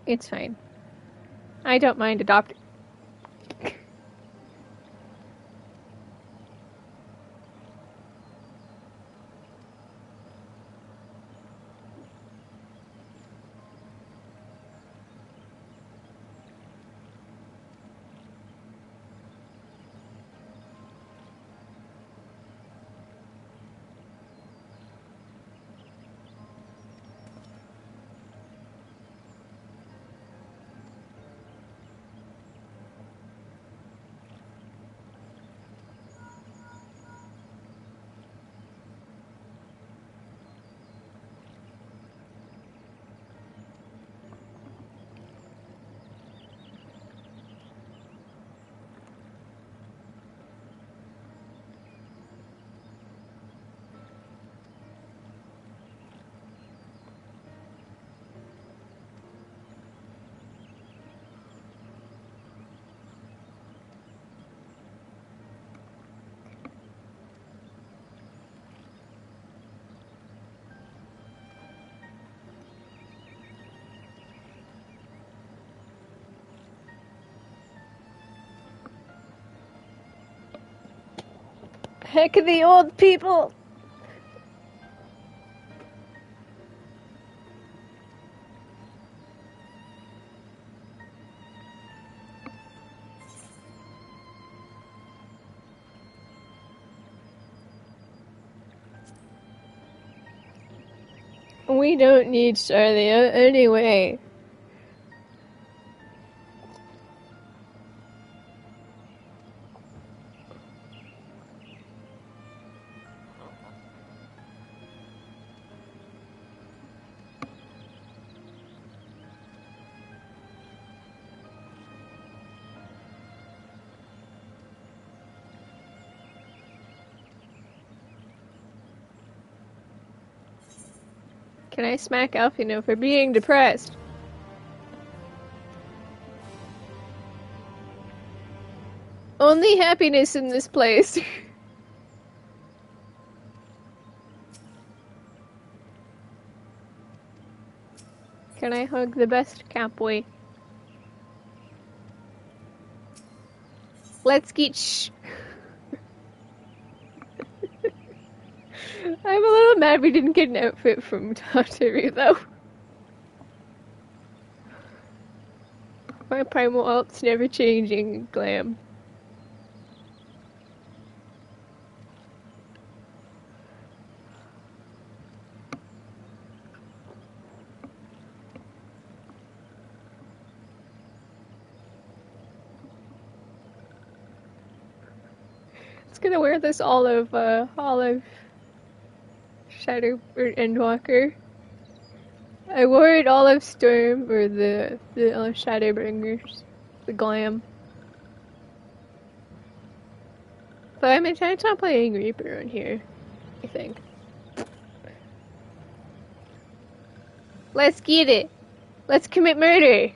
It's fine. I don't mind adopting. heck are the old people? We don't need Charlia anyway. Can I smack Alfino for being depressed? Only happiness in this place. Can I hug the best catboy? Let's get shh. I'm a little mad we didn't get an outfit from Tataru though. My primal alt's never changing, glam. It's gonna wear this olive Shadow or Endwalker. I wore it Olive Storm or the Shadowbringers, the glam. But I'm trying to playing Reaper on here, I think. Let's get it. Let's commit murder.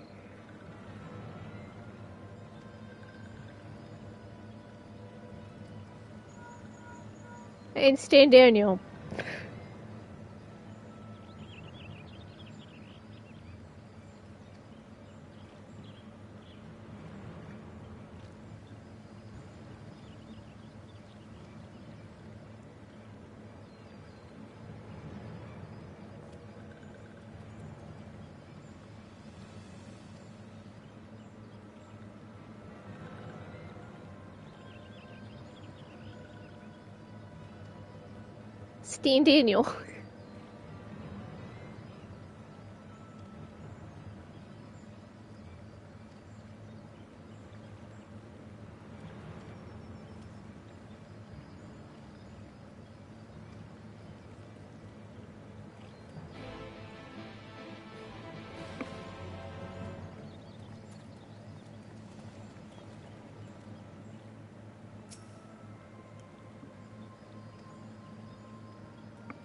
And Stan Daniel. Stan Daniel.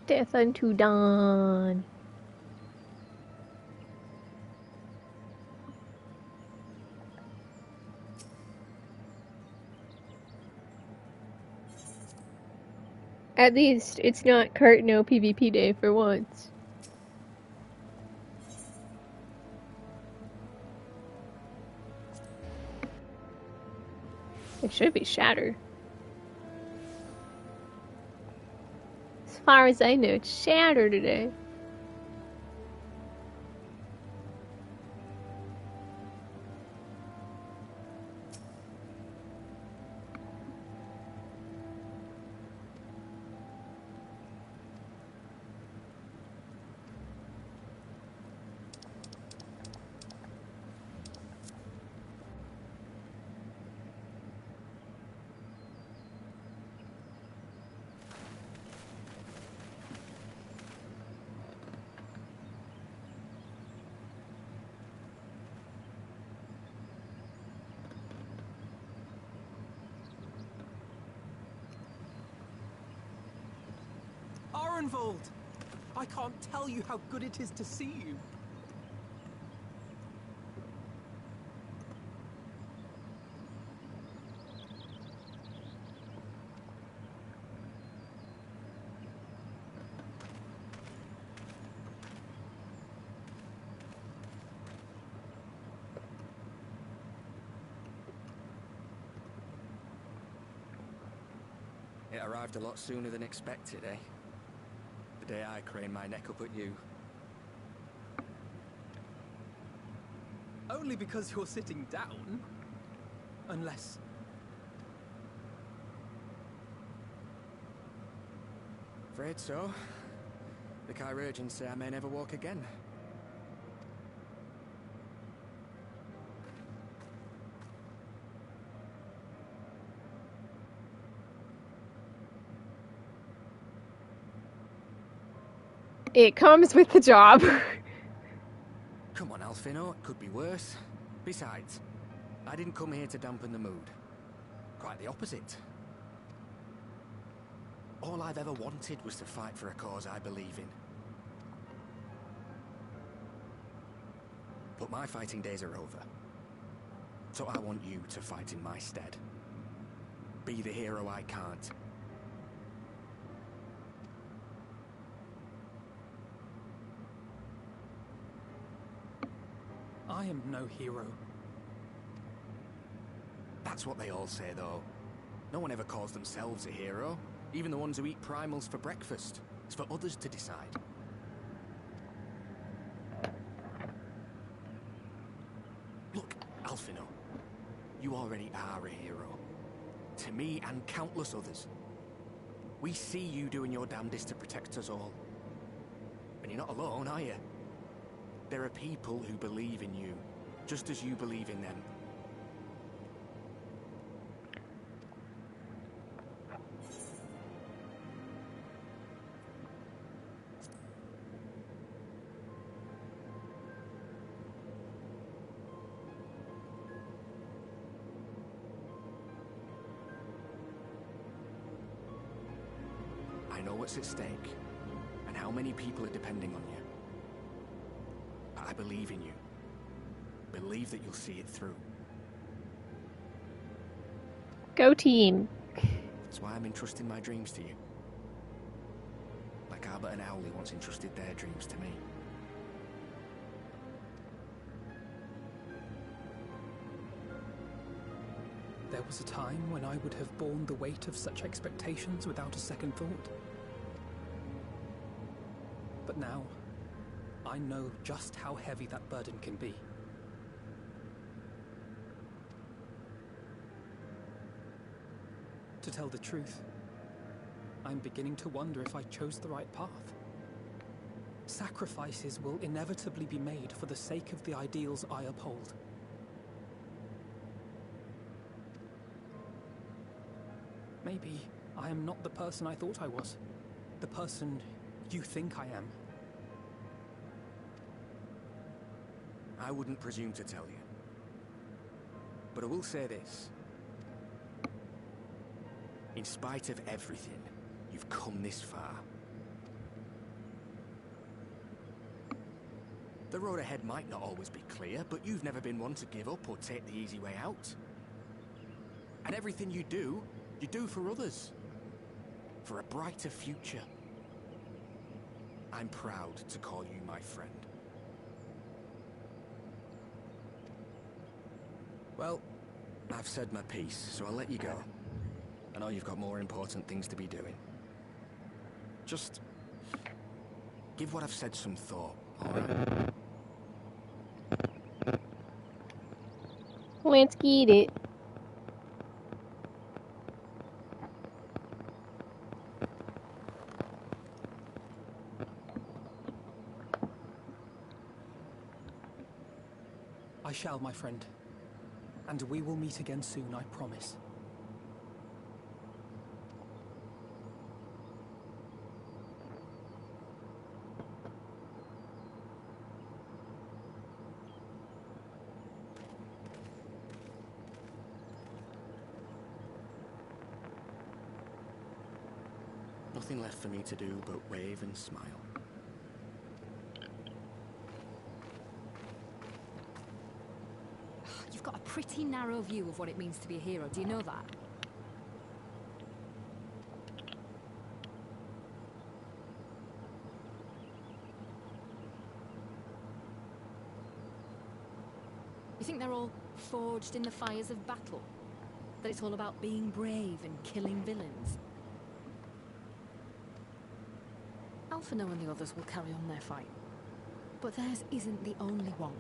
Death unto dawn. At least it's not Cart no PvP day for once. It should be Shatter. As far as I know, it's Shatter today. Arenvold! I can't tell you how good it is to see you. It arrived a lot sooner than expected, eh? The day I craned my neck up at you. Only because you're sitting down. Unless... Afraid so. The chirurgeons say I may never walk again. It comes with the job. Come on, Alfino, it could be worse. Besides, I didn't come here to dampen the mood. Quite the opposite. All I've ever wanted was to fight for a cause I believe in. But my fighting days are over. So I want you to fight in my stead. Be the hero I can't. I am no hero. That's what they all say, though. No one ever calls themselves a hero. Even the ones who eat primals for breakfast. It's for others to decide. Look, Alfino. You already are a hero. To me and countless others. We see you doing your damnedest to protect us all. And you're not alone, are you? There are people who believe in you, just as you believe in them. I know what's at stake, and how many people are depending on you. But I believe in you. Believe that you'll see it through. Go team. That's why I'm entrusting my dreams to you. Like Albert and Owley once entrusted their dreams to me. There was a time when I would have borne the weight of such expectations without a second thought. But now, I know just how heavy that burden can be. To tell the truth, I'm beginning to wonder if I chose the right path. Sacrifices will inevitably be made for the sake of the ideals I uphold. Maybe I am not the person I thought I was. The person you think I am. I wouldn't presume to tell you. But I will say this. In spite of everything, you've come this far. The road ahead might not always be clear, but you've never been one to give up or take the easy way out. And everything you do for others. For a brighter future. I'm proud to call you my friend. Well, I've said my piece, so I'll let you go. I know you've got more important things to be doing. Just give what I've said some thought, alright? Let's get it. I shall, my friend. And we will meet again soon, I promise. Nothing left for me to do but wave and smile. You've got a pretty narrow view of what it means to be a hero. Do you know that? You think they're all forged in the fires of battle? That it's all about being brave and killing villains? Alphino and the others will carry on their fight. But theirs isn't the only one.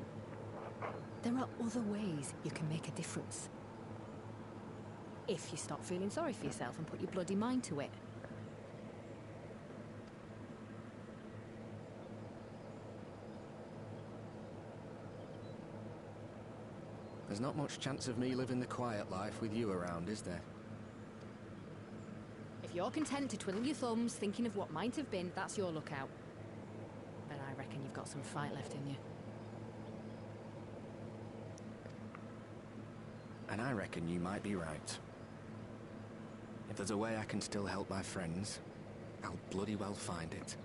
There are other ways you can make a difference. If you stop feeling sorry for yourself and put your bloody mind to it. There's not much chance of me living the quiet life with you around, is there? If you're content to twiddle your thumbs thinking of what might have been, that's your lookout. But I reckon you've got some fight left in you. And I reckon you might be right. If there's a way I can still help my friends, I'll bloody well find it.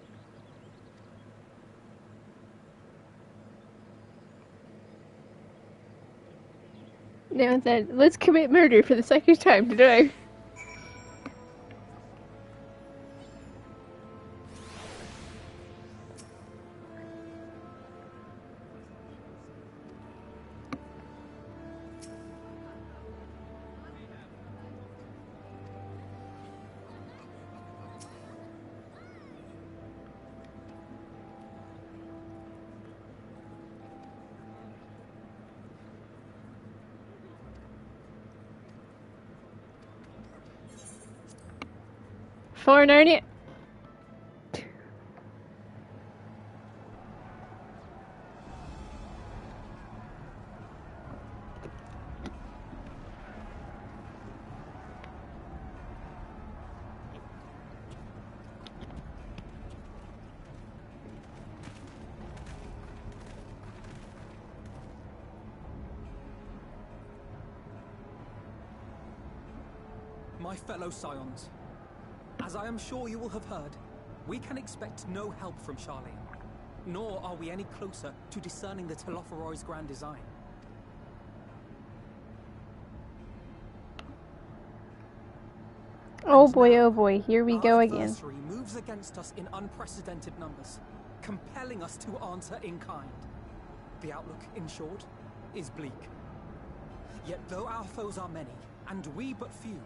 Now then, let's commit murder for the second time today. For Narnia. My fellow Scions, as I am sure you will have heard, we can expect no help from Charlene, nor are we any closer to discerning the Telophoroid's grand design. Oh boy, here we go again. Our adversary moves against us in unprecedented numbers, compelling us to answer in kind. The outlook, in short, is bleak. Yet though our foes are many, and we but few,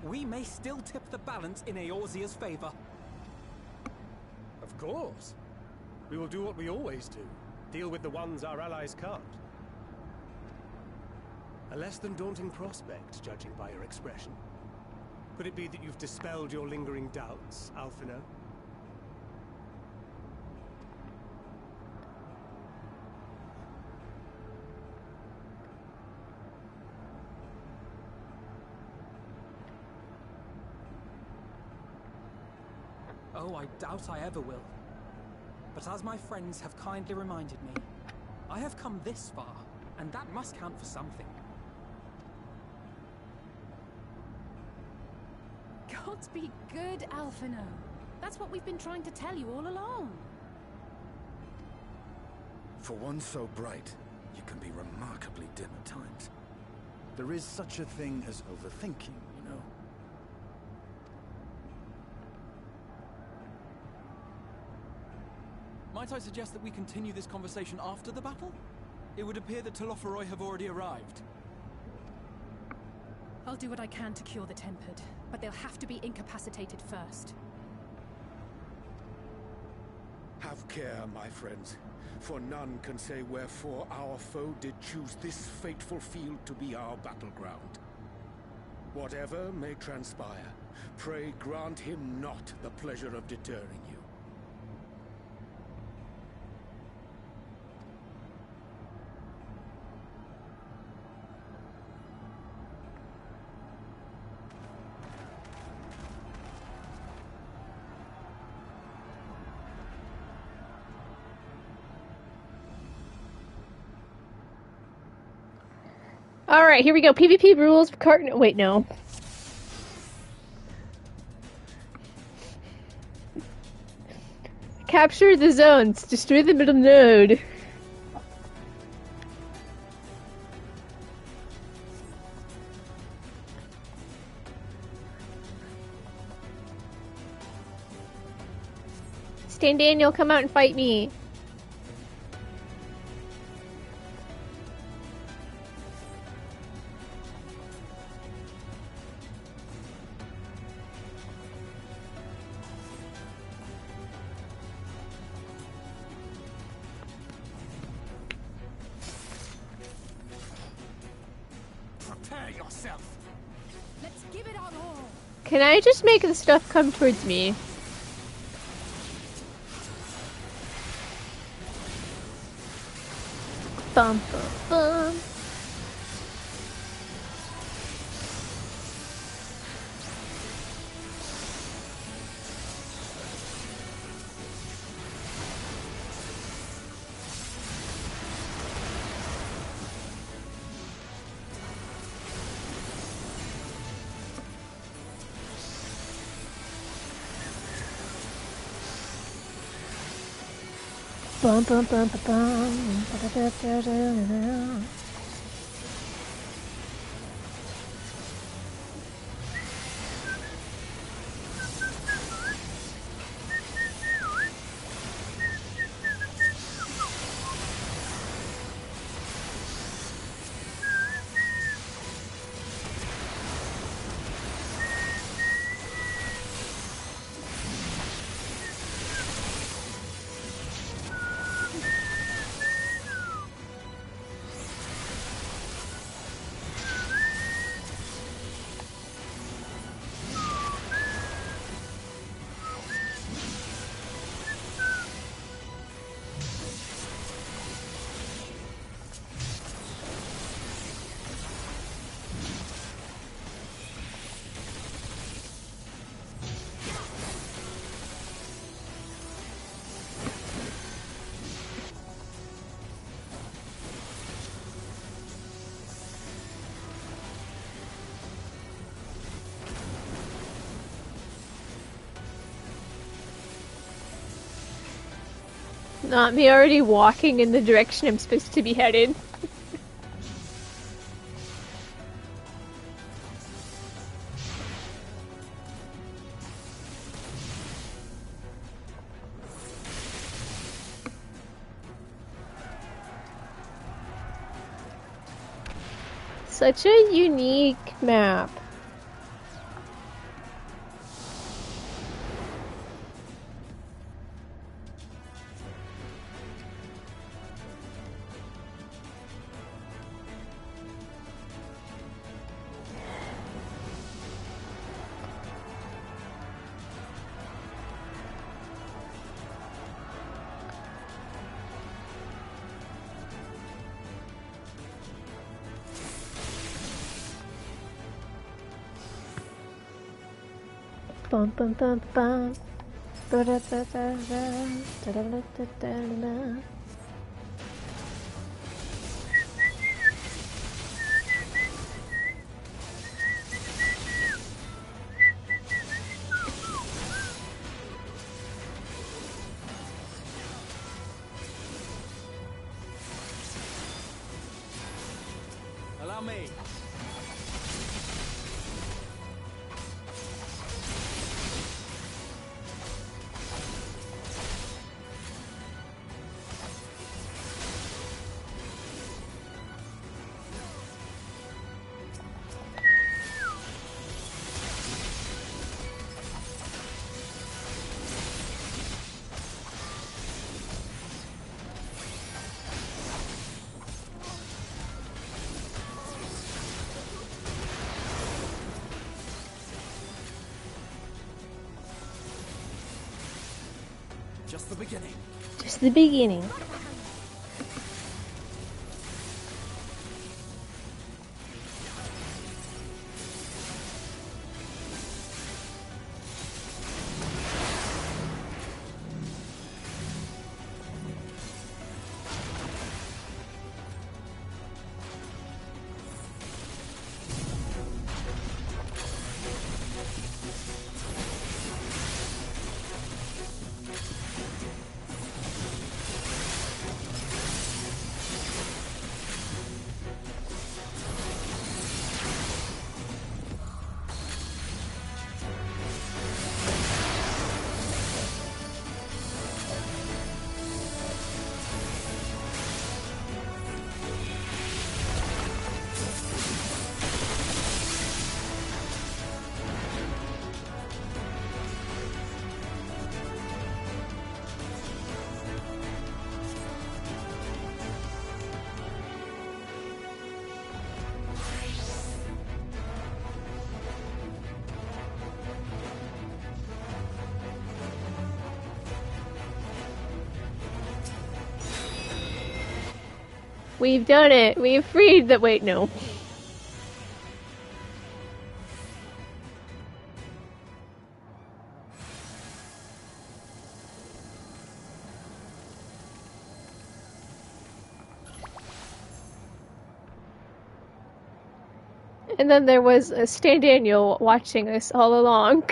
we may still tip the balance in Eorzea's favor. Of course. We will do what we always do. Deal with the ones our allies can't. A less than daunting prospect, judging by your expression. Could it be that you've dispelled your lingering doubts, Alphino? Oh, I doubt I ever will. But as my friends have kindly reminded me, I have come this far, and that must count for something. God be good, Alphino. That's what we've been trying to tell you all along. For one so bright, you can be remarkably dim at times. There is such a thing as overthinking, you know. Might I suggest that we continue this conversation after the battle? It would appear that Telophoroi have already arrived. I'll do what I can to cure the Tempered, but they'll have to be incapacitated first. Have care, my friends, for none can say wherefore our foe did choose this fateful field to be our battleground. Whatever may transpire, pray grant him not the pleasure of deterring you. Alright, here we go. PvP rules. Wait, no. Capture the zones. Destroy the middle node. Stan Daniel, come out and fight me. yourself. Let's give it our all. Can I just make the stuff come towards me? Bum bum bum. Bum bum bum bum bum. Ba-da-da-da-da-da. Not me already walking in the direction I'm supposed to be headed. Such a unique map. Bum bum bum bum. Da da da da da da da da da. Allow me. Just the beginning. Just the beginning. We've done it. We've freed the. Wait, no. And then there was Stan Daniel watching us all along.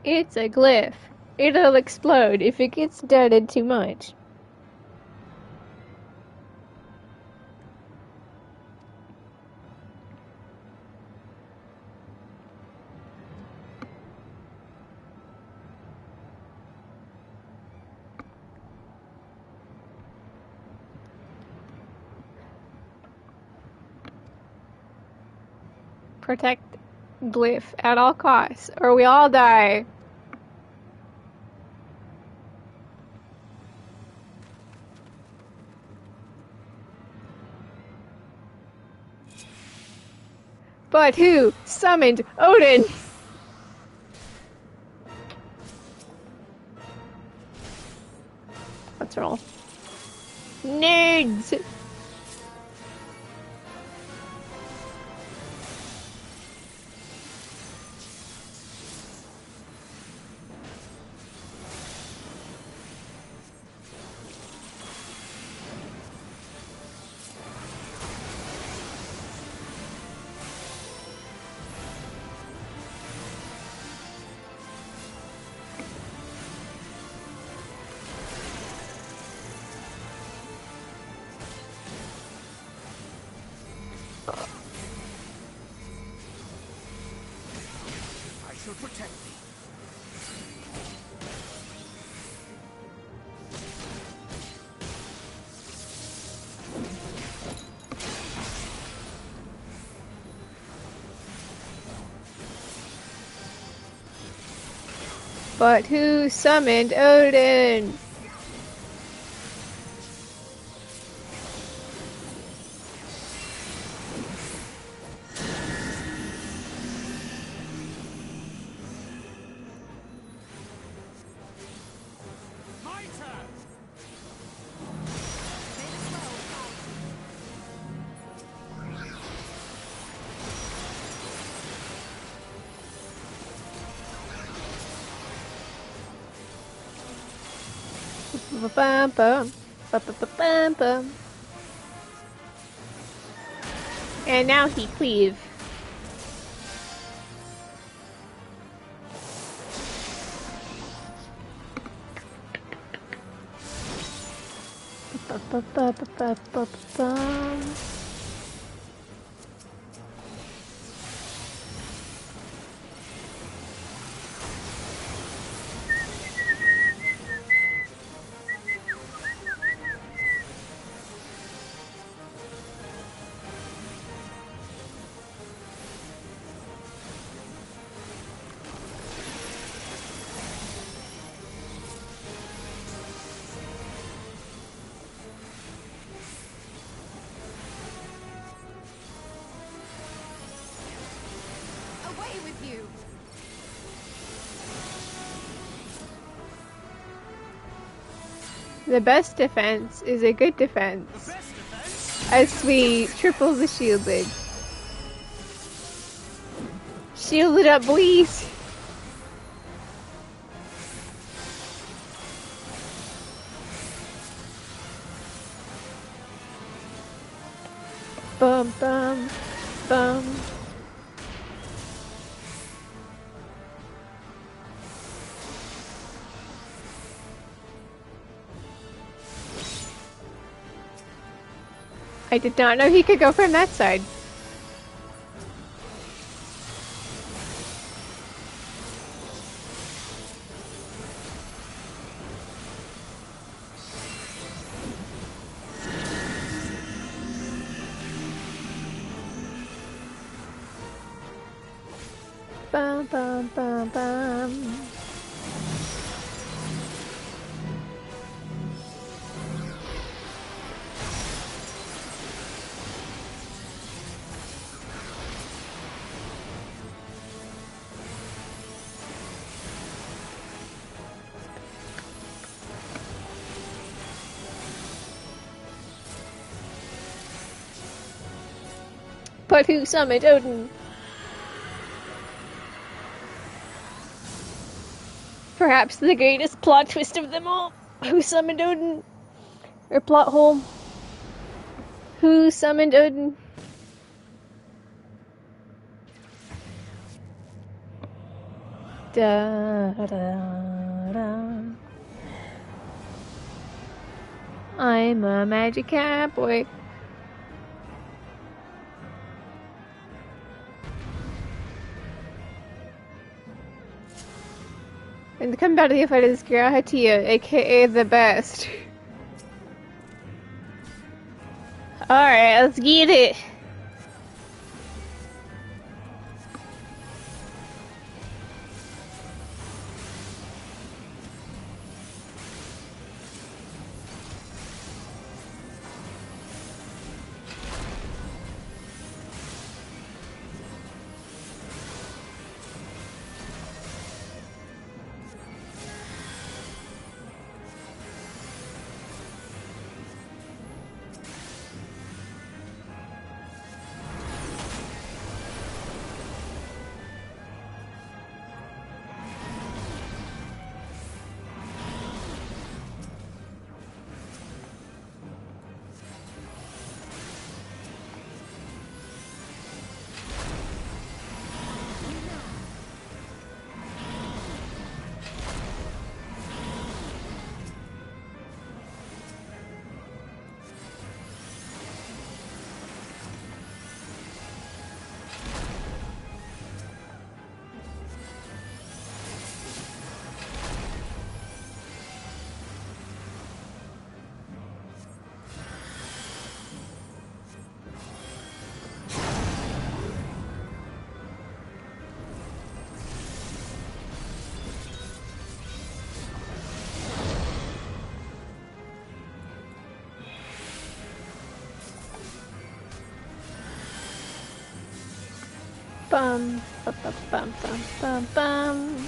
It's a glyph. It'll explode if it gets dirted too much. Protect glyph at all costs, or we all die. But who summoned Odin? What's wrong? Nerds! Protect me. But who summoned Odin? Bum, bum, bum, bum, bum, bum. And now he cleave. Bum, bum, bum, bum, bum, bum. The best defense is a good defense. As we triple the shielded. Shield it up, boys! Bum bum bum. I did not know he could go from that side. Bum bum bum bum. But who summoned Odin? Perhaps the greatest plot twist of them all. Who summoned Odin? Or plot hole. Who summoned Odin? Da, da, da. I'm a magic cat boy. And the coming back to the fight is Grahatia, aka the best. Alright, let's get it. Bum, bum, bum, bum, bum, bum.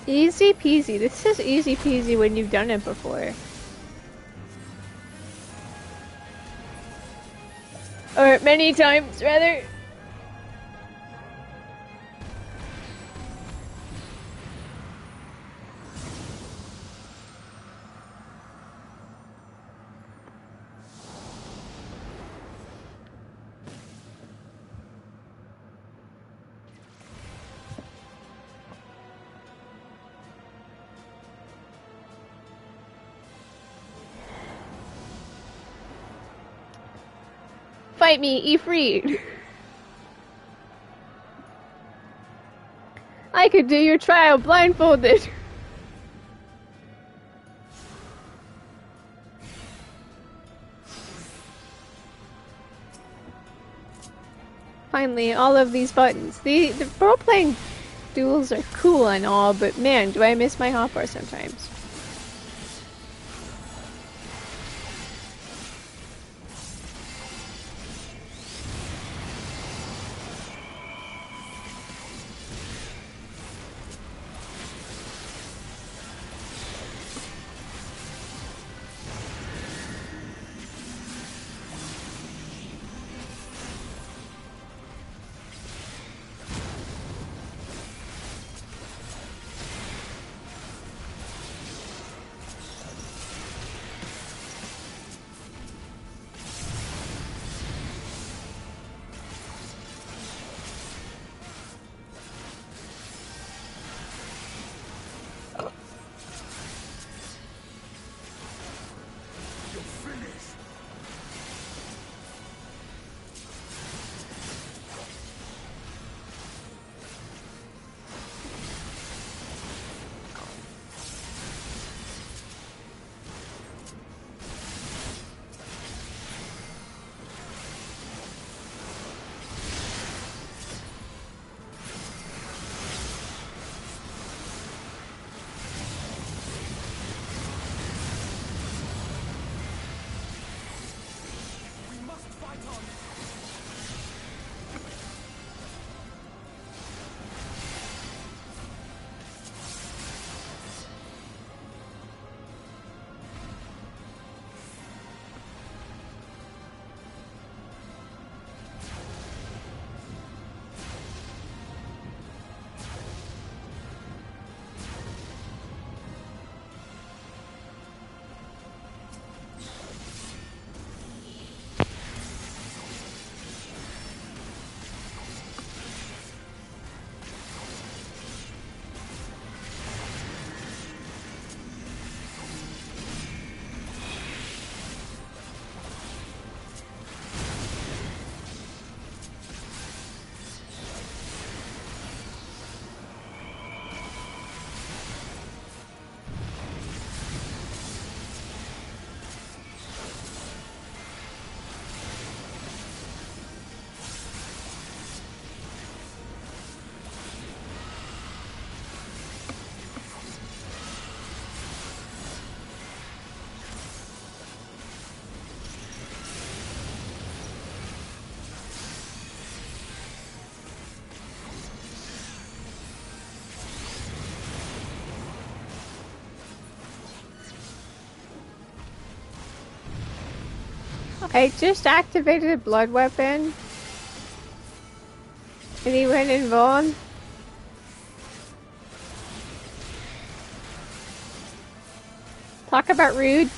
Easy peasy. This is easy peasy when you've done it before. Or many times, rather. Fight me, Ifrit! I could do your trial blindfolded! Finally, all of these buttons. The role-playing duels are cool and all, but man, do I miss my hotbar sometimes. I just activated a blood weapon. And he went involved. Talk about rude.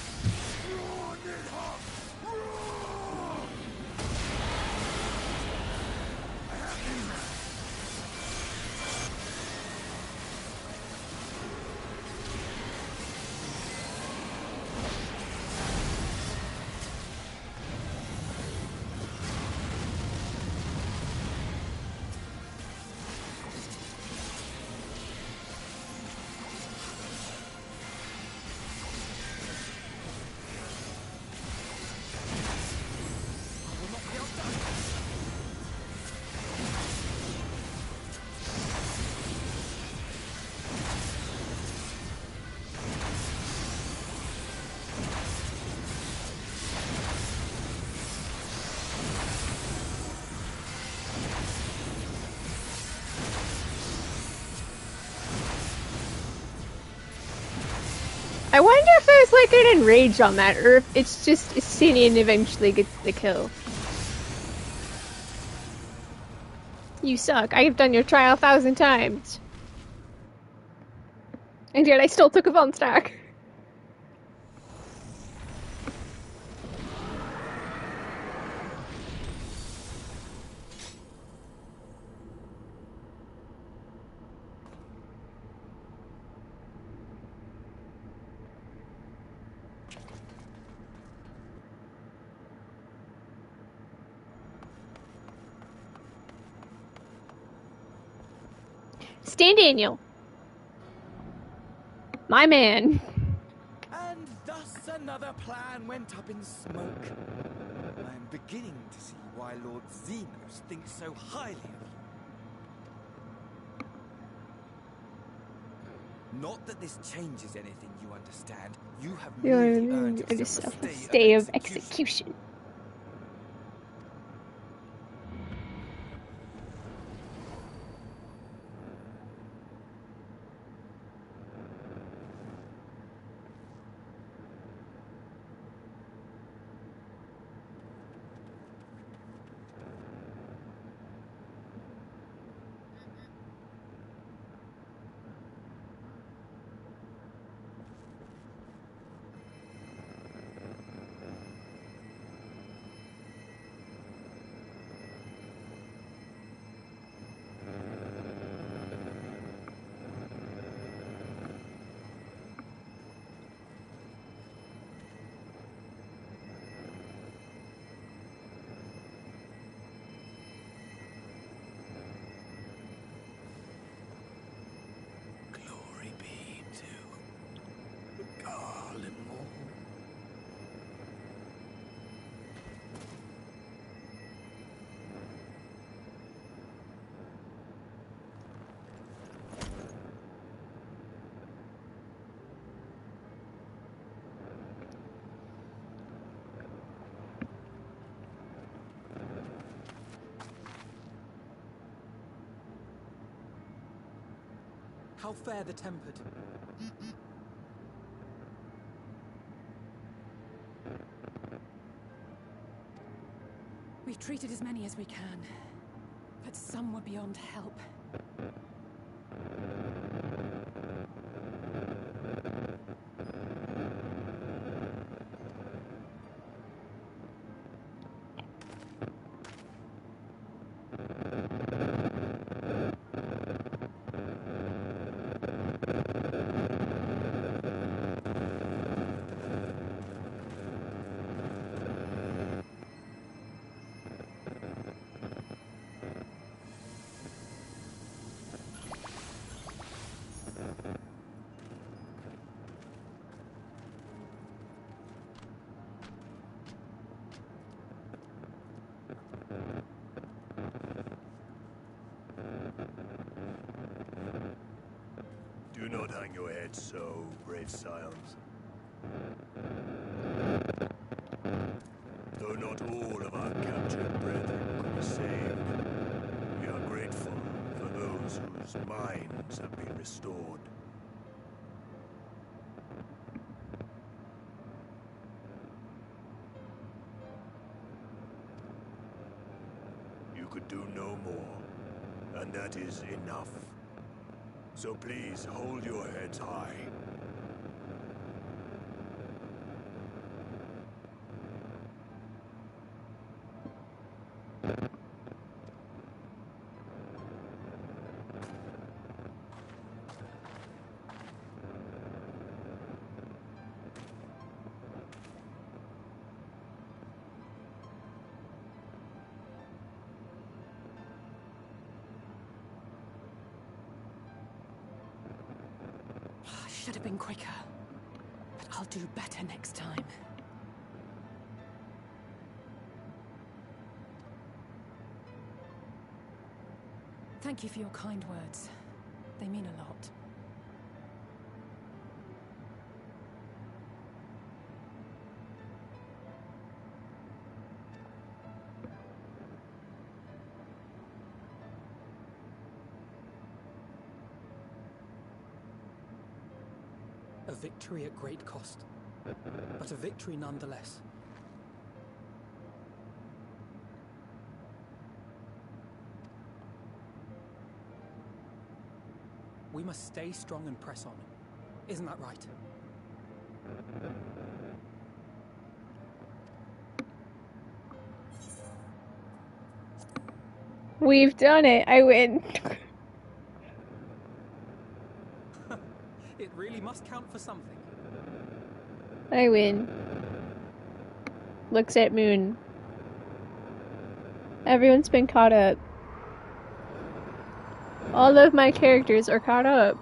I wonder if there's like an enrage on that, or if it's just Sinian eventually gets the kill. You suck. I have done your trial 1,000 times. And yet I still took a fun stack. Stan Daniel. My man. And thus another plan went up in smoke. I am beginning to see why Lord Xenos thinks so highly of you. Not that this changes anything, you understand. You have merely earned yourself a stay of execution. How fair the tempered. We've treated as many as we can, but some were beyond help. Do not hang your head so, brave scions. Though not all of our captured brethren could be saved, we are grateful for those whose minds have been restored. You could do no more, and that is enough. So please hold your heads high. Should have been quicker, but I'll do better next time. Thank you for your kind words. They mean a lot. A victory at great cost, but a victory nonetheless. We must stay strong and press on. Isn't that right? We've done it. I win. It really must count for something. I win. Looks at Moon. Everyone's been caught up. All of my characters are caught up.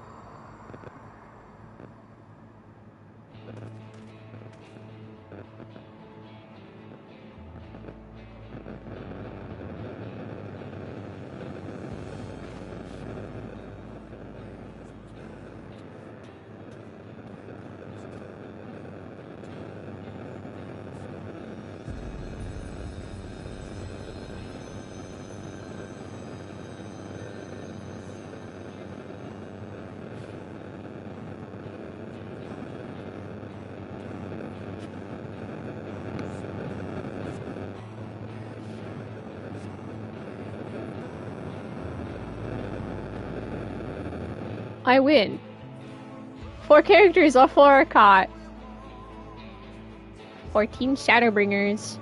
I win. 4 characters, all 4 are caught. 14 Shadowbringers.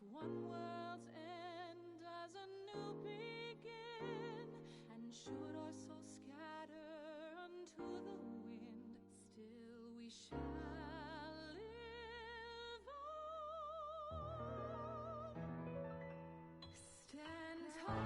with one world's end as a new begin. And should our souls scatter unto the wind, still we shall live on. Stand tall.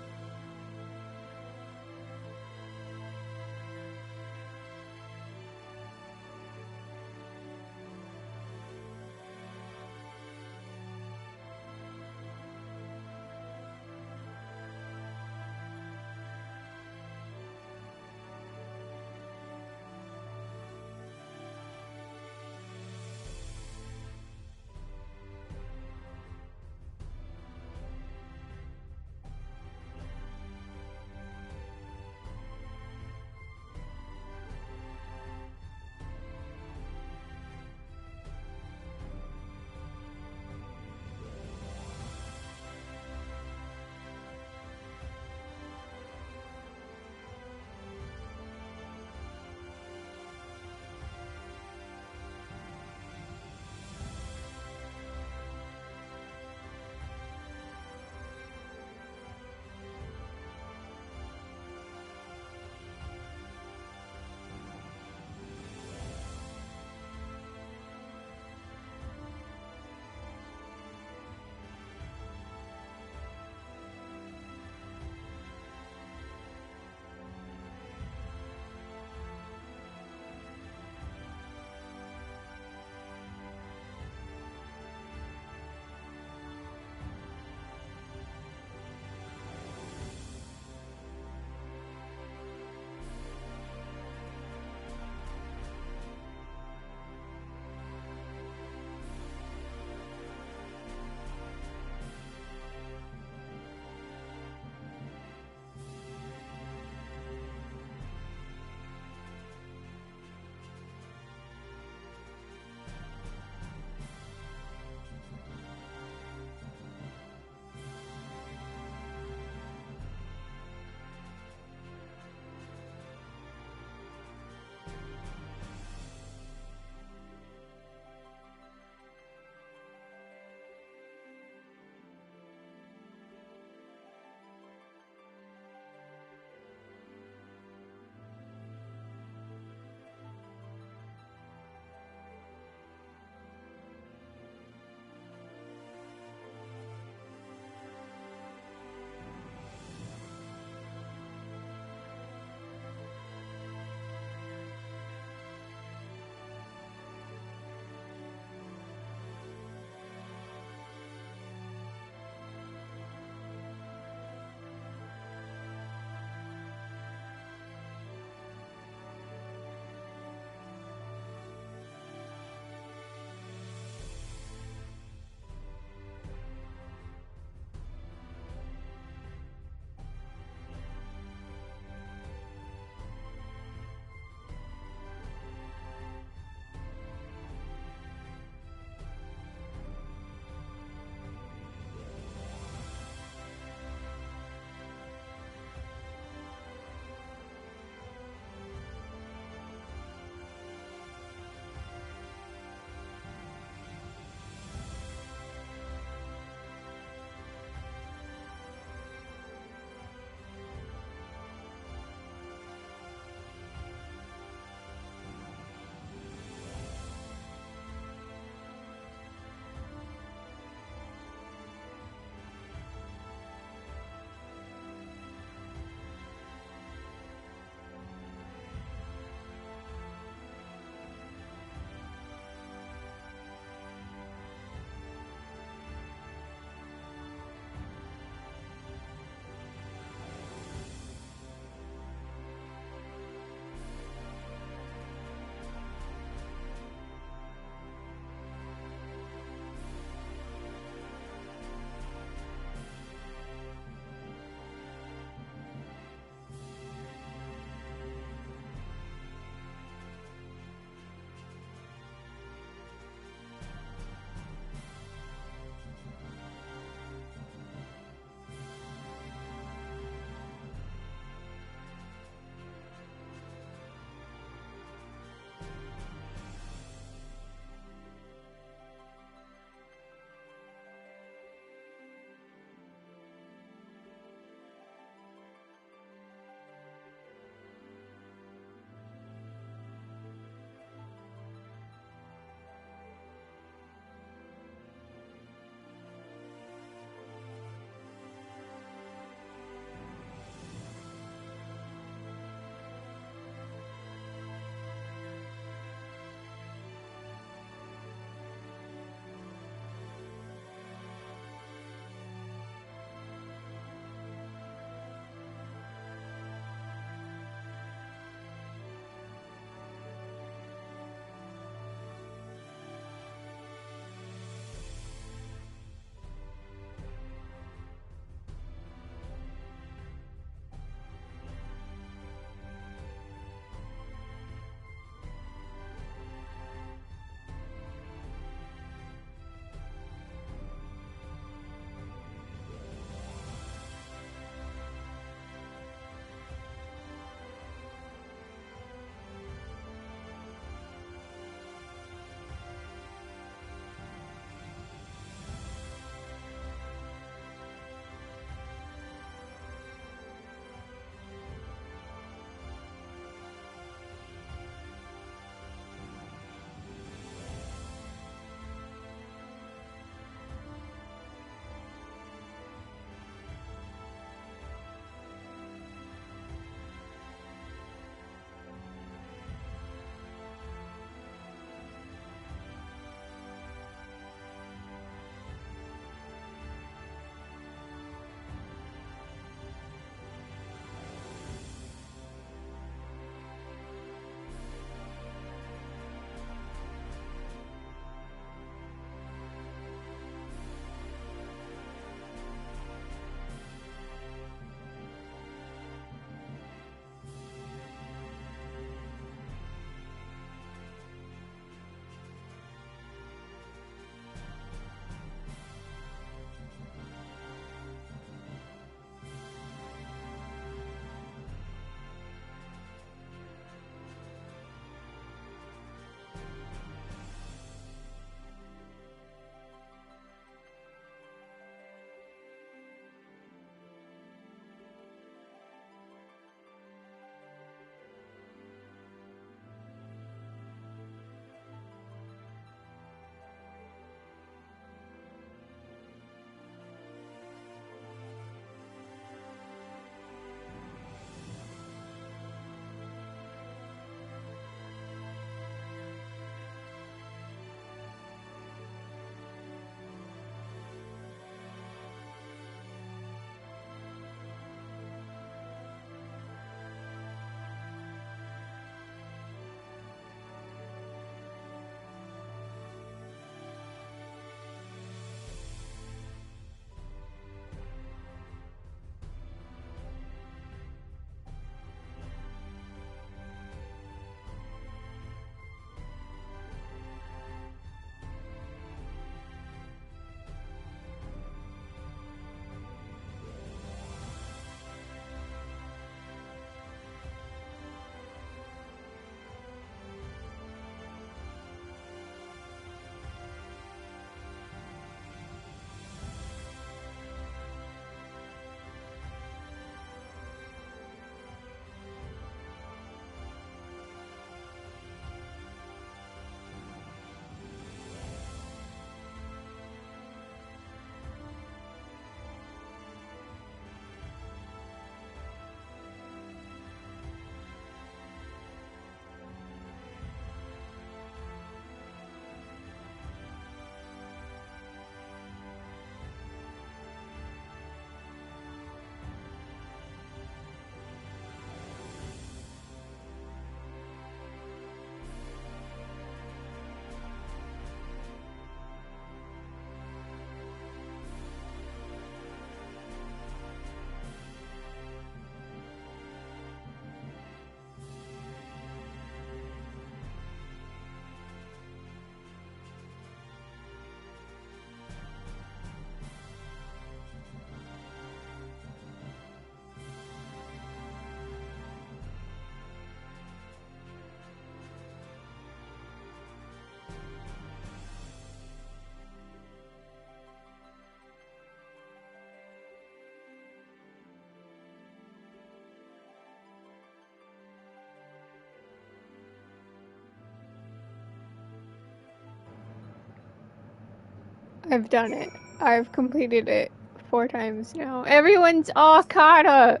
I've done it. I've completed it 4 times now. Everyone's all caught up.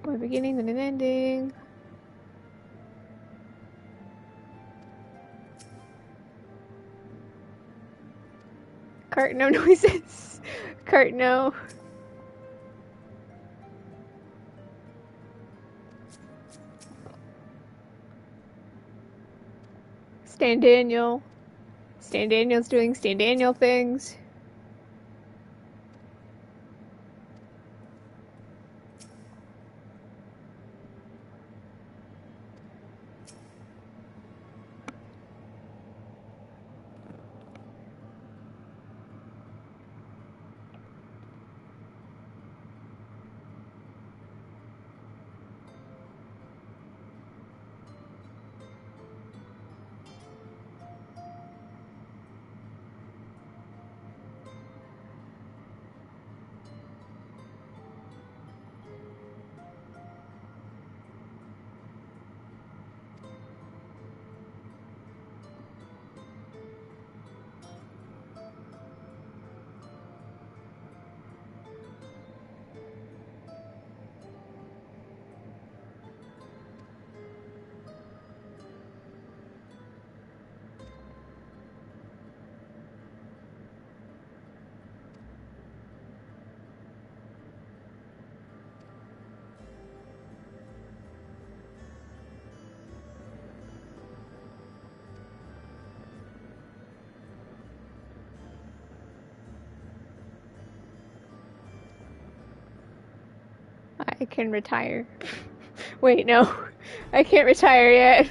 One beginning and an ending. Cart no noises. Cart no. Stan Daniel. Stan Daniel's doing Stan Daniel things. I can retire. Wait, no. I can't retire yet.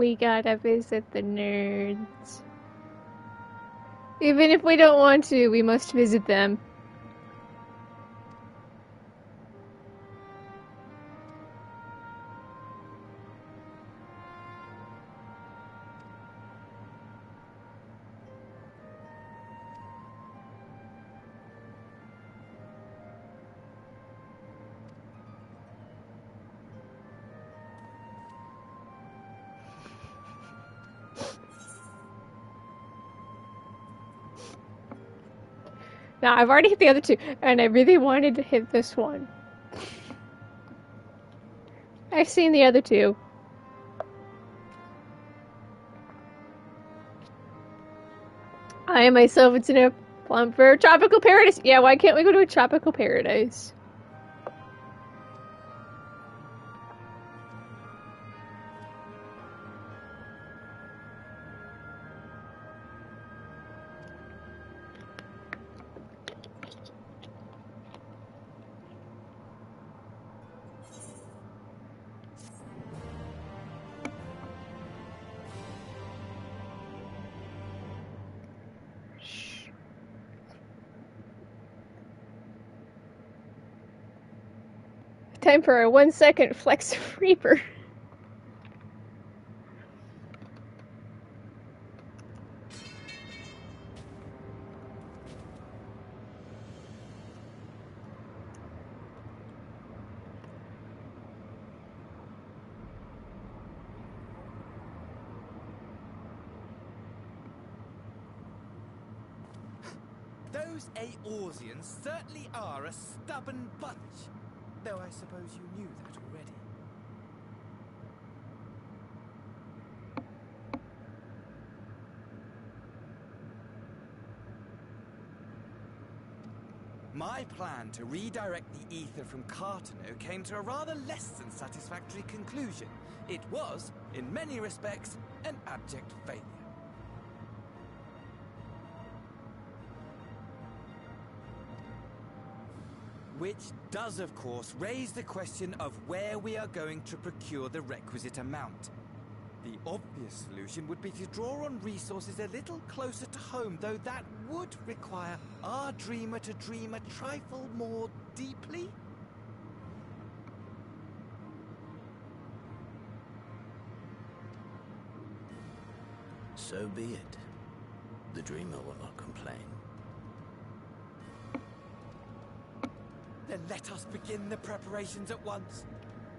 We gotta visit the nerds. Even if we don't want to, we must visit them. Now, I've already hit the other two, and I really wanted to hit this one. I've seen the other two. I myself, it's in a plum for tropical paradise. Yeah, why can't we go to a tropical paradise? Time for a 1 second flex reaper. Those Eorzeans certainly are a stubborn bunch. Though I suppose you knew that already. My plan to redirect the ether from Cartano came to a rather less than satisfactory conclusion. It was, in many respects, an abject failure. Which does, of course, raise the question of where we are going to procure the requisite amount. The obvious solution would be to draw on resources a little closer to home, though that would require our dreamer to dream a trifle more deeply. So be it. The dreamer will not complain. Then let us begin the preparations at once.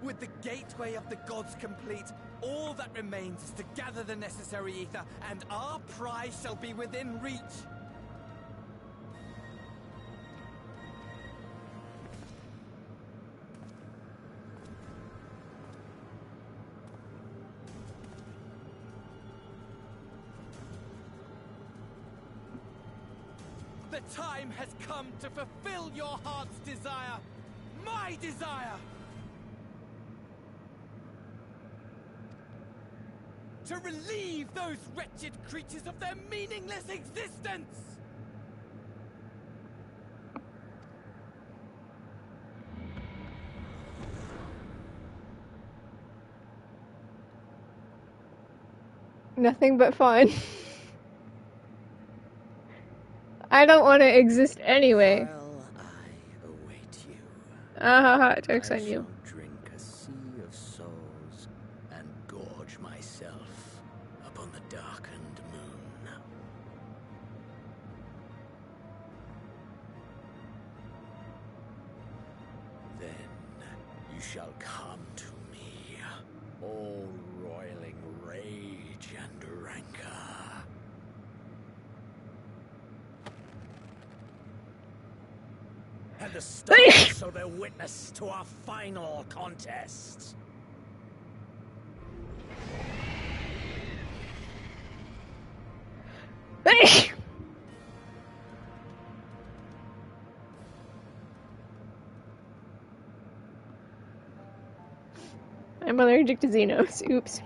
With the gateway of the gods complete, all that remains is to gather the necessary ether, and our prize shall be within reach. The time has come to fulfill your heart's desire, my desire! To relieve those wretched creatures of their meaningless existence! Nothing but fun. I don't want to exist anyway. While I await you, Joke's I on you. shall drink a sea of souls and gorge myself upon the darkened moon. Then you shall come to me, all roiling rage and rancor. And the stars show their witness to our final contest. I'm allergic to Xenos. Oops.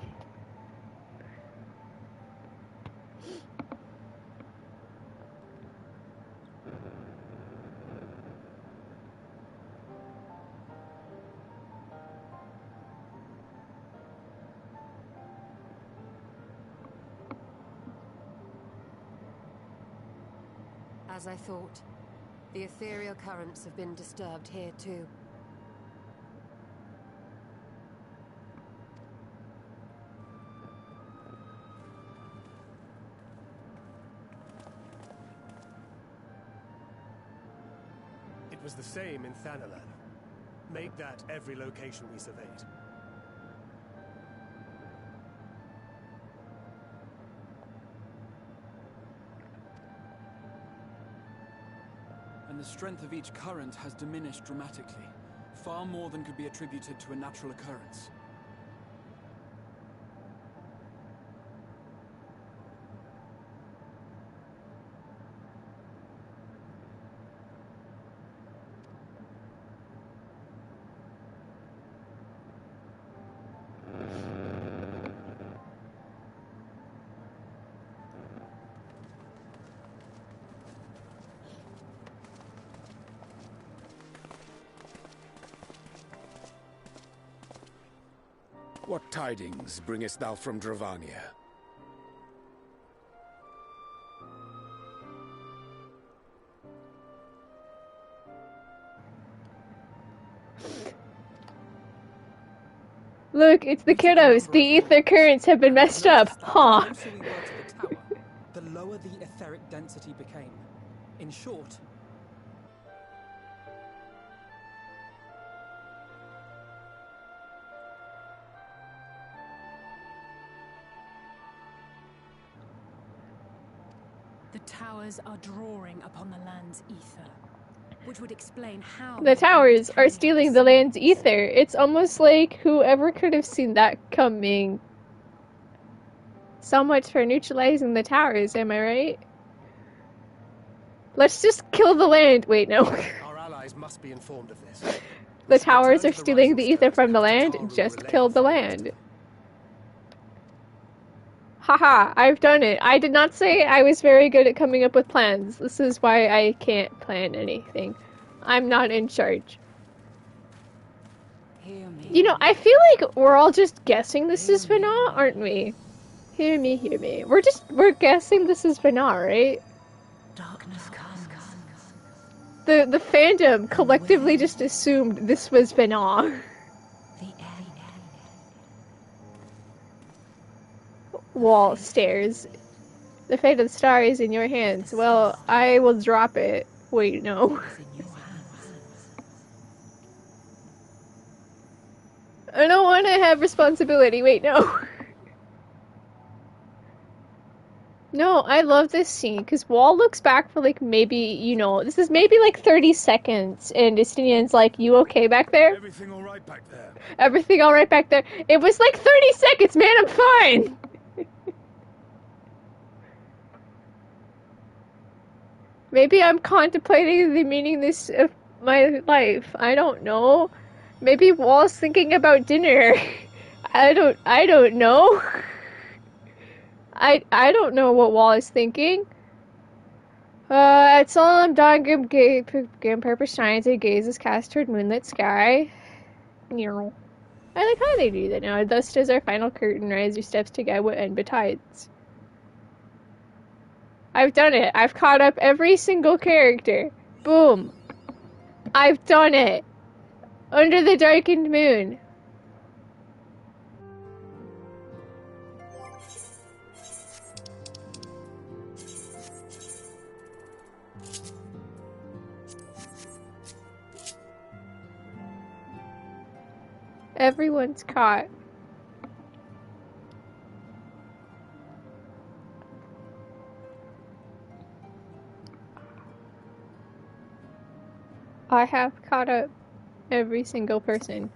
As I thought. The ethereal currents have been disturbed here too. It was the same in Thanalan. Make that every location we surveyed. And the strength of each current has diminished dramatically, far more than could be attributed to a natural occurrence. What tidings bringest thou from Dravania? Look, it's the kiddos. The ether currents have been messed up. Huh. The closer we were to the tower, the lower the etheric density became. In short, The towers are drawing upon the land's ether, which would explain how The towers are stealing the land's ether. It's almost like whoever could have seen that coming. So much for neutralizing the towers, am I right? Let's just kill the land. Wait, no. Our allies must be informed of this. The towers are stealing the ether from the land. Just kill the land. Haha, I've done it. I did not say I was very good at coming up with plans. This is why I can't plan anything. I'm not in charge. You know, I feel like we're all just guessing this is Vana, aren't we? Hear me, hear me. We're guessing this is Vana, right? Darkness comes. The fandom collectively just assumed this was Vana. Wall stares. The fate of the star is in your hands. Well, I will drop it. Wait, no. I don't want to have responsibility. Wait, no. No, I love this scene, because Wall looks back for, like, maybe, you know, this is maybe, like, 30 seconds, and Justinian's like, you okay back there? Everything all right back there? Everything alright back there? It was, like, 30 seconds, man, I'm fine! Maybe I'm contemplating the meaninglessness of my life. I don't know. Maybe Wall's thinking about dinner. I don't know. I don't know what Wall is thinking. At solemn dawn, grim purpose shines, a gaze is cast toward moonlit sky. I like how they do that now. Thus does our final curtain rise your steps to guide what end betides. I've done it. I've caught up every single character. Boom. I've done it. Under the darkened moon. Everyone's caught. I have caught up every single person.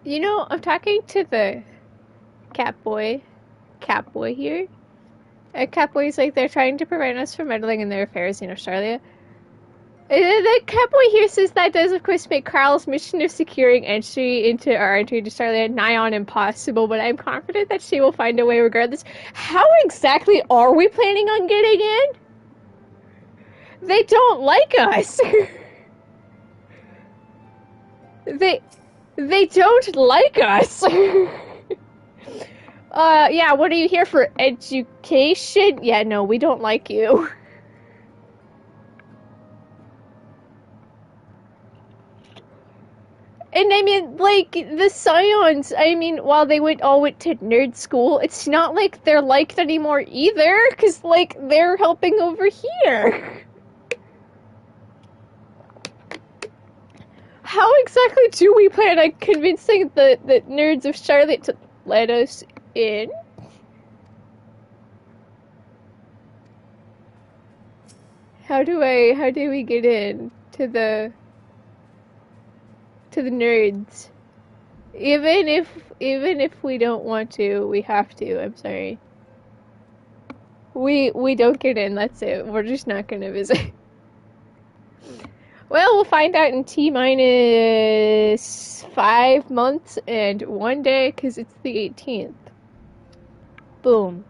You know, I'm talking to the Catboy here. Catboy's like, they're trying to prevent us from meddling in their affairs in Australia. The Catboy here says that does, of course, make Carl's mission of securing entry into Australia nigh on impossible, but I'm confident that she will find a way regardless. How exactly are we planning on getting in? They don't like us. They don't like us. Yeah, what are you here for? Education? Yeah, no, we don't like you. And I mean, like, the Scions, I mean, while they all went to nerd school, it's not like they're liked anymore either, because, like, they're helping over here. How exactly do we plan on convincing the nerds of Charlotte to let us in? How do we get in to the nerds? Even if we don't want to, we have to. I'm sorry. We don't get in, that's it. We're just not gonna visit. Well, we'll find out in T-minus 5 months and 1 day, because it's the 18th. Boom.